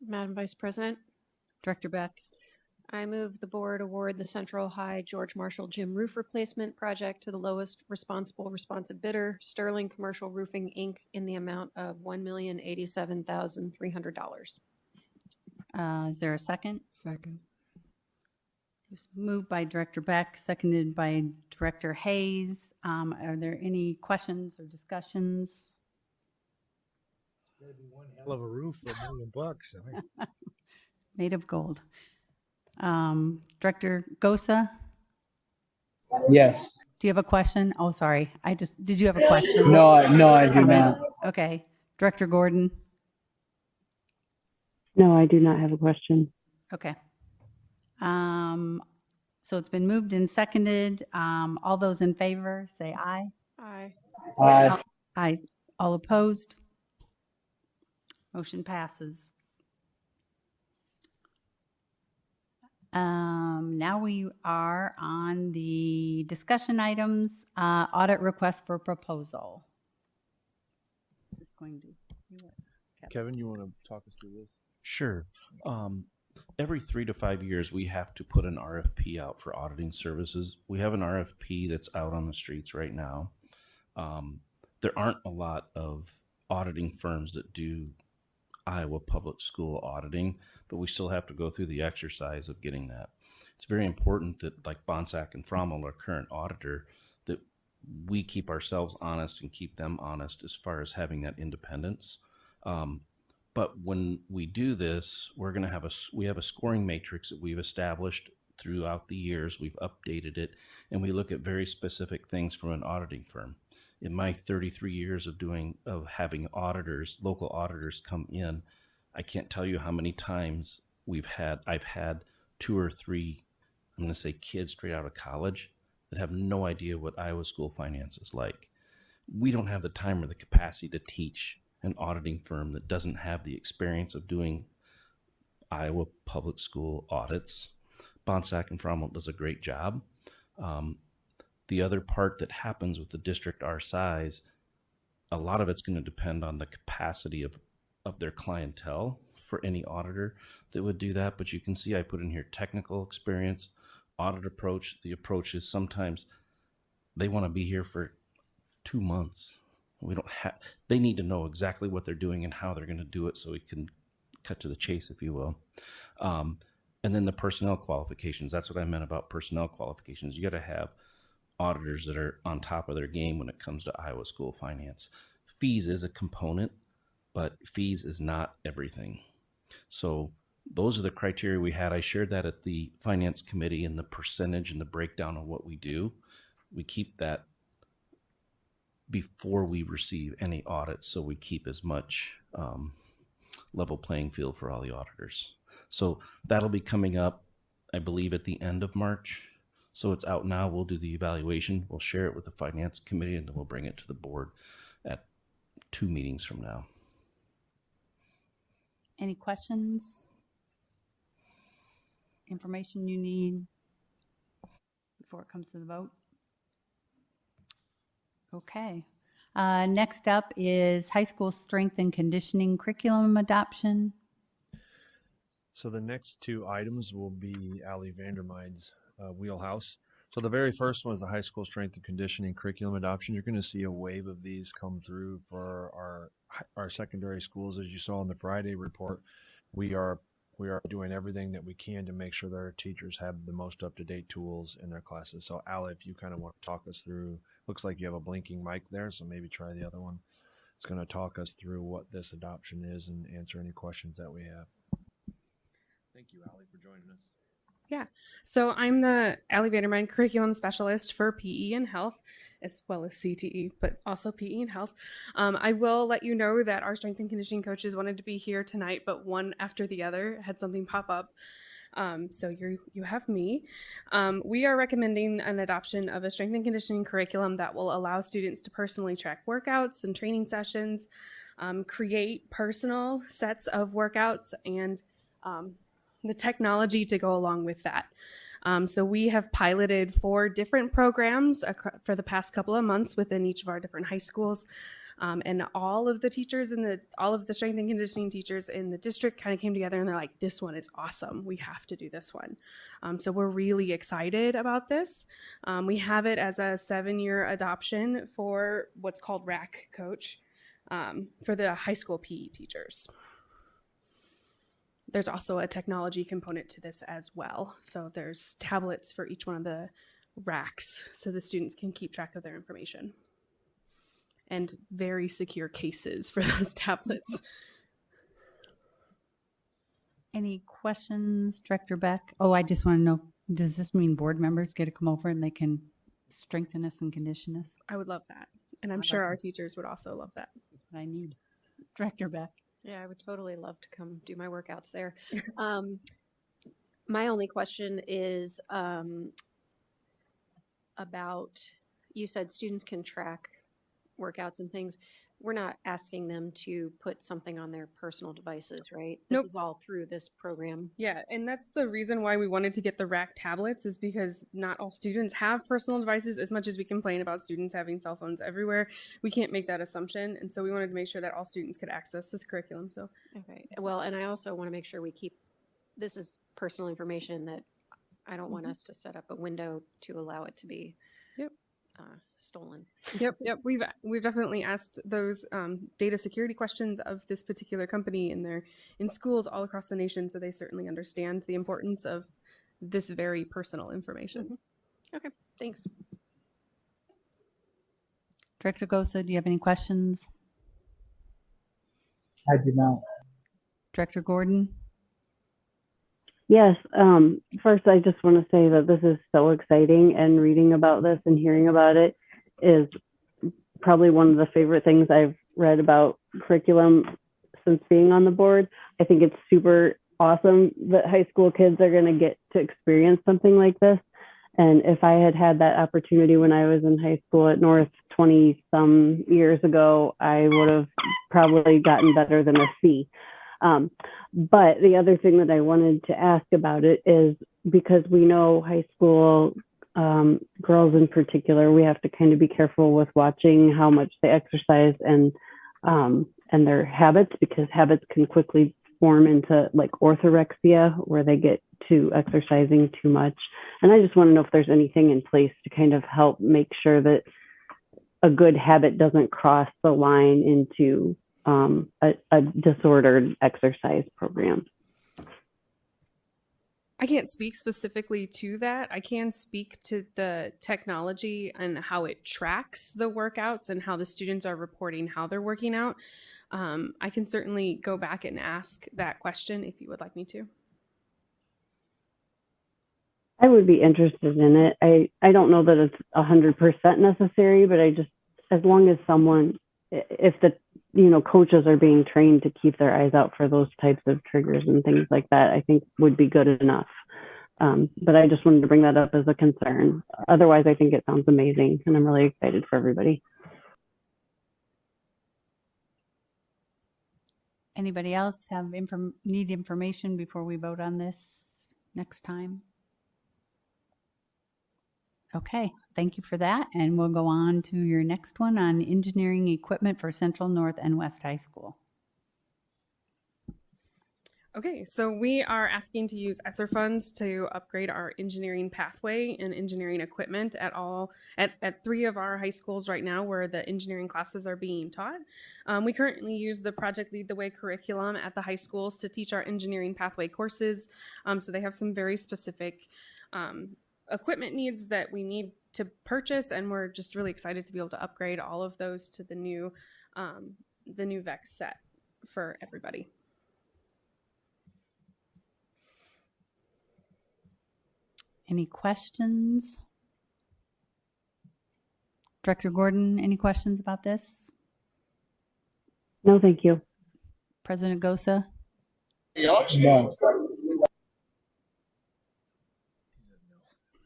Madam Vice President, Director Beck? I move the board award the Central High George Marshall Gym Roof Replacement Project to the lowest responsive bidder, Sterling Commercial Roofing, Inc., in the amount of $1,087,300. Is there a second? Second. It was moved by Director Beck, seconded by Director Hayes. Are there any questions or discussions? Gotta be one hell of a roof for $1 million. I mean. Made of gold. Director Gosa? Yes. Do you have a question? Oh, sorry. Did you have a question? No, I do Comment? not. Okay. Director Gordon? No, I do not have a question. Okay. So it's been moved and seconded. All those in favor, say aye. Aye. Aye. Aye. All opposed? Motion passes. Now we are on the discussion items, audit request for proposal. This is going to. Kevin, you want to talk us through this? Sure. Every 3 to 5 years, we have to put an RFP out for auditing services. We have an RFP that's out on the streets right now. There aren't a lot of auditing firms that do Iowa public school auditing, but we still have to go through the exercise of getting that. It's very important that, like Bonsack and Frommel, our current auditor, that we keep ourselves honest and keep them honest as far as having that independence. But when we do this, we have a scoring matrix that we've established throughout the years. We've updated it, and we look at very specific things from an auditing firm. In my 33 years of having auditors, local auditors come in, I can't tell you how many times I've had 2 or 3, I'm going to say, kids straight out of college that have no idea what Iowa school finance is like. We don't have the time or the capacity to teach an auditing firm that doesn't have the experience of doing Iowa public school audits. Bonsack and Frommel does a great job. The other part that happens with the district our size, a lot of it's going to depend on the capacity of their clientele for any auditor that would do that. But you can see I put in here technical experience, audit approach. The approach is sometimes they want to be here for 2 months. They need to know exactly what they're doing and how they're going to do it so we can cut to the chase, if you will. And then the personnel qualifications. That's what I meant about personnel qualifications. You got to have auditors that are on top of their game when it comes to Iowa school finance. Fees is a component, but fees is not everything. So those are the criteria we had. I shared that at the finance committee, and the percentage and the breakdown of what we do. We keep that before we receive any audits, so we keep as much level playing field for all the auditors. So that'll be coming up, I believe, at the end of March. So it's out now. We'll do the evaluation. We'll share it with the finance committee, and then we'll bring it to the board at 2 meetings from now. Any questions? Information you need before it comes to the vote? Okay. Next up is high school strength and conditioning curriculum adoption. So the next 2 items will be Ali Vandermeiden's wheelhouse. So the very first one is the high school strength and conditioning curriculum adoption. You're going to see a wave of these come through for our secondary schools. As you saw in the Friday report, we are doing everything that we can to make sure that our teachers have the most up-to-date tools in their classes. So Ali, if you kind of want to talk us through, looks like you have a blinking mic there, so maybe try the other one. It's going to talk us through what this adoption is and answer any questions that we have. Thank you, Ali, for joining us. Yeah, so I'm the Ali Vandermeiden Curriculum Specialist for PE and Health, as well as CTE, but also PE and Health. I will let you know that our strength and conditioning coaches wanted to be here tonight, but one after the other had something pop up. So you have me. We are recommending an adoption of a strength and conditioning curriculum that will allow students to personally track workouts and training sessions, create personal sets of workouts, and the technology to go along with that. So we have piloted 4 different programs for the past couple of months within each of our different high schools. And all of the teachers all of the strength and conditioning teachers in the district kind of came together and they're like, this one is awesome. We have to do this one. So we're really excited about this. We have it as a 7-year adoption for what's called RAC Coach for the high school PE teachers. There's also a technology component to this as well. So there's tablets for each one of the racks so the students can keep track of their information. And very secure cases for those tablets. Any questions, Director Beck? Oh, I just want to know, does this mean board members get to come over and they can strengthen us and condition us? I would love that. And I'm sure our teachers would also love that. That's what I need. Director Beck. Yeah, I would totally love to come do my workouts there. My only question is about, you said students can track workouts and things. We're not asking them to put something on their personal devices, right? This is all through this program. Yeah, and that's the reason why we wanted to get the RAC tablets, is because not all students have personal devices. As much as we complain about students having cell phones everywhere, we can't make that assumption. And so we wanted to make sure that all students could access this curriculum. So okay, well, and I also want to make sure we keep, this is personal information that I don't want us to set up a window to allow it to be stolen. Yep. We've definitely asked those data security questions of this particular company in schools all across the nation, so they certainly understand the importance of this very personal information. Okay, thanks. Director Gosa, do you have any questions? I do not. Director Gordon? Yes. First, I just want to say that this is so exciting, and reading about this and hearing about it is probably one of the favorite things I've read about curriculum since being on the board. I think it's super awesome that high school kids are going to get to experience something like this. And if I had had that opportunity when I was in high school at North 20 some years ago, I would have probably gotten better than a C. But the other thing that I wanted to ask about it is, because we know high school girls in particular, we have to kind of be careful with watching how much they exercise and their habits, because habits can quickly form into like orthorexia, where they get to exercising too much. And I just want to know if there's anything in place to kind of help make sure that a good habit doesn't cross the line into a disordered exercise program. I can't speak specifically to that. I can speak to the technology and how it tracks the workouts and how the students are reporting how they're working out. I can certainly go back and ask that question if you would like me to. I would be interested in it. I don't know that it's 100% necessary, but I just, as long as someone, if the coaches are being trained to keep their eyes out for those types of triggers and things like that, I think would be good enough. But I just wanted to bring that up as a concern. Otherwise, I think it sounds amazing, and I'm really excited for everybody. Anybody else have need information before we vote on this next time? Okay, thank you for that. And we'll go on to your next one on engineering equipment for Central, North, and West High School. Okay, so we are asking to use ESSER funds to upgrade our engineering pathway and engineering equipment at 3 of our high schools right now where the engineering classes are being taught. We currently use the Project Lead the Way curriculum at the high schools to teach our engineering pathway courses. So they have some very specific equipment needs that we need to purchase, and we're just really excited to be able to upgrade all of those to the new VEX set for everybody. Any questions? Director Gordon, any questions about this? No, thank you. President Gosa? No.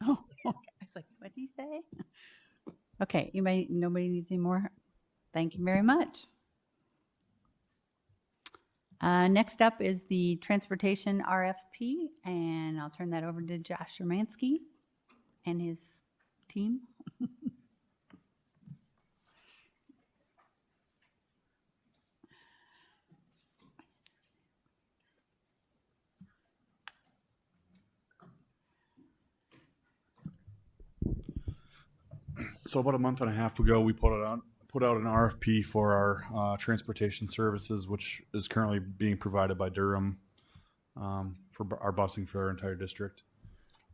Oh, okay. I was like, what did he say? Okay, nobody needs any more? Thank you very much. Next up is the transportation RFP, and I'll turn that over to Josh Shermansky and his team. So about a month and a half ago, we put out an RFP for our transportation services, which is currently being provided by Durham for our busing for our entire district.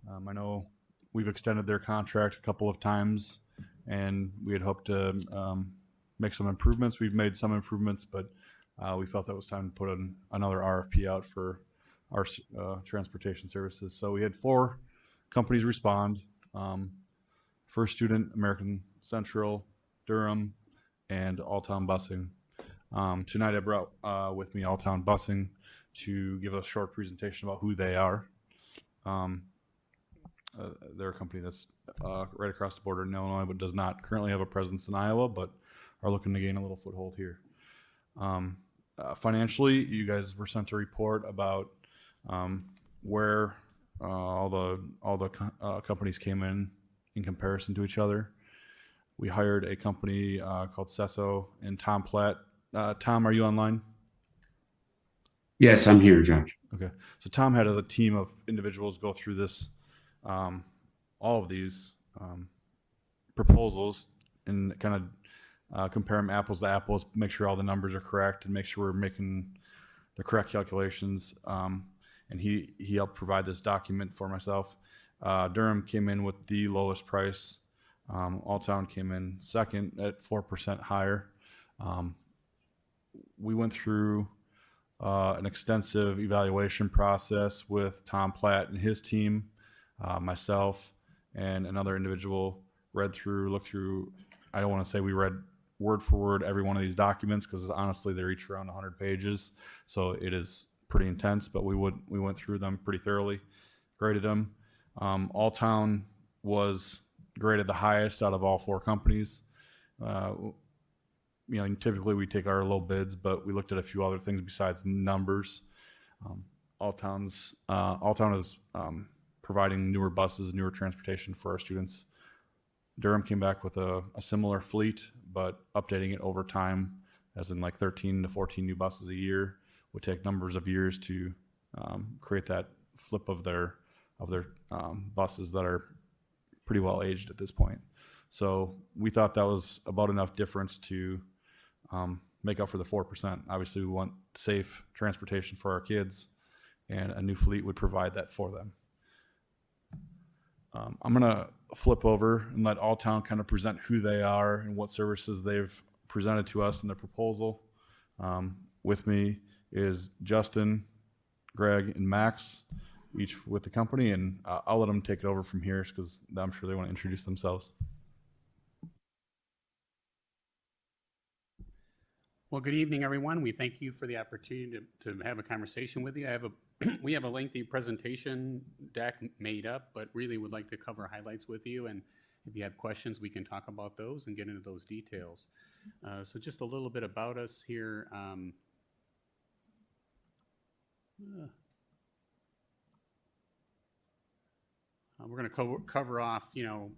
I know we've extended their contract a couple of times, and we had hoped to make some improvements. We've made some improvements, but we felt that it was time to put another RFP out for our transportation services. So we had 4 companies respond. First Student, American Central, Durham, and Alltown Busing. Tonight I brought with me Alltown Busing to give a short presentation about who they are. They're a company that's right across the border in Illinois, but does not currently have a presence in Iowa, but are looking to gain a little foothold here. Financially, you guys were sent a report about where all the companies came in comparison to each other. We hired a company called Sesso and Tom Platt. Tom, are you online? Yes, I'm here, Josh. Okay. So Tom had a team of individuals go through this, all of these proposals and kind of compare them apples to apples, make sure all the numbers are correct and make sure we're making the correct calculations. And he helped provide this document for myself. Durham came in with the lowest price. Alltown came in second at 4% higher. We went through an extensive evaluation process with Tom Platt and his team, myself, and another individual looked through. I don't want to say we read word for word every one of these documents because honestly they're each around 100 pages, so it is pretty intense. But we went through them pretty thoroughly, graded them. Alltown was graded the highest out of all 4 companies. Typically we take our low bids, but we looked at a few other things besides numbers. Alltown is providing newer buses, newer transportation for our students. Durham came back with a similar fleet, but updating it over time, as in like 13 to 14 new buses a year, would take numbers of years to create that flip of their buses that are pretty well aged at this point. So we thought that was about enough difference to make up for the 4%. Obviously, we want safe transportation for our kids, and a new fleet would provide that for them. I'm going to flip over and let Alltown kind of present who they are and what services they've presented to us in their proposal. With me is Justin, Greg, and Max, each with the company, and I'll let them take it over from here because I'm sure they want to introduce themselves. Well, good evening, everyone. We thank you for the opportunity to have a conversation with you. We have a lengthy presentation deck made up, but really would like to cover highlights with you. And if you have questions, we can talk about those and get into those details. So just a little bit about us here. We're going to cover off, a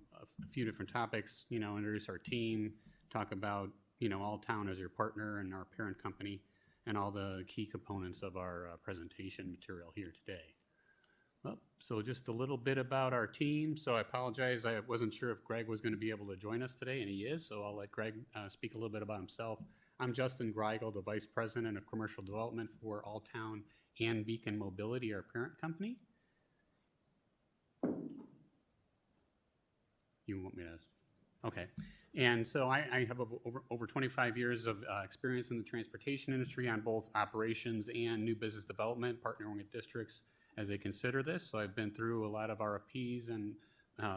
few different topics, introduce our team, talk about, Alltown as your partner and our parent company, and all the key components of our presentation material here today. Well, so just a little bit about our team. So I apologize, I wasn't sure if Greg was going to be able to join us today, and he is, so I'll let Greg speak a little bit about himself. I'm Justin Greigel, the Vice President of Commercial Development for Alltown and Beacon Mobility, our parent company. You want me to? Okay. And so I have over 25 years of experience in the transportation industry on both operations and new business development, partnering with districts as they consider this. So I've been through a lot of RFPs and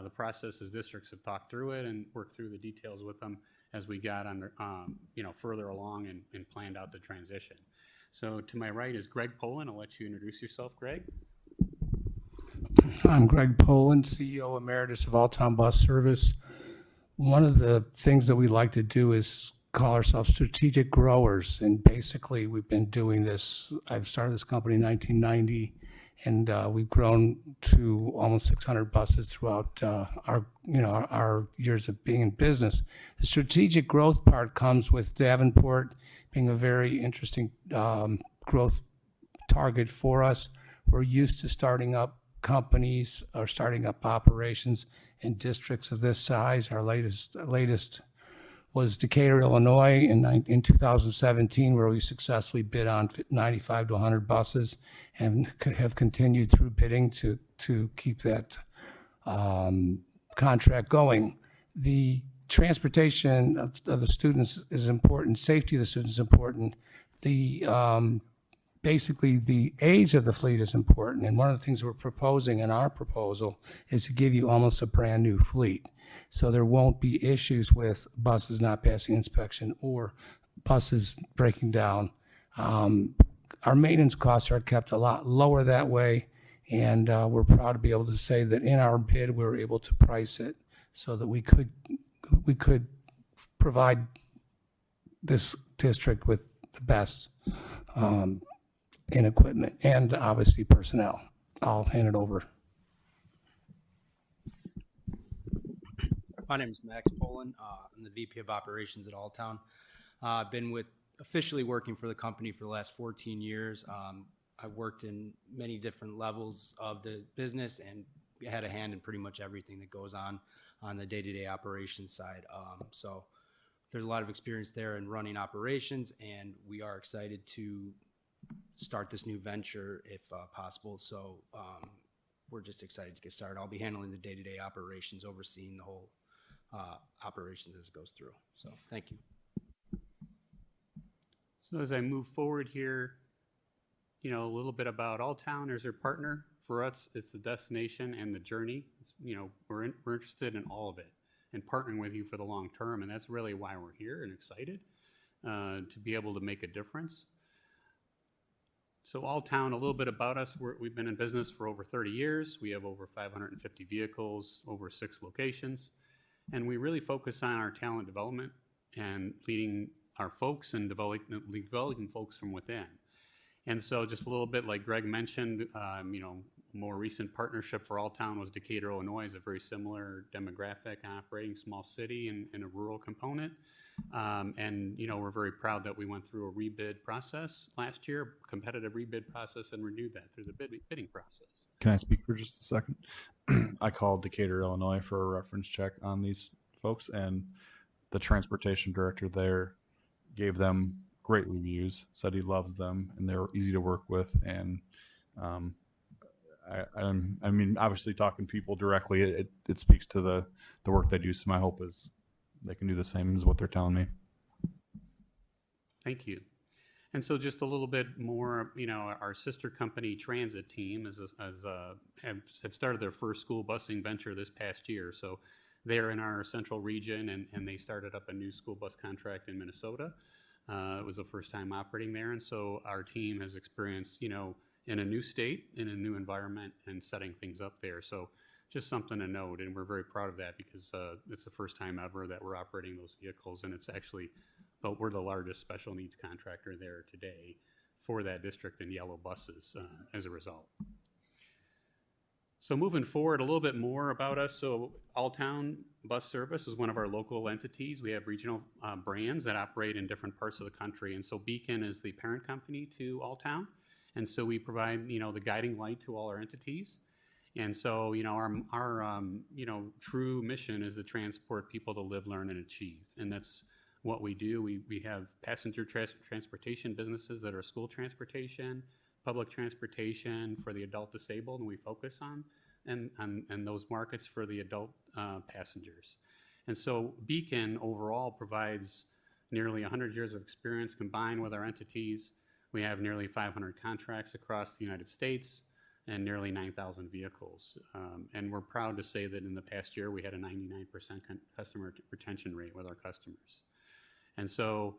the process as districts have talked through it and worked through the details with them as we got under, further along and planned out the transition. So to my right is Greg Poland. I'll let you introduce yourself, Greg. I'm Greg Poland, CEO Emeritus of Alltown Bus Service. One of the things that we like to do is call ourselves strategic growers. And basically, we've been doing this. I've started this company in 1990, and we've grown to almost 600 buses throughout our years of being in business. The strategic growth part comes with Davenport being a very interesting growth target for us. We're used to starting up companies or starting up operations in districts of this size. Our latest was Decatur, Illinois in 2017, where we successfully bid on 95 to 100 buses and have continued through bidding to keep that contract going. The transportation of the students is important. Safety of the students is important. Basically, the age of the fleet is important, and one of the things we're proposing in our proposal is to give you almost a brand new fleet. So there won't be issues with buses not passing inspection or buses breaking down. Our maintenance costs are kept a lot lower that way, and we're proud to be able to say that in our bid, we were able to price it so that we could provide this district with the best in equipment and obviously personnel. I'll hand it over. My name is Max Poland. I'm the VP of Operations at Alltown. I've been officially working for the company for the last 14 years. I've worked in many different levels of the business and had a hand in pretty much everything that goes on the day-to-day operations side. So there's a lot of experience there in running operations, and we are excited to start this new venture if possible. So we're just excited to get started. I'll be handling the day-to-day operations, overseeing the whole operations as it goes through. So thank you. So as I move forward here, a little bit about Alltown as your partner. For us, it's the destination and the journey. We're interested in all of it and partnering with you for the long term, and that's really why we're here and excited to be able to make a difference. So Alltown, a little bit about us. We've been in business for over 30 years. We have over 550 vehicles, over 6 locations. And we really focus on our talent development and leading our folks and developing folks from within. And so just a little bit like Greg mentioned, more recent partnership for Alltown was Decatur, Illinois, is a very similar demographic, operating small city and a rural component. We're very proud that we went through a rebid process last year, competitive rebid process, and renewed that through the bidding process. Can I speak for just a second? I called Decatur, Illinois for a reference check on these folks, and the transportation director there gave them great reviews, said he loves them, and they're easy to work with. And I mean, obviously talking to people directly, it speaks to the work they do. So my hope is they can do the same as what they're telling me. Thank you. And so just a little bit more, our sister company transit team have started their first school busing venture this past year. So they're in our central region, and they started up a new school bus contract in Minnesota. It was the first time operating there. And so our team has experienced, in a new state, in a new environment, and setting things up there. So just something to note, and we're very proud of that because it's the first time ever that we're operating those vehicles, and it's actually, we're the largest special needs contractor there today for that district in yellow buses as a result. So moving forward, a little bit more about us. So Alltown Bus Service is one of our local entities. We have regional brands that operate in different parts of the country, and so Beacon is the parent company to Alltown, and so we provide the guiding light to all our entities. And so our true mission is to transport people to live, learn, and achieve, and that's what we do. We have passenger transportation businesses that are school transportation, public transportation for the adult disabled, and we focus on and those markets for the adult passengers. And so Beacon overall provides nearly 100 years of experience combined with our entities. We have nearly 500 contracts across the United States and nearly 9,000 vehicles. And we're proud to say that in the past year, we had a 99% customer retention rate with our customers. And so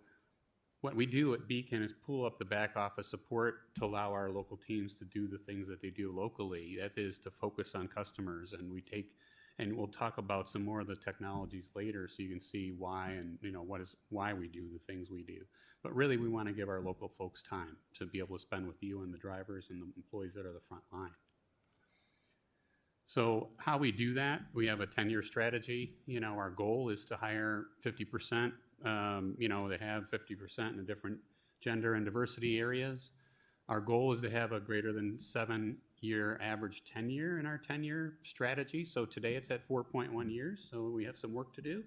what we do at Beacon is pull up the back office support to allow our local teams to do the things that they do locally. That is to focus on customers, and we'll talk about some more of the technologies later so you can see why and why we do the things we do. But really we want to give our local folks time to be able to spend with you and the drivers and the employees that are the front line. So how we do that, we have a 10-year strategy. Our goal is to hire 50%, to have 50% in the different gender and diversity areas. Our goal is to have a greater than 7-year average tenure in our 10-year strategy. So today it's at 4.1 years, so we have some work to do.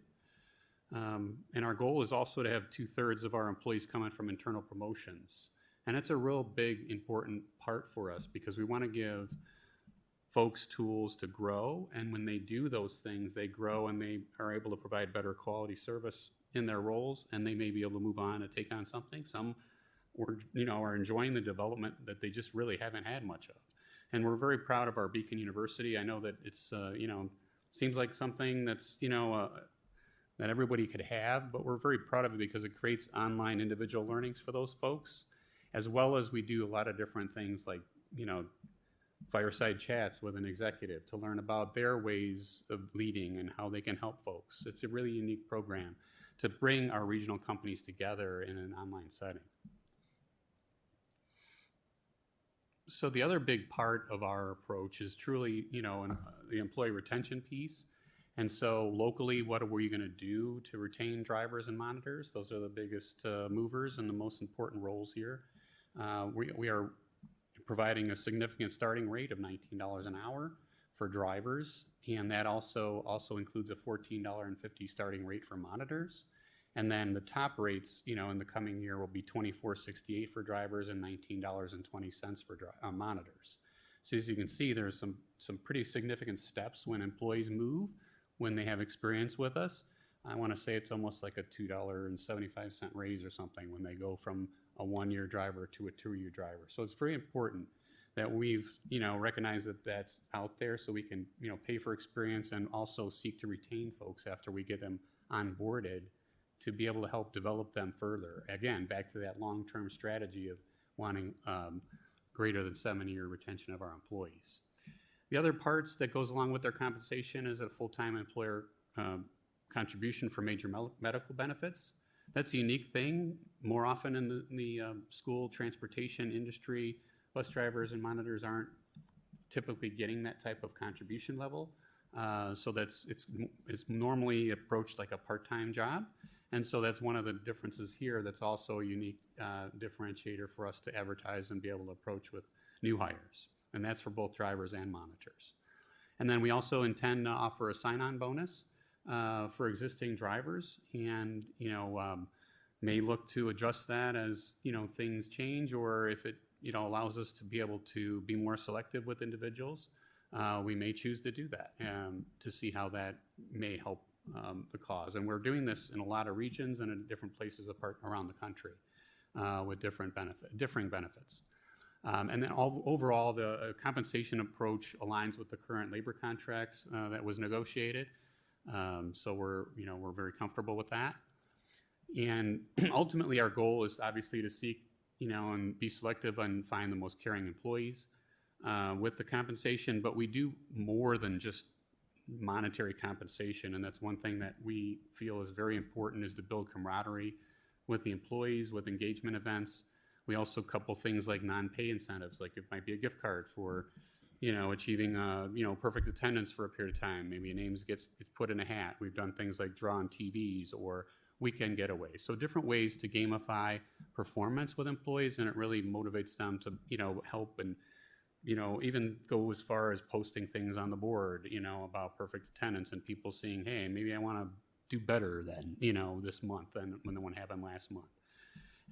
And our goal is also to have 2/3 of our employees coming from internal promotions. And it's a real big, important part for us because we want to give folks tools to grow. And when they do those things, they grow and they are able to provide better quality service in their roles, and they may be able to move on and take on something. Some are enjoying the development that they just really haven't had much of. And we're very proud of our Beacon University. I know that it's, seems like something that's, that everybody could have, but we're very proud of it because it creates online individual learnings for those folks, as well as we do a lot of different things like, fireside chats with an executive to learn about their ways of leading and how they can help folks. It's a really unique program to bring our regional companies together in an online setting. So the other big part of our approach is truly, the employee retention piece. And so locally, what are we going to do to retain drivers and monitors? Those are the biggest movers and the most important roles here. We are providing a significant starting rate of $19 an hour for drivers, and that also includes a $14.50 starting rate for monitors. And then the top rates, in the coming year will be $24.68 for drivers and $19.20 for monitors. So as you can see, there's some pretty significant steps when employees move, when they have experience with us. I want to say it's almost like a $2.75 raise or something when they go from a 1-year driver to a 2-year driver. So it's very important that we've, recognized that that's out there so we can, pay for experience and also seek to retain folks after we get them onboarded to be able to help develop them further. Again, back to that long-term strategy of wanting greater than 7-year retention of our employees. The other parts that goes along with their compensation is a full-time employer contribution for major medical benefits. That's a unique thing. More often in the school transportation industry, bus drivers and monitors aren't typically getting that type of contribution level. So it's normally approached like a part-time job. And so that's one of the differences here that's also a unique differentiator for us to advertise and be able to approach with new hires. And that's for both drivers and monitors. And then we also intend to offer a sign-on bonus for existing drivers, and may look to adjust that as things change, or if it allows us to be able to be more selective with individuals, we may choose to do that to see how that may help the cause. And we're doing this in a lot of regions and in different places around the country with differing benefits. And then overall, the compensation approach aligns with the current labor contracts that was negotiated. So we're very comfortable with that. And ultimately, our goal is obviously to seek, and be selective and find the most caring employees with the compensation. But we do more than just monetary compensation, and that's one thing that we feel is very important, is to build camaraderie with the employees, with engagement events. We also couple things like non-pay incentives, like it might be a gift card for achieving perfect attendance for a period of time. Maybe a name gets put in a hat. We've done things like draw on TVs or weekend getaways. So different ways to gamify performance with employees, and it really motivates them to help and even go as far as posting things on the board about perfect attendance, and people seeing, hey, maybe I want to do better than this month than when the one happened last month.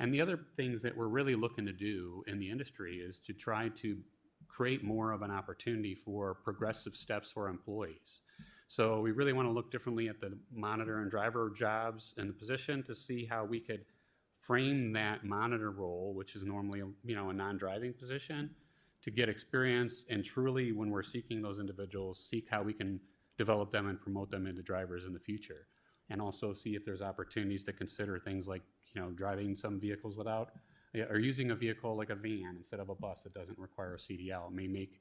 And the other things that we're really looking to do in the industry is to try to create more of an opportunity for progressive steps for employees. So we really want to look differently at the monitor and driver jobs and the position to see how we could frame that monitor role, which is normally a non-driving position, to get experience, and truly, when we're seeking those individuals, seek how we can develop them and promote them into drivers in the future. And also see if there's opportunities to consider things like driving some vehicles without, or using a vehicle like a van instead of a bus that doesn't require a CDL. It may make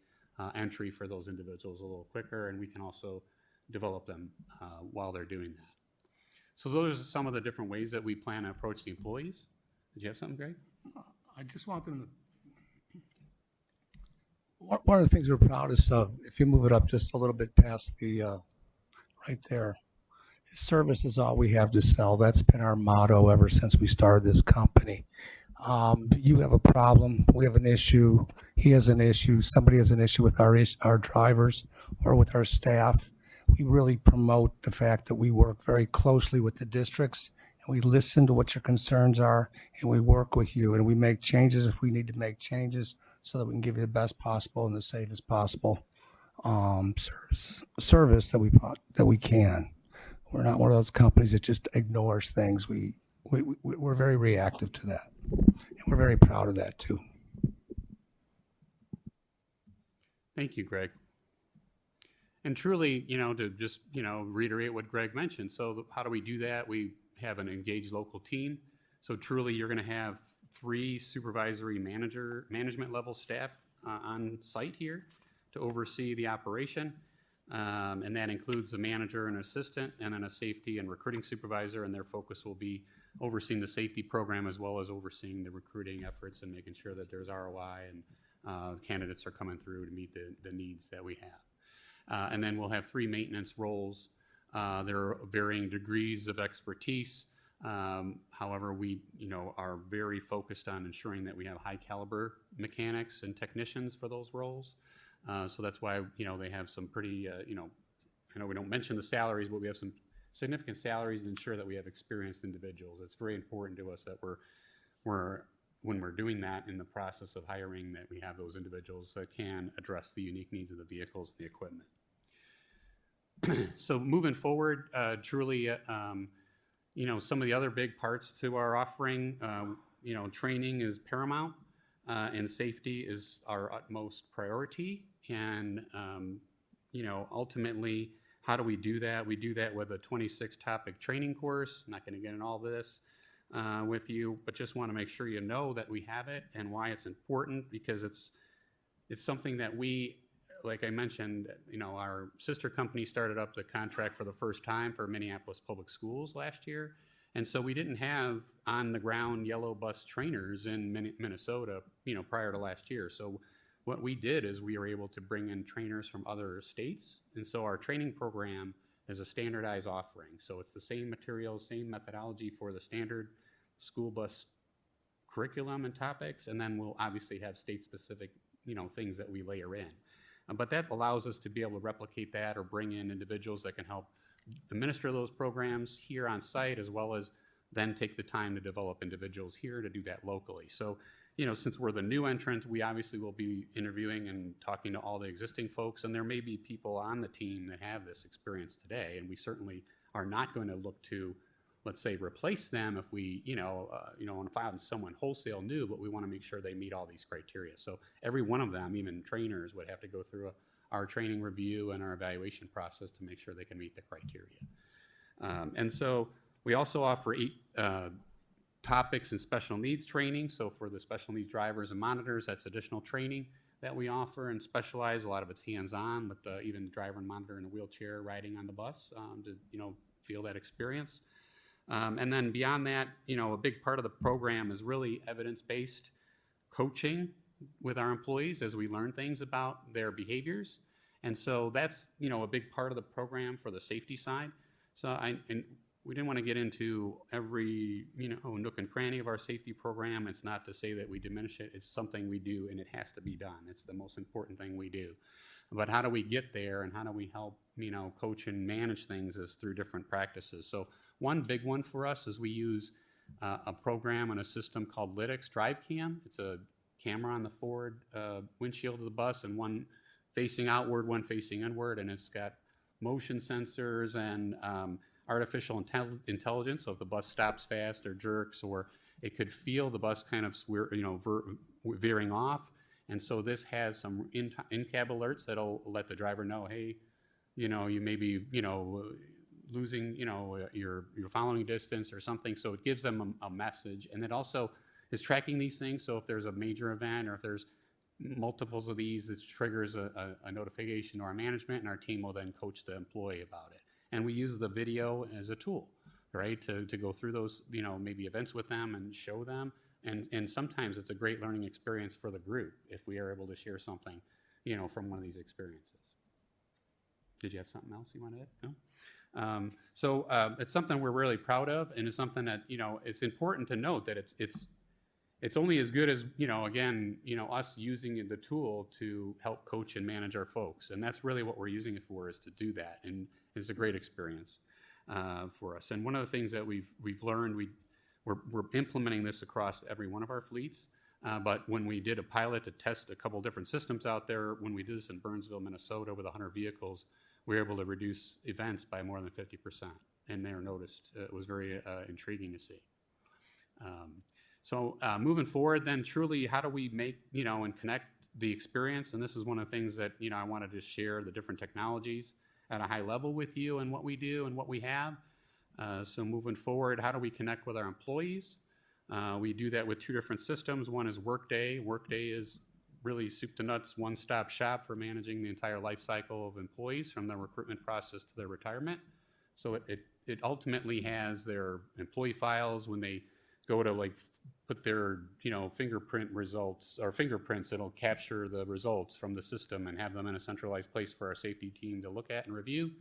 entry for those individuals a little quicker, and we can also develop them while they're doing that. So those are some of the different ways that we plan to approach the employees. Did you have something, Greg? I just want them to. One of the things we're proudest of, if you move it up just a little bit past the, right there, service is all we have to sell. That's been our motto ever since we started this company. You have a problem, we have an issue, he has an issue, somebody has an issue with our drivers or with our staff. We really promote the fact that we work very closely with the districts, and we listen to what your concerns are, and we work with you, and we make changes if we need to make changes so that we can give you the best possible and the safest possible service that we can. We're not one of those companies that just ignores things. We're very reactive to that, and we're very proud of that too. Thank you, Greg. And truly, to just, reiterate what Greg mentioned. So how do we do that? We have an engaged local team. So truly, you're going to have 3 supervisory management level staff on site here to oversee the operation. And that includes a manager and assistant, and then a safety and recruiting supervisor, and their focus will be overseeing the safety program as well as overseeing the recruiting efforts and making sure that there's ROI and candidates are coming through to meet the needs that we have. And then we'll have 3 maintenance roles. There are varying degrees of expertise. However, we are very focused on ensuring that we have high caliber mechanics and technicians for those roles. So that's why they have some pretty I know we don't mention the salaries, but we have some significant salaries to ensure that we have experienced individuals. It's very important to us that when we're doing that in the process of hiring, that we have those individuals that can address the unique needs of the vehicles and the equipment. So moving forward, truly, some of the other big parts to our offering, training is paramount, and safety is our utmost priority. And, ultimately, how do we do that? We do that with a 26-topic training course. I'm not going to get into all this. with you, but just want to make sure you know that we have it and why it's important, because it's something that we, like I mentioned, our sister company started up the contract for the first time for Minneapolis Public Schools last year. And so we didn't have on the ground yellow bus trainers in Minnesota, prior to last year. So what we did is we were able to bring in trainers from other states. And so our training program is a standardized offering. So it's the same materials, same methodology for the standard school bus curriculum and topics. And then we'll obviously have state-specific, things that we layer in. But that allows us to be able to replicate that or bring in individuals that can help administer those programs here on site, as well as then take the time to develop individuals here to do that locally. So, since we're the new entrant, we obviously will be interviewing and talking to all the existing folks, and there may be people on the team that have this experience today, and we certainly are not going to look to, let's say, replace them if we, want to find someone wholesale new, but we want to make sure they meet all these criteria. So every one of them, even trainers, would have to go through our training review and our evaluation process to make sure they can meet the criteria. And so we also offer 8 topics and special needs training. So for the special needs drivers and monitors, that's additional training that we offer and specialize. A lot of it's hands-on with even the driver and monitor in a wheelchair riding on the bus to feel that experience. And then beyond that, a big part of the program is really evidence-based coaching with our employees as we learn things about their behaviors. And so that's, a big part of the program for the safety side. So we didn't want to get into every, nook and cranny of our safety program. It's not to say that we diminish it. It's something we do, and it has to be done. It's the most important thing we do. But how do we get there, and how do we help, coach and manage things is through different practices. So one big one for us is we use a program and a system called Lytx Drive Cam. It's a camera on the forward windshield of the bus, and one facing outward, one facing inward, and it's got motion sensors and artificial intelligence. So if the bus stops fast or jerks, or it could feel the bus kind of veering off. And so this has some in-cab alerts that'll let the driver know, hey, you may be, losing, your following distance or something. So it gives them a message. And it also is tracking these things. So if there's a major event or if there's multiples of these, it triggers a notification to our management, and our team will then coach the employee about it. And we use the video as a tool, right, to go through those, maybe events with them and show them. And sometimes it's a great learning experience for the group if we are able to share something, from one of these experiences. Did you have something else you wanted to add? No? So it's something we're really proud of, and it's something that, it's important to note that it's only as good as, again, us using the tool to help coach and manage our folks. And that's really what we're using it for, is to do that. And it's a great experience for us. And one of the things that we've learned, we're implementing this across every one of our fleets. But when we did a pilot to test a couple different systems out there, when we did this in Burnsville, Minnesota, with 100 vehicles, we were able to reduce events by more than 50%. And they were noticed. It was very intriguing to see. So moving forward, then, truly, how do we make, and connect the experience? And this is one of the things that, I wanted to share the different technologies at a high level with you and what we do and what we have. So moving forward, how do we connect with our employees? We do that with 2 different systems. One is Workday. Workday is really soup to nuts, one-stop shop for managing the entire life cycle of employees from the recruitment process to their retirement. So it ultimately has their employee files. When they go to put their fingerprint results or fingerprints, it'll capture the results from the system and have them in a centralized place for our safety team to look at and review.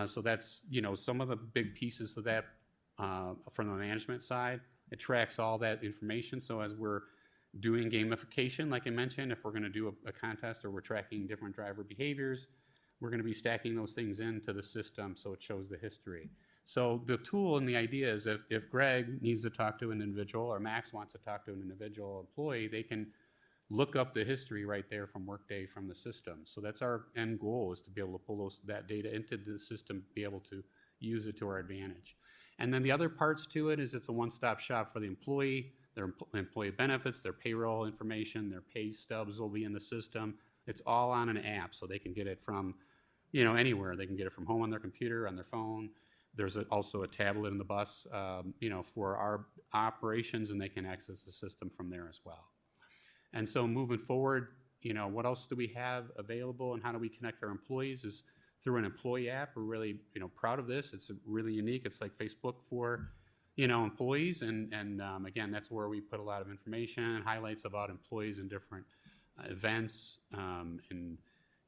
So that's some of the big pieces of that from the management side. It tracks all that information. So as we're doing gamification, like I mentioned, if we're going to do a contest or we're tracking different driver behaviors, we're going to be stacking those things into the system so it shows the history. So the tool and the idea is if Greg needs to talk to an individual or Max wants to talk to an individual employee, they can look up the history right there from Workday from the system. So that's our end goal, is to be able to pull that data into the system, be able to use it to our advantage. And then the other parts to it is it's a one-stop shop for the employee, their employee benefits, their payroll information, their pay stubs will be in the system. It's all on an app, so they can get it from anywhere. They can get it from home on their computer, on their phone. There's also a tablet in the bus, for our operations, and they can access the system from there as well. And so moving forward, what else do we have available and how do we connect our employees is through an employee app. We're really, proud of this. It's really unique. It's like Facebook for, employees. And again, that's where we put a lot of information, highlights about employees and different events, and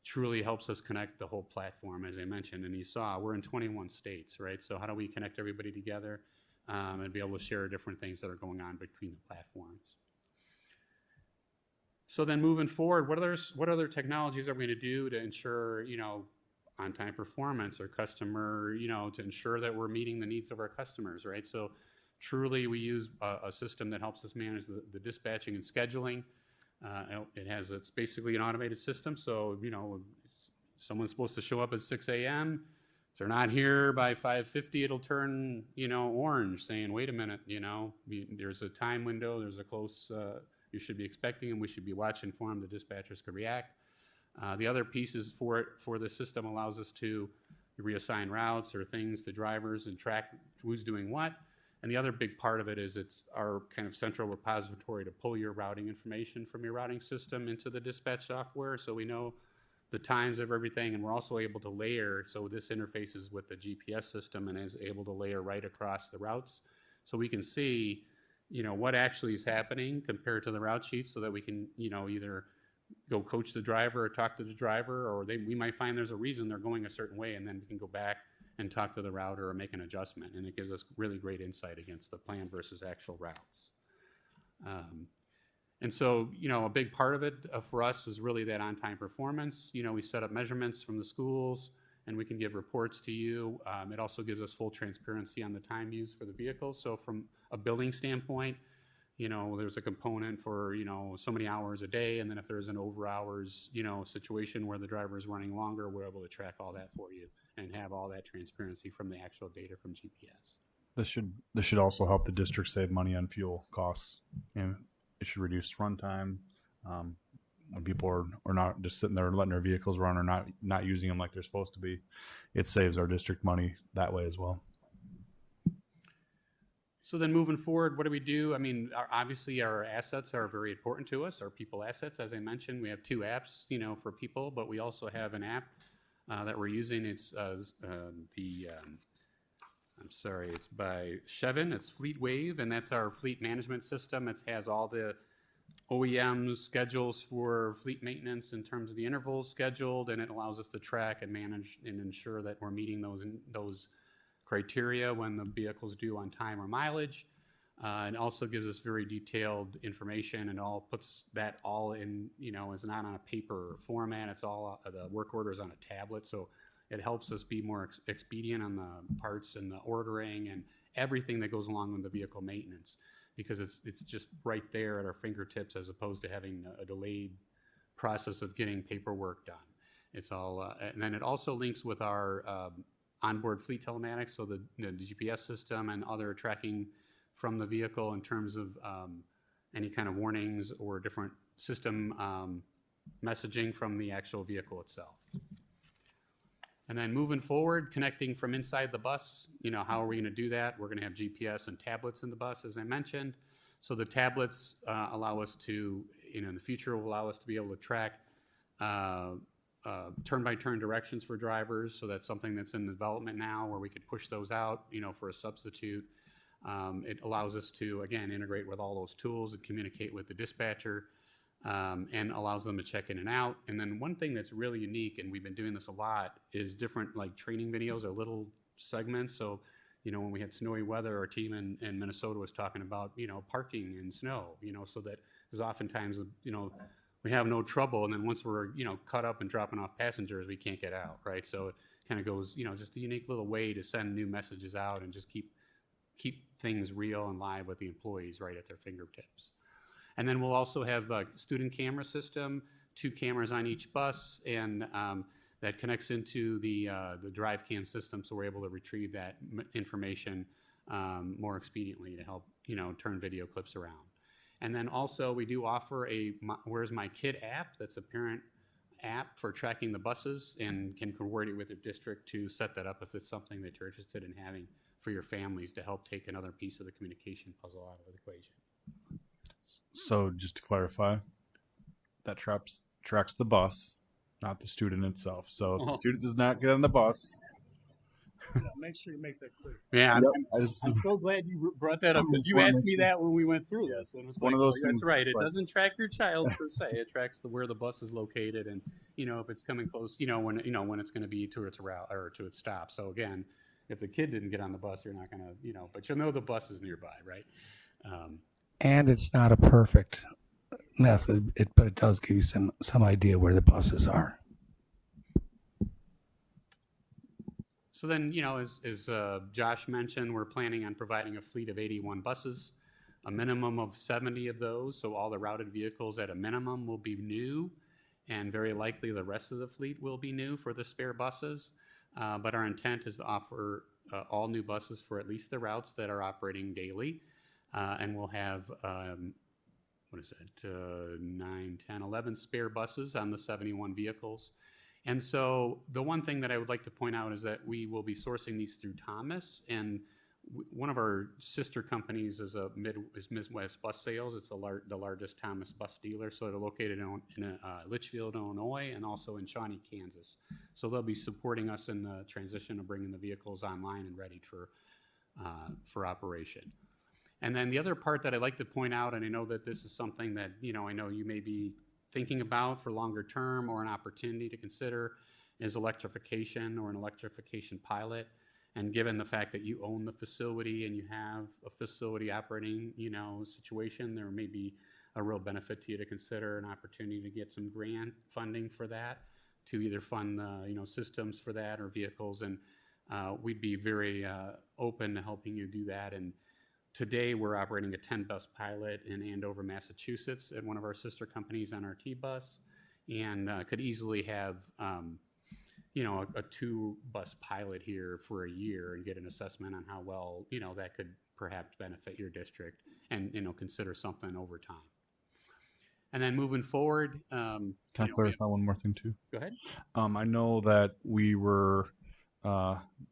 truly helps us connect the whole platform, as I mentioned. And you saw, we're in 21 states, right? So how do we connect everybody together and be able to share different things that are going on between the platforms? So then moving forward, what other technologies are we going to do to ensure, on-time performance or customer, to ensure that we're meeting the needs of our customers, right? So truly we use a system that helps us manage the dispatching and scheduling. It's basically an automated system. So, someone's supposed to show up at 6 a.m. If they're not here by 5:50, it'll turn, orange saying, wait a minute, there's a time window, there's a close, you should be expecting them. We should be watching for them. The dispatchers could react. The other pieces for the system allows us to reassign routes or things to drivers and track who's doing what. And the other big part of it is it's our kind of central repository to pull your routing information from your routing system into the dispatch software, so we know the times of everything, and we're also able to layer, so this interfaces with the GPS system and is able to layer right across the routes, so we can see, what actually is happening compared to the route sheets, so that we can, either go coach the driver or talk to the driver, or we might find there's a reason they're going a certain way, and then we can go back and talk to the router or make an adjustment, and it gives us really great insight against the plan versus actual routes. And so, a big part of it for us is really that on-time performance. We set up measurements from the schools, and we can give reports to you. It also gives us full transparency on the time used for the vehicles. So from a billing standpoint, there's a component for, so many hours a day, and then if there's an over hours, situation where the driver is running longer, we're able to track all that for you and have all that transparency from the actual data from GPS. This should also help the district save money on fuel costs. It should reduce runtime. When people are not just sitting there and letting their vehicles run or not using them like they're supposed to be, it saves our district money that way as well. So then moving forward, what do we do? I mean, obviously our assets are very important to us, our people assets. As I mentioned, we have 2 apps, for people, but we also have an app that we're using. It's it's by Chevron. It's Fleet Wave, and that's our fleet management system. It has all the OEM schedules for fleet maintenance in terms of the intervals scheduled, and it allows us to track and manage and ensure that we're meeting those criteria when the vehicle's due on time or mileage. And also gives us very detailed information, and puts that all in, is not on a paper format. It's all, the work order is on a tablet. So it helps us be more expedient on the parts and the ordering and everything that goes along with the vehicle maintenance, because it's just right there at our fingertips, as opposed to having a delayed process of getting paperwork done. It's all, and then it also links with our onboard fleet telematics, so the GPS system and other tracking from the vehicle in terms of any kind of warnings or different system messaging from the actual vehicle itself. And then moving forward, connecting from inside the bus, how are we going to do that? We're going to have GPS and tablets in the bus, as I mentioned. So the tablets allow us to, in the future, will allow us to be able to track turn-by-turn directions for drivers. So that's something that's in development now, where we could push those out, for a substitute. It allows us to, again, integrate with all those tools and communicate with the dispatcher, and allows them to check in and out. And then one thing that's really unique, and we've been doing this a lot, is different like training videos or little segments. So, when we had snowy weather, our team in Minnesota was talking about, parking in snow, so that, because oftentimes, we have no trouble. And then once we're, cut up and dropping off passengers, we can't get out, right? So it kind of goes, just a unique little way to send new messages out and just keep things real and live with the employees right at their fingertips. And then we'll also have a student camera system, 2 cameras on each bus, and that connects into the drive cam system, so we're able to retrieve that information more expediently to help turn video clips around. And then also we do offer a Where's My Kid app. That's a parent app for tracking the buses and can coordinate with your district to set that up if it's something that you're interested in having for your families to help take another piece of the communication puzzle out of the equation. So just to clarify, that tracks the bus, not the student itself. So if the student does not get on the bus, Make sure you make that clear. Yeah, I'm so glad you brought that up because you asked me that when we went through this. And it's one of those things. That's right. It Like, doesn't track your child per se. It tracks where the bus is located, and if it's coming close. When it's going to be to its route or to its stop. So again, if the kid didn't get on the bus, you're not going to but you'll know the bus is nearby, right? And it's not a perfect method, but it does give you some idea where the buses are. So then, as Josh mentioned, we're planning on providing a fleet of 81 buses, a minimum of 70 of those. So all the routed vehicles at a minimum will be new, and very likely the rest of the fleet will be new for the spare buses. But our intent is to offer all new buses for at least the routes that are operating daily. And we'll have, 9, 10, 11 spare buses on the 71 vehicles. And so the one thing that I would like to point out is that we will be sourcing these through Thomas, and one of our sister companies is Midwest Bus Sales. It's the largest Thomas bus dealer. So they're located in Litchfield, Illinois, and also in Shawnee, Kansas. So they'll be supporting us in the transition of bringing the vehicles online and ready for operation. And then the other part that I'd like to point out, and I know that this is something that I know you may be thinking about for longer term or an opportunity to consider, is electrification or an electrification pilot. And given the fact that you own the facility and you have a facility operating, situation, there may be a real benefit to you to consider an opportunity to get some grant funding for that, to either fund systems for that or vehicles. And we'd be very open to helping you do that. And today, we're operating a 10-bus pilot in Andover, Massachusetts at one of our sister companies, NRT Bus, and could easily have, a 2-bus pilot here for a year and get an assessment on how well, that could perhaps benefit your district and, consider something over time. And then moving forward. Can I clarify one more thing too? Go ahead. I know that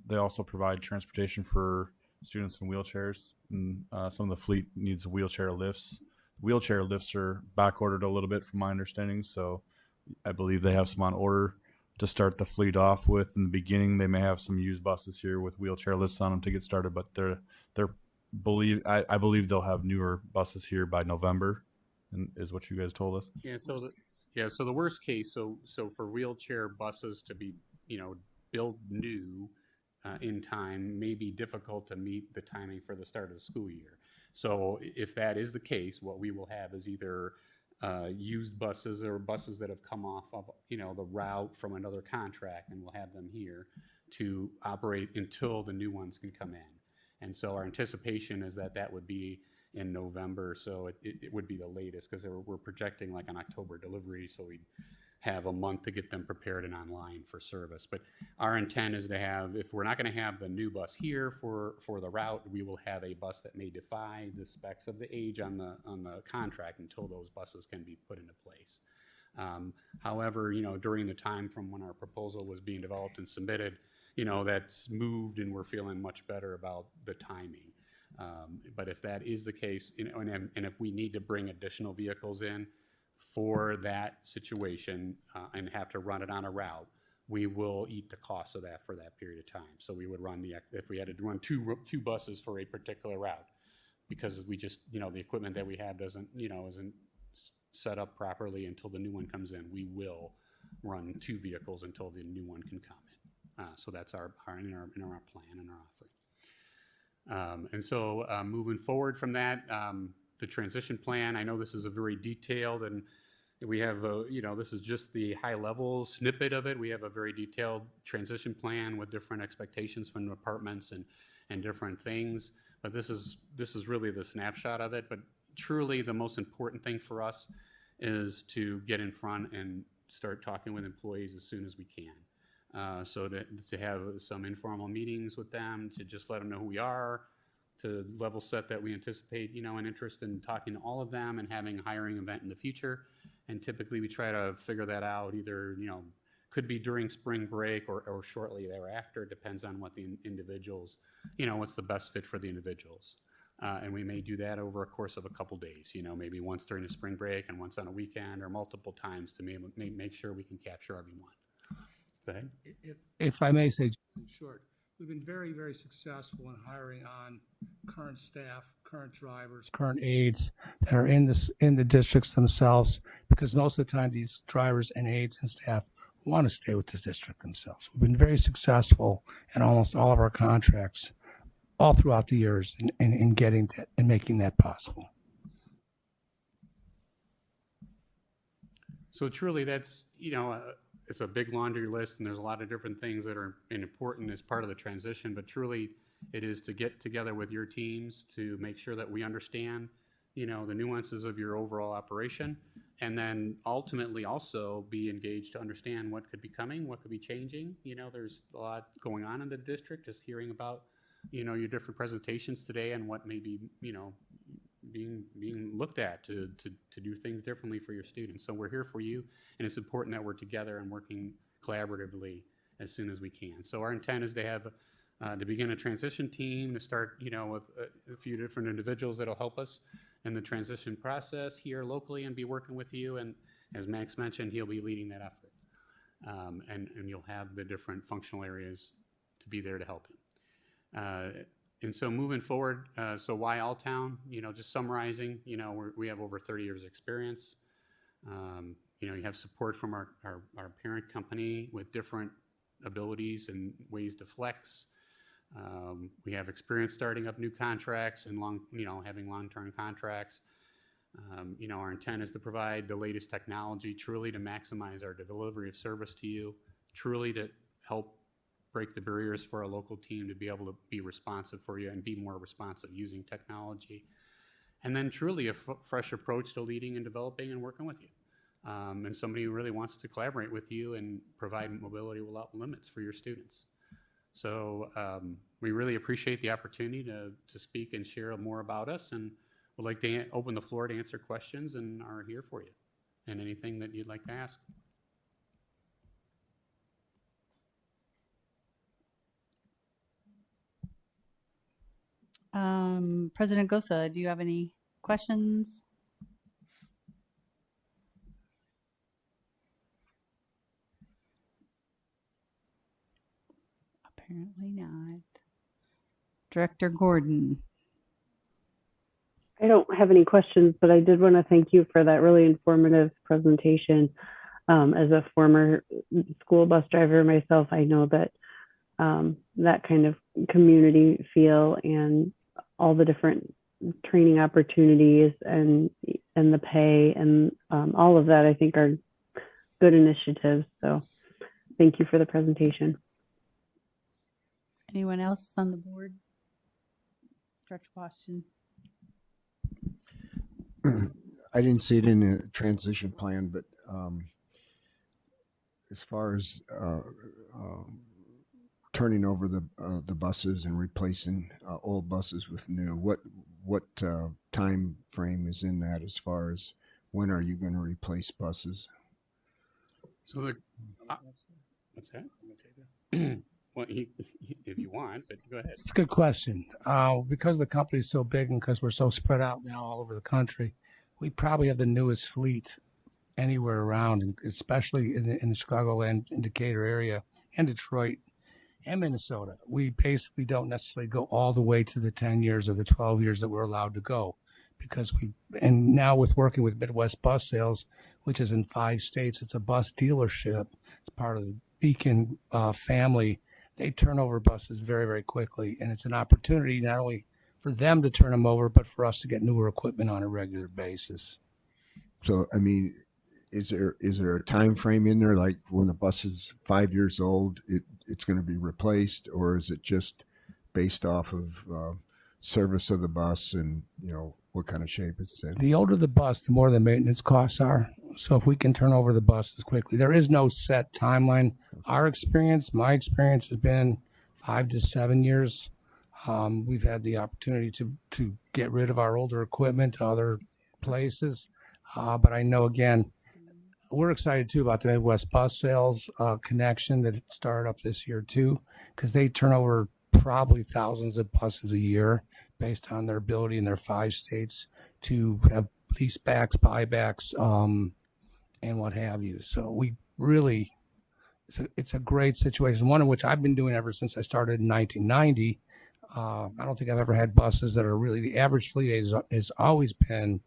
they also provide transportation for students in wheelchairs, and some of the fleet needs wheelchair lifts. Wheelchair lifts are back ordered a little bit from my understanding, so I believe they have some on order to start the fleet off with. In the beginning, they may have some used buses here with wheelchair lifts on them to get started, but I believe they'll have newer buses here by November, and is what you guys told us. So the worst case, so for wheelchair buses to be built new in time may be difficult to meet the timing for the start of the school year. So if that is the case, what we will have is either used buses or buses that have come off of the route from another contract, and we'll have them here to operate until the new ones can come in. And so our anticipation is that would be in November, so it would be the latest, because we're projecting like an October delivery, so we'd have a month to get them prepared and online for service. But our intent is to have, if we're not going to have the new bus here for the route, we will have a bus that may defy the specs of the age on the contract until those buses can be put into place. However, during the time from when our proposal was being developed and submitted, that's moved, and we're feeling much better about the timing. But if that is the case, and if we need to bring additional vehicles in for that situation and have to run it on a route, we will eat the cost of that for that period of time. So we would run if we had to run two buses for a particular route, because we just, the equipment that we have isn't set up properly until the new one comes in. We will run 2 vehicles until the new one can come in. So that's our plan and our offering. And so moving forward from that, the transition plan, I know this is a very detailed, and we have, this is just the high level snippet of it. We have a very detailed transition plan with different expectations from departments and different things. But this is really the snapshot of it. But truly the most important thing for us is to get in front and start talking with employees as soon as we can. So to have some informal meetings with them, to just let them know who we are, to level set that we anticipate, an interest in talking to all of them and having a hiring event in the future. And typically we try to figure that out either, could be during spring break or shortly thereafter. It depends on what the individuals, what's the best fit for the individuals. And we may do that over a course of a couple days, maybe once during the spring break and once on a weekend or multiple times to make sure we can capture everyone. Go ahead. If I may say, in short, we've been very, very successful in hiring on current staff, current drivers, current aides that are in the districts themselves, because most of the time these drivers and aides and staff want to stay with the district themselves. We've been very successful in almost all of our contracts all throughout the years in getting that and making that possible. So truly that's, it's a big laundry list and there's a lot of different things that are important as part of the transition, but truly it is to get together with your teams to make sure that we understand, the nuances of your overall operation, and then ultimately also be engaged to understand what could be coming, what could be changing. There's a lot going on in the district, just hearing about, your different presentations today and what may be, being looked at to do things differently for your students. So we're here for you, and it's important that we're together and working collaboratively as soon as we can. So our intent is to have to begin a transition team, to start with a few different individuals that'll help us in the transition process here locally and be working with you. And as Max mentioned, he'll be leading that effort, and you'll have the different functional areas to be there to help him. And so moving forward, so why Alltown? Just summarizing, we have over 30 years experience. You have support from our parent company with different abilities and ways to flex. We have experience starting up new contracts and having long-term contracts. Our intent is to provide the latest technology truly to maximize our delivery of service to you, truly to help break the barriers for a local team to be able to be responsive for you and be more responsive using technology. And then truly a fresh approach to leading and developing and working with you. And somebody who really wants to collaborate with you and provide mobility without limits for your students. So we really appreciate the opportunity to speak and share more about us, and would like to open the floor to answer questions and are here for you and anything that you'd like to ask. President Gosa, do you have any questions? Apparently not. Director Gordon. I don't have any questions, but I did want to thank you for that really informative presentation. As a former school bus driver myself, I know that that kind of community feel and all the different training opportunities and the pay and all of that, I think, are good initiatives. So thank you for the presentation. Anyone else on the board? Director Washington. I didn't see it in a transition plan, but as far as turning over the buses and replacing old buses with new, what time frame is in that as far as when are you going to replace buses? So what's that? Well, if you want, but go ahead. It's a good question. Because the company is so big and because we're so spread out now all over the country, we probably have the newest fleet anywhere around, and especially in the Chicagoland, in Decatur area, and Detroit, and Minnesota. We basically don't necessarily go all the way to the 10 years or the 12 years that we're allowed to go, because and now with working with Midwest Bus Sales, which is in 5 states, it's a bus dealership. It's part of the Beacon family. They turn over buses very, very quickly, and it's an opportunity not only for them to turn them over, but for us to get newer equipment on a regular basis. So, I mean, is there a time frame in there, like when the bus is 5 years old, it's going to be replaced, or is it just based off of service of the bus and what kind of shape it's in? The older the bus, the more the maintenance costs are. So if we can turn over the buses quickly, there is no set timeline. My experience has been 5 to 7 years. We've had the opportunity to get rid of our older equipment to other places. But I know, again, we're excited too about the Midwest Bus Sales connection that started up this year too, because they turn over probably thousands of buses a year based on their ability in their 5 states to have lease backs, buybacks, and what have you. So we really, it's a great situation, one of which I've been doing ever since I started in 1990. I don't think I've ever had buses that are really, the average fleet age has always been,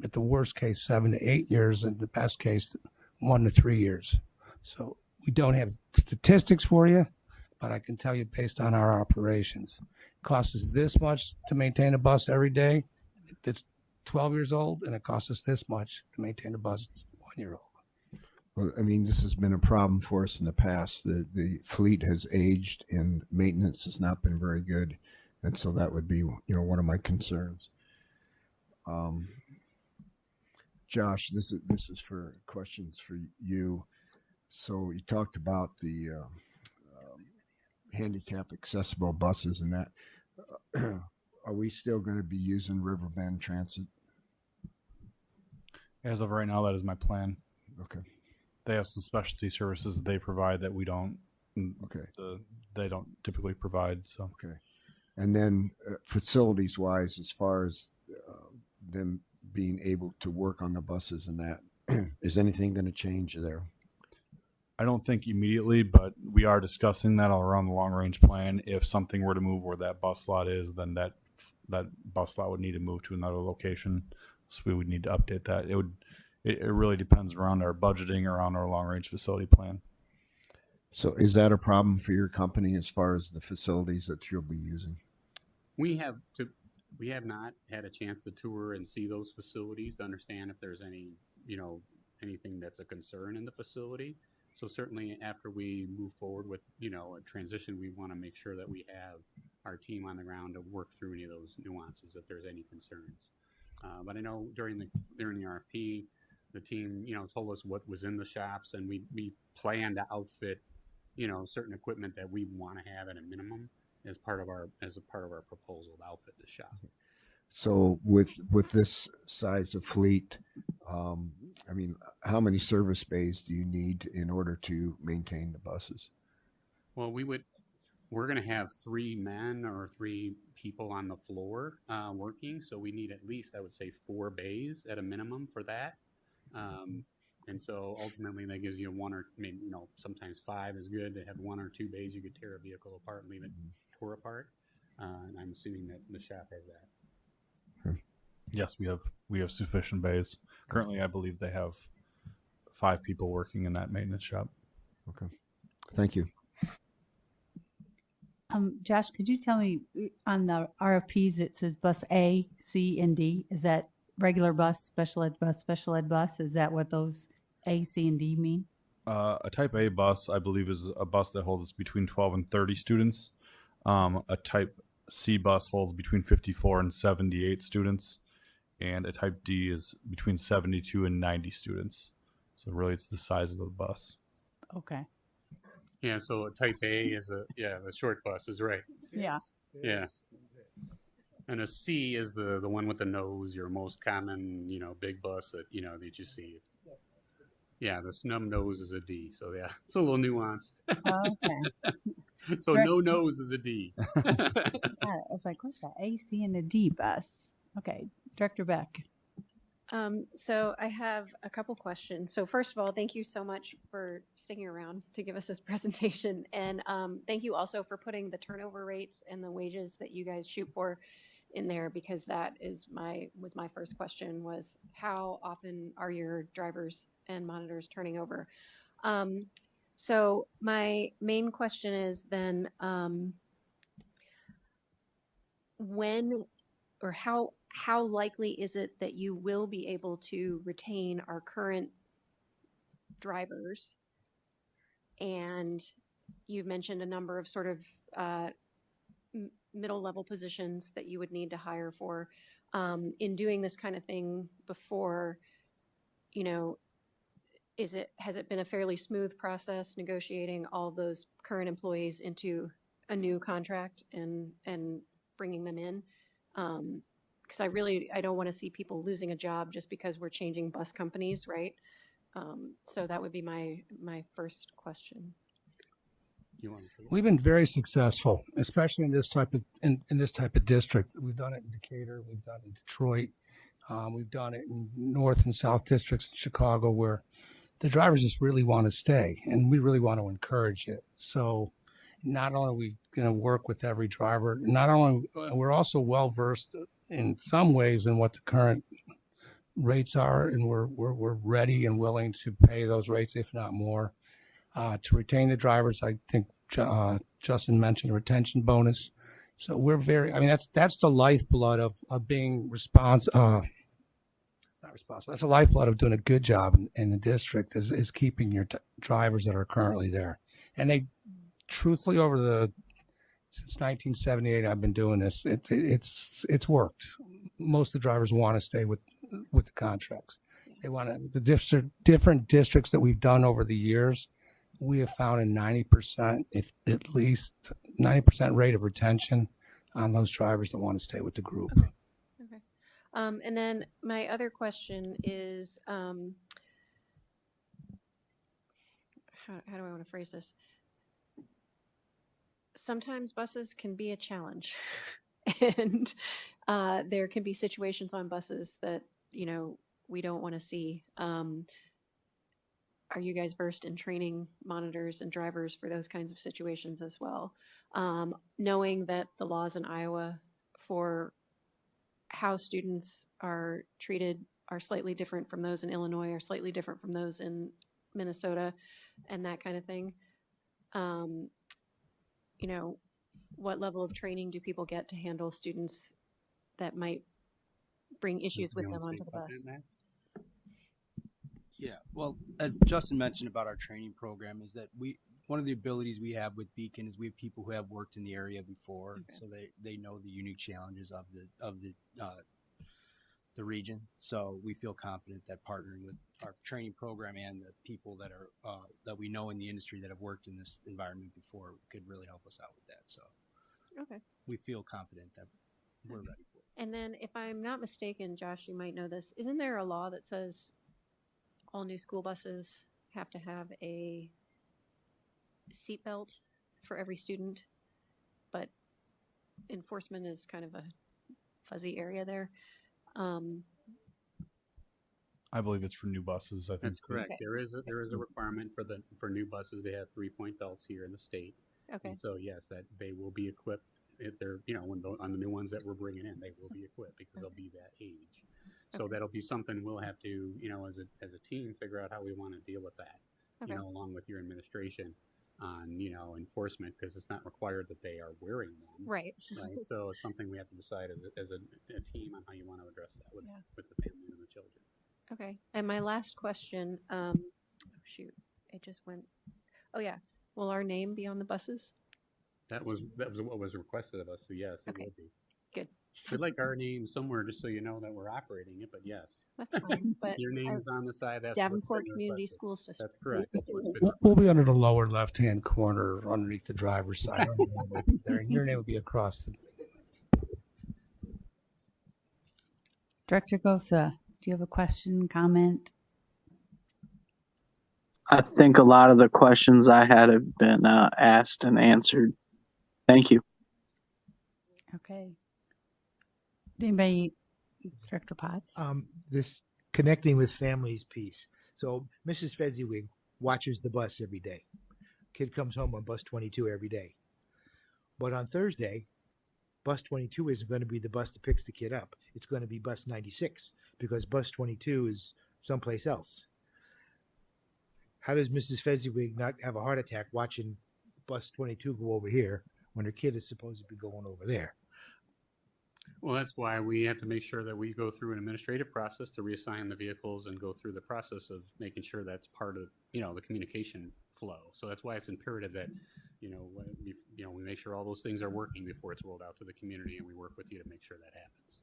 at the worst case, 7 to 8 years, and the best case, 1 to 3 years. So we don't have statistics for you, but I can tell you based on our operations, it costs us this much to maintain a bus every day that's 12 years old, and it costs us this much to maintain a bus that's 1 year old. Well, I mean, this has been a problem for us in the past. The fleet has aged and maintenance has not been very good. And so that would be, you know, one of my concerns. Josh, this is for questions for you. So you talked about the handicap accessible buses and that. Are we still going to be using Riverbend Transit? As of right now, that is my plan. Okay. They have some specialty services they provide that we don't. Okay. They don't typically provide. So. Okay. And then facilities wise, as far as them being able to work on the buses and that, is anything going to change there? I don't think immediately, but we are discussing that all around the long range plan. If something were to move where that bus lot is, then that bus lot would need to move to another location. So we would need to update that. It really depends around our budgeting, around our long range facility plan. So is that a problem for your company as far as the facilities that you'll be using? We have not had a chance to tour and see those facilities to understand if there's any, anything that's a concern in the facility. So certainly after we move forward with, a transition, we want to make sure that we have our team on the ground to work through any of those nuances if there's any concerns. But I know during the RFP, the team, told us what was in the shops, and we planned to outfit, certain equipment that we want to have at a minimum as part of our proposal to outfit the shop. So with this size of fleet, I mean, how many service bays do you need in order to maintain the buses? Well, we're going to have 3 men or 3 people on the floor working, so we need at least, I would say, 4 bays at a minimum for that. And so ultimately that gives you 1 or maybe, sometimes 5 is good to have 1 or 2 bays you could tear a vehicle apart and leave it tore apart. And I'm assuming that the shop has that. Yes, we have sufficient bays. Currently, I believe they have 5 people working in that maintenance shop. Okay. Thank you. Josh, could you tell me on the RFPs, it says bus A, C, and D. Is that regular bus, special ed bus? Is that what those A, C, and D mean? A type A bus, I believe, is a bus that holds between 12 and 30 students. A type C bus holds between 54 and 78 students. And a type D is between 72 and 90 students. So really it's the size of the bus. Okay. Yeah, so a type A is the short bus is right. Yeah. Yeah. And a C is the one with the nose, your most common, big bus that, that you see. Yeah, the snub nose is a D. So yeah, it's a little nuance. Okay. So no nose is a D. I was like, what's that? A, C, and a D bus. Okay. Director Beck. So I have a couple questions. So first of all, thank you so much for sticking around to give us this presentation. And thank you also for putting the turnover rates and the wages that you guys shoot for in there, because that was my first question, was how often are your drivers and monitors turning over? So my main question is then, when or how likely is it that you will be able to retain our current drivers? And you've mentioned a number of sort of middle level positions that you would need to hire for. In doing this kind of thing before, has it been a fairly smooth process negotiating all those current employees into a new contract and bringing them in. Because I don't want to see people losing a job just because we're changing bus companies, right? So that would be my first question. We've been very successful, especially in this type of in this type of district. We've done it in Decatur, we've done it in Detroit, we've done it in North and South districts in Chicago, where the drivers just really want to stay, and we really want to encourage it. So, not only are we going to work with every driver, not only we're also well versed in some ways in what the current rates are, and we're ready and willing to pay those rates, if not more. To retain the drivers, I think Justin mentioned a retention bonus. So we're very, I mean, that's the lifeblood of being not responsible. That's the lifeblood of doing a good job in the district is keeping your drivers that are currently there. And they, truthfully, since 1978, I've been doing this. It's worked. Most of the drivers want to stay with the contracts. They want to, the different districts that we've done over the years. We have found a 90%, if at least 90% rate of retention on those drivers that want to stay with the group. Okay. And then my other question is, how do I want to phrase this? Sometimes buses can be a challenge, and there can be situations on buses that we don't want to see. Are you guys versed in training monitors and drivers for those kinds of situations as well? Knowing that the laws in Iowa for how students are treated are slightly different from those in Illinois, are slightly different from those in Minnesota, and that kind of thing. What level of training do people get to handle students that might bring issues with them onto the bus? Yeah, well, as Justin mentioned about our training program, is that one of the abilities we have with Beacon is we have people who have worked in the area before, so they know the unique challenges of the region. So we feel confident that partnering with our training program and the people that are that we know in the industry that have worked in this environment before could really help us out with that. So Okay. we feel confident that we're ready for it. And then, if I'm not mistaken, Josh, you might know this. Isn't there a law that says all new school buses have to have a seatbelt for every student, but enforcement is kind of a fuzzy area there? I believe it's for new buses. I think That's correct. Okay. There is a requirement for new buses. They have 3-point belts here in the state. Okay. And so yes, that they will be equipped if they're on the new ones that we're bringing in, they will be equipped because they'll be that age. So that'll be something we'll have to as a team figure out how we want to deal with that. Okay. Along with your administration on enforcement, because it's not required that they are wearing them. Right. Right. So it's something we have to decide as a team on how you want to address that with the families and the children. Okay. And my last question, shoot, it just went. Oh yeah. Will our name be on the buses? That was what was requested of us. So yes, it will be. Good. We'd like our name somewhere just so you know that we're operating it, but yes. That's fine. But your name is on the side. That's Davenport Community School District. That's correct. That's what's been We'll be under the lower left-hand corner underneath the driver's side. Your name will be across the. Director Gosa, do you have a question, comment? I think a lot of the questions I had have been asked and answered. Thank you. Okay. Anybody, Director Potts? This connecting with families piece. So Mrs. Fezziwig watches the bus every day. Kid comes home on bus 22 every day. But on Thursday, bus 22 isn't going to be the bus that picks the kid up. It's going to be bus 96 because bus 22 is someplace else. How does Mrs. Fezziwig not have a heart attack watching bus 22 go over here when her kid is supposed to be going over there? Well, that's why we have to make sure that we go through an administrative process to reassign the vehicles and go through the process of making sure that's part of, the communication flow. So that's why it's imperative that, we make sure all those things are working before it's rolled out to the community, and we work with you to make sure that happens.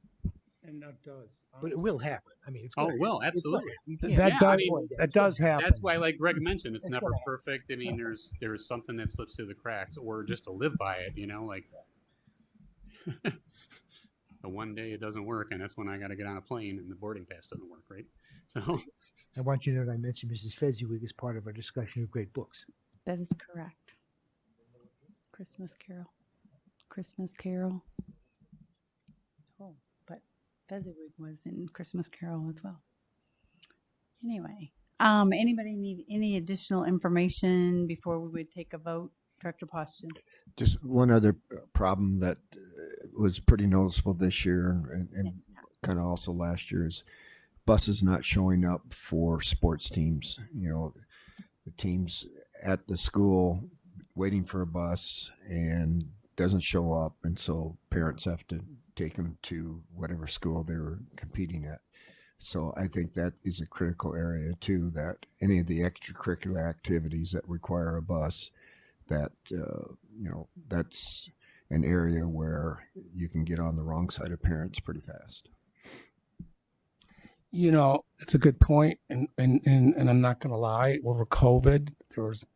And that does. But it will happen. I mean, it's Oh, gonna it will, happen. It's gonna absolutely. happen. You can't- That Yeah, does. I mean, That does happen. That's why, like Greg mentioned, it's It's never gonna happen. perfect. I mean, there's something that slips through the cracks, or just to live by it, you know, like the one day it doesn't work, and that's when I got to get on a plane and the boarding pass doesn't work, right? So, I want you to know that I mentioned Mrs. Fezziwig as part of our discussion of great books. That is correct. Christmas Carol. Christmas Carol. Oh, but Fezziwig was in Christmas Carol as well. Anyway, anybody need any additional information before we would take a vote? Director Poston. Just one other problem that was pretty noticeable this year and kind of also last year is buses not showing up for sports teams. You know, the teams at the school waiting for a bus and doesn't show up, and so parents have to take them to whatever school they were competing at. So I think that is a critical area too, that any of the extracurricular activities that require a bus, that that's an area where you can get on the wrong side of parents pretty fast. You know, it's a good point, and I'm not going to lie. Over COVID, there was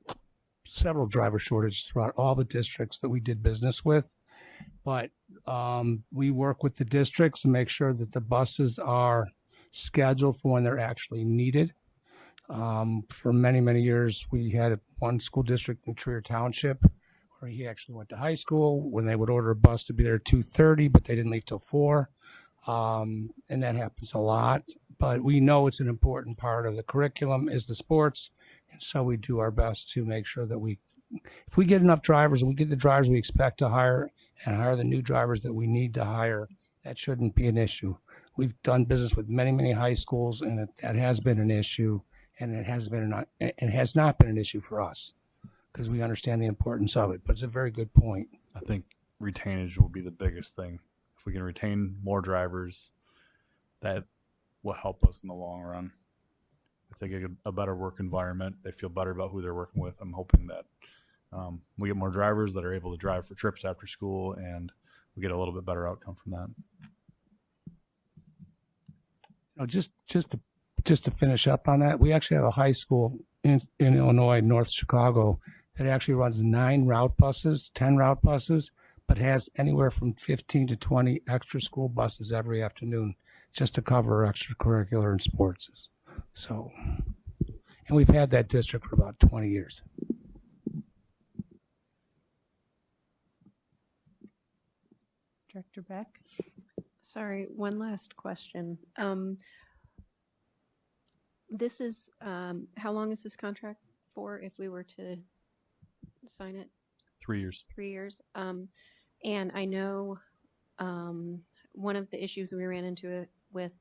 several driver shortages throughout all the districts that we did business with, but we work with the districts to make sure that the buses are scheduled for when they're actually needed. For many years, we had one school district in Trier Township where he actually went to high school when they would order a bus to be there at 2:30, but they didn't leave till 4. And that happens a lot. But we know it's an important part of the curriculum is the sports, and so we do our best to make sure that if we get enough drivers and we get the drivers we expect to hire and hire the new drivers that we need to hire, that shouldn't be an issue. We've done business with many high schools, and that has been an issue, and it has not been an issue for us because we understand the importance of it. But it's a very good point. I think retainage will be the biggest thing. If we can retain more drivers, that will help us in the long run. If they get a better work environment, they feel better about who they're working with. I'm hoping that we get more drivers that are able to drive for trips after school, and we get a little bit better outcome from that. You know, just to finish up on that, we actually have a high school in Illinois, North Chicago, that actually runs 10 route buses, but has anywhere from 15 to 20 extra school buses every afternoon just to cover extracurricular and sports. So, and we've had that district for about 20 years. Director Beck. Sorry, one last question. This is, how long is this contract for if we were to sign it? 3 years. 3 years. And I know one of the issues we ran into it with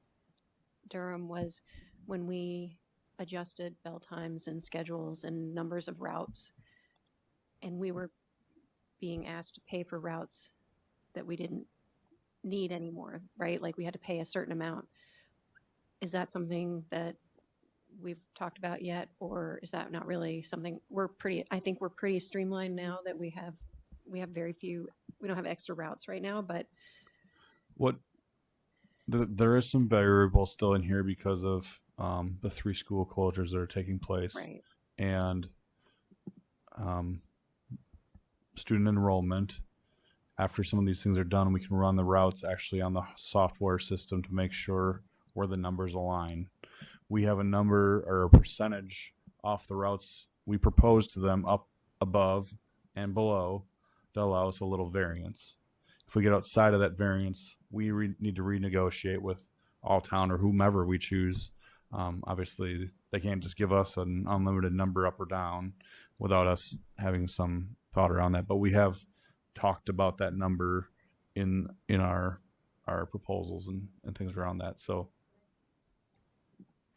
Durham was when we adjusted bell times and schedules and numbers of routes, and we were being asked to pay for routes that we didn't need anymore, right? Like we had to pay a certain amount. Is that something that we've talked about yet, or is that not really something I think we're pretty streamlined now that we have very few, we don't have extra routes right now, but there is some variable still in here because of the 3 school closures that are taking place, right. And student enrollment. After some of these things are done, we can run the routes actually on the software system to make sure where the numbers align. We have a number or a percentage off the routes we propose to them up above and below to allow us a little variance. If we get outside of that variance, we need to renegotiate with Alltown or whomever we choose. Obviously, they can't just give us an unlimited number up or down without us having some thought around that. But we have talked about that number in our proposals and things around that. So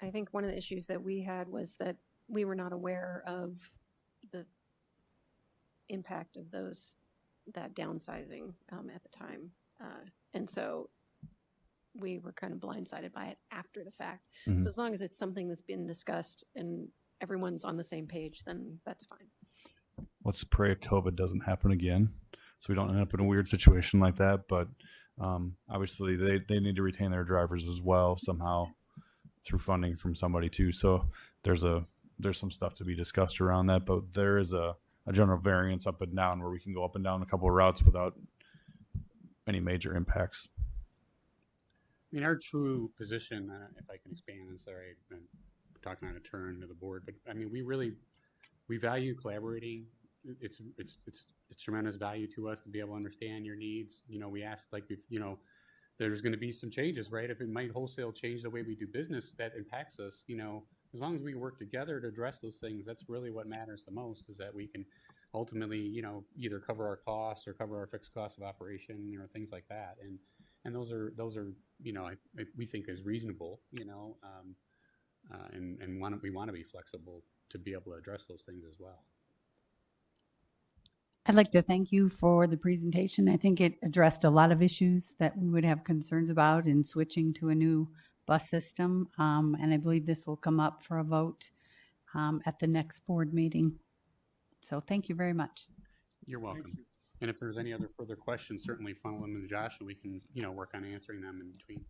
I think one of the issues that we had was that we were not aware of the impact of that downsizing at the time. And so we were kind of blindsided by it after the fact. Mm-hmm. So as long as it's something that's been discussed and everyone's on the same page, then that's fine. Let's pray COVID doesn't happen again, so we don't end up in a weird situation like that. But Obviously, they need to retain their drivers as well somehow through funding from somebody too. So there's some stuff to be discussed around that, but there is a general variance up and down where we can go up and down a couple of routes without any major impacts. I mean, our true position, if I can expand, and sorry, I've been talking on a turn to the board, but I mean, we value collaborating. It's tremendous value to us to be able to understand your needs. You know, we ask, like, if, you know, there's going to be some changes, right? If it might wholesale change the way we do business, that impacts us, you know, as long as we work together to address those things, that's really what matters the most, is that we can ultimately, you know, either cover our costs or cover our fixed costs of operation, you know, things like that. And those are, you know, we think is reasonable, you know, and we want to be flexible to be able to address those things as well. I'd like to thank you for the presentation. I think it addressed a lot of issues that we would have concerns about in switching to a new bus system. And I believe this will come up for a vote at the next board meeting. So thank you very much. You're welcome. And if there's any other further questions, certainly funnel them to Josh and we can, you know, work on answering them in between.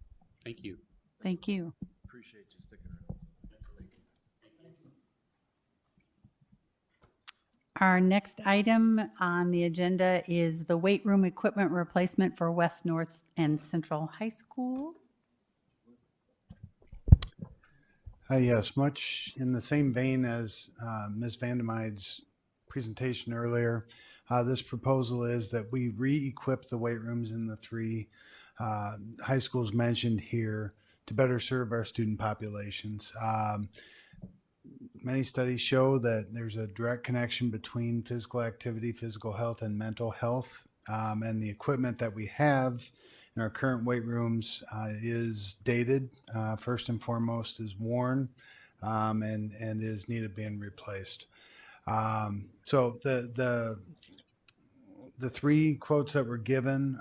Thank you. Thank you. Appreciate you sticking around. Our next item on the agenda is the weight room equipment replacement for West, North, and Central High School. Yes, much in the same vein as Ms. Vandemeyde's presentation earlier, this proposal is that we re-equip the weight rooms in the three high schools mentioned here to better serve our student populations. Many studies show that there's a direct connection between physical activity, physical health, and mental health. And the equipment that we have in our current weight rooms is dated. First and foremost, is worn and is needed being replaced. So the three quotes that were given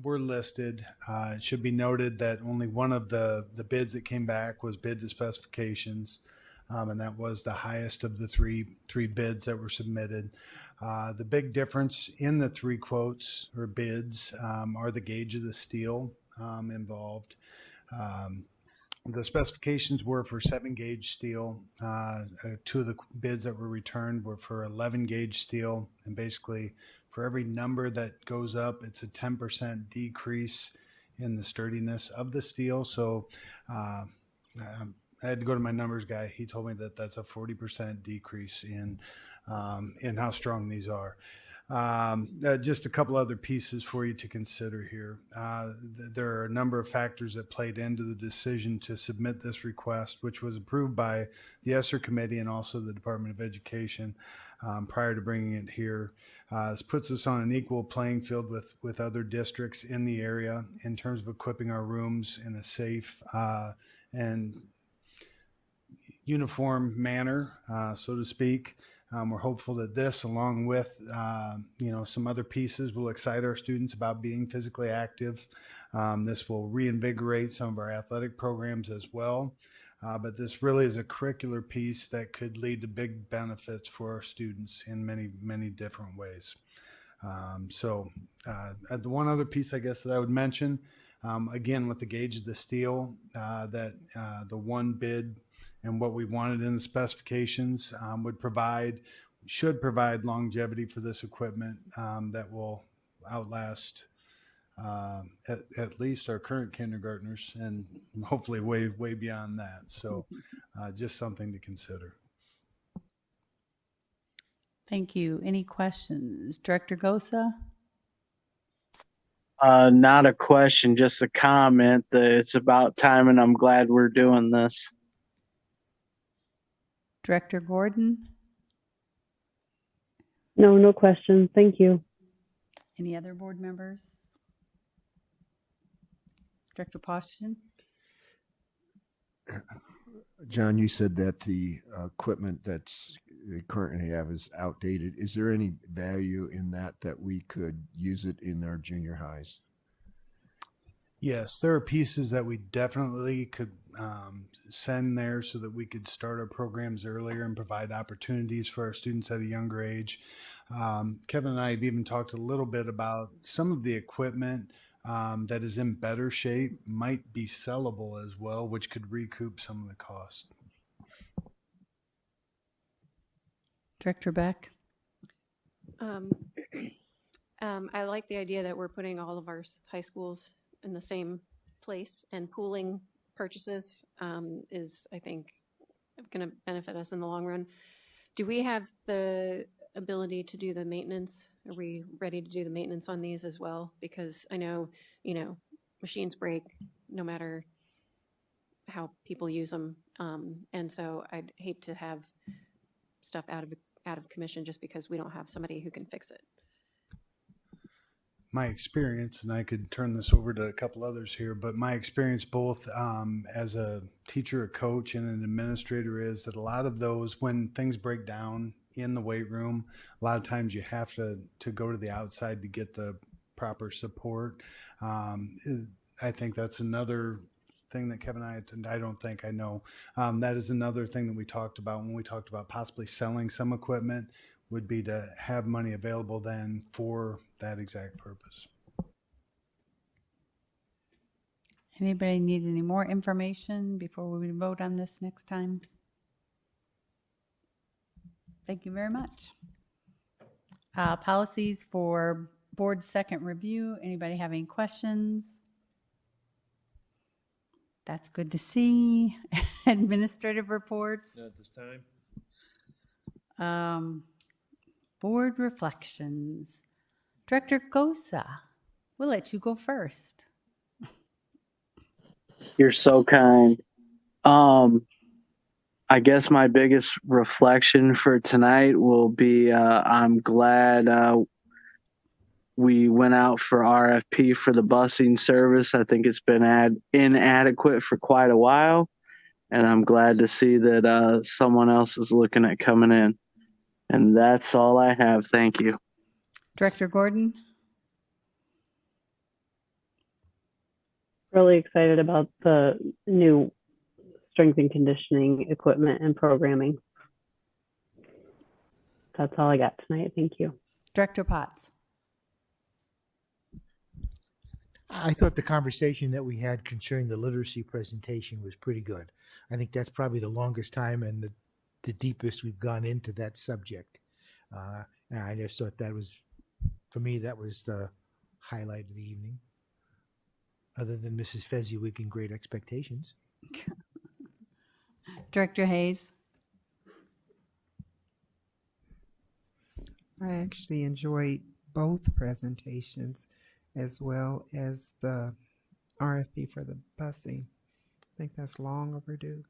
were listed. It should be noted that only one of the bids that came back was bid to specifications. And that was the highest of the three bids that were submitted. The big difference in the three quotes or bids are the gauge of the steel involved. The specifications were for 7-gauge steel. Two of the bids that were returned were for 11-gauge steel. And basically, for every number that goes up, it's a 10% decrease in the sturdiness of the steel. So I had to go to my numbers guy. He told me that that's a 40% decrease in how strong these are. Just a couple other pieces for you to consider here. There are a number of factors that played into the decision to submit this request, which was approved by the ESSER committee and also the Department of Education prior to bringing it here. This puts us on an equal playing field with other districts in the area in terms of equipping our rooms in a safe and uniform manner, so to speak. We're hopeful that this, along with some other pieces, will excite our students about being physically active. This will reinvigorate some of our athletic programs as well. But this really is a curricular piece that could lead to big benefits for our students in many, many different ways. The one other piece, I guess, that I would mention, again, with the gauge of the steel, that the one bid and what we wanted in the specifications should provide longevity for this equipment that will outlast at least our current kindergartners and hopefully way beyond that. So just something to consider. Thank you. Any questions? Director Gosa? Not a question, just a comment that it's about time and I'm glad we're doing this. Director Gordon? No questions. Thank you. Any other board members? Director Poston? John, you said that the equipment that's we currently have is outdated. Is there any value in that we could use it in our junior highs? Yes, there are pieces that we definitely could send there so that we could start our programs earlier and provide opportunities for our students at a younger age. Kevin and I have even talked a little bit about some of the equipment that is in better shape might be sellable as well, which could recoup some of the cost. Director Beck? I like the idea that we're putting all of our high schools in the same place, and pooling purchases is, I think, going to benefit us in the long run. Do we have the ability to do the maintenance? Are we ready to do the maintenance on these as well? Because I know, machines break no matter how people use them. And so I'd hate to have stuff out of commission just because we don't have somebody who can fix it. My experience, and I could turn this over to a couple others here, but my experience both as a teacher, a coach, and an administrator is that a lot of those, when things break down in the weight room, a lot of times you have to go to the outside to get the proper support. I think that's another thing that Kevin and I don't think I know. That is another thing that we talked about when we talked about possibly selling some equipment, would be to have money available then for that exact purpose. Anybody need any more information before we vote on this next time? Thank you very much. Policies for board second review. Anybody have any questions? That's good to see. Administrative reports. Not at this time. Board reflections. Director Gosa, we'll let you go first. You're so kind. I guess my biggest reflection for tonight will be I'm glad we went out for RFP for the busing service. I think it's been inadequate for quite a while, and I'm glad to see that someone else is looking at coming in. And that's all I have. Thank you. Director Gordon? Really excited about the new strength and conditioning equipment and programming. That's all I got tonight. Thank you. Director Potts? I thought the conversation that we had concerning the literacy presentation was pretty good. I think that's probably the longest time and the deepest we've gone into that subject. And I just thought that was, for me, that was the highlight of the evening. Other than Mrs. Fezziwig and Great Expectations. Director Hayes? I actually enjoyed both presentations as well as the RFP for the busing. I think that's long overdue.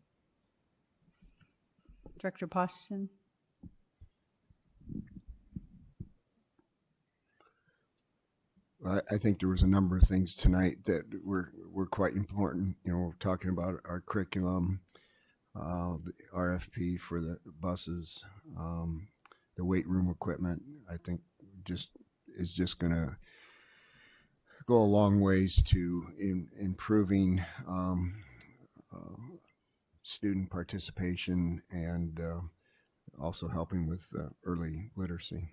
Director Poston? I think there was a number of things tonight that were quite important. We're talking about our curriculum, the RFP for the buses, the weight room equipment. I think is just going to go a long ways to improving student participation and also helping with early literacy.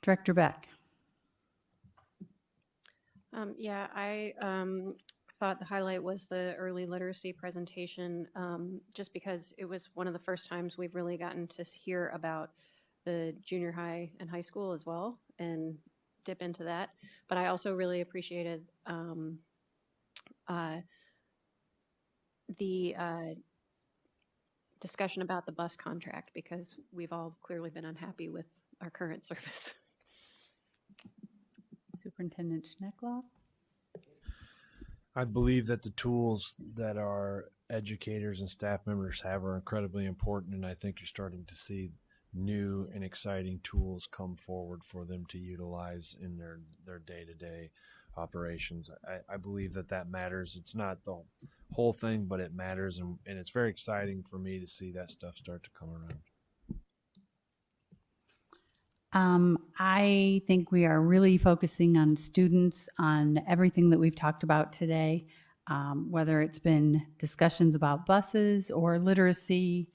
Director Beck? Yeah, I thought the highlight was the early literacy presentation, just because it was one of the first times we've really gotten to hear about the junior high and high school as well and dip into that. But I also really appreciated the discussion about the bus contract, because we've all clearly been unhappy with our current service. Superintendent Schneckloff? I believe that the tools that our educators and staff members have are incredibly important, and I think you're starting to see new and exciting tools come forward for them to utilize in their day-to-day operations. I believe that matters. It's not the whole thing, but it matters, and it's very exciting for me to see that stuff start to come around. I think we are really focusing on students, on everything that we've talked about today, whether it's been discussions about buses or literacy,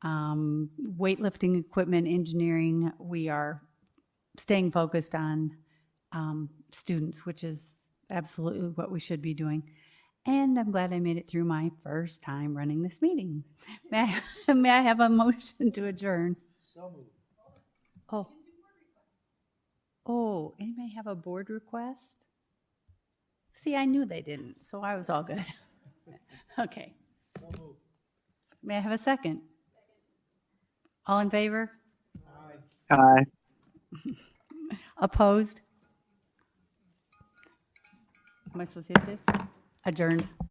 weightlifting equipment, engineering. We are staying focused on students, which is absolutely what we should be doing. And I'm glad I made it through my first time running this meeting. May I have a motion to adjourn? Oh. Oh, anybody have a board request? See, I knew they didn't, so I was all good. Okay. May I have a second? All in favor? Aye. Opposed? Am I supposed to hit this? Adjourned.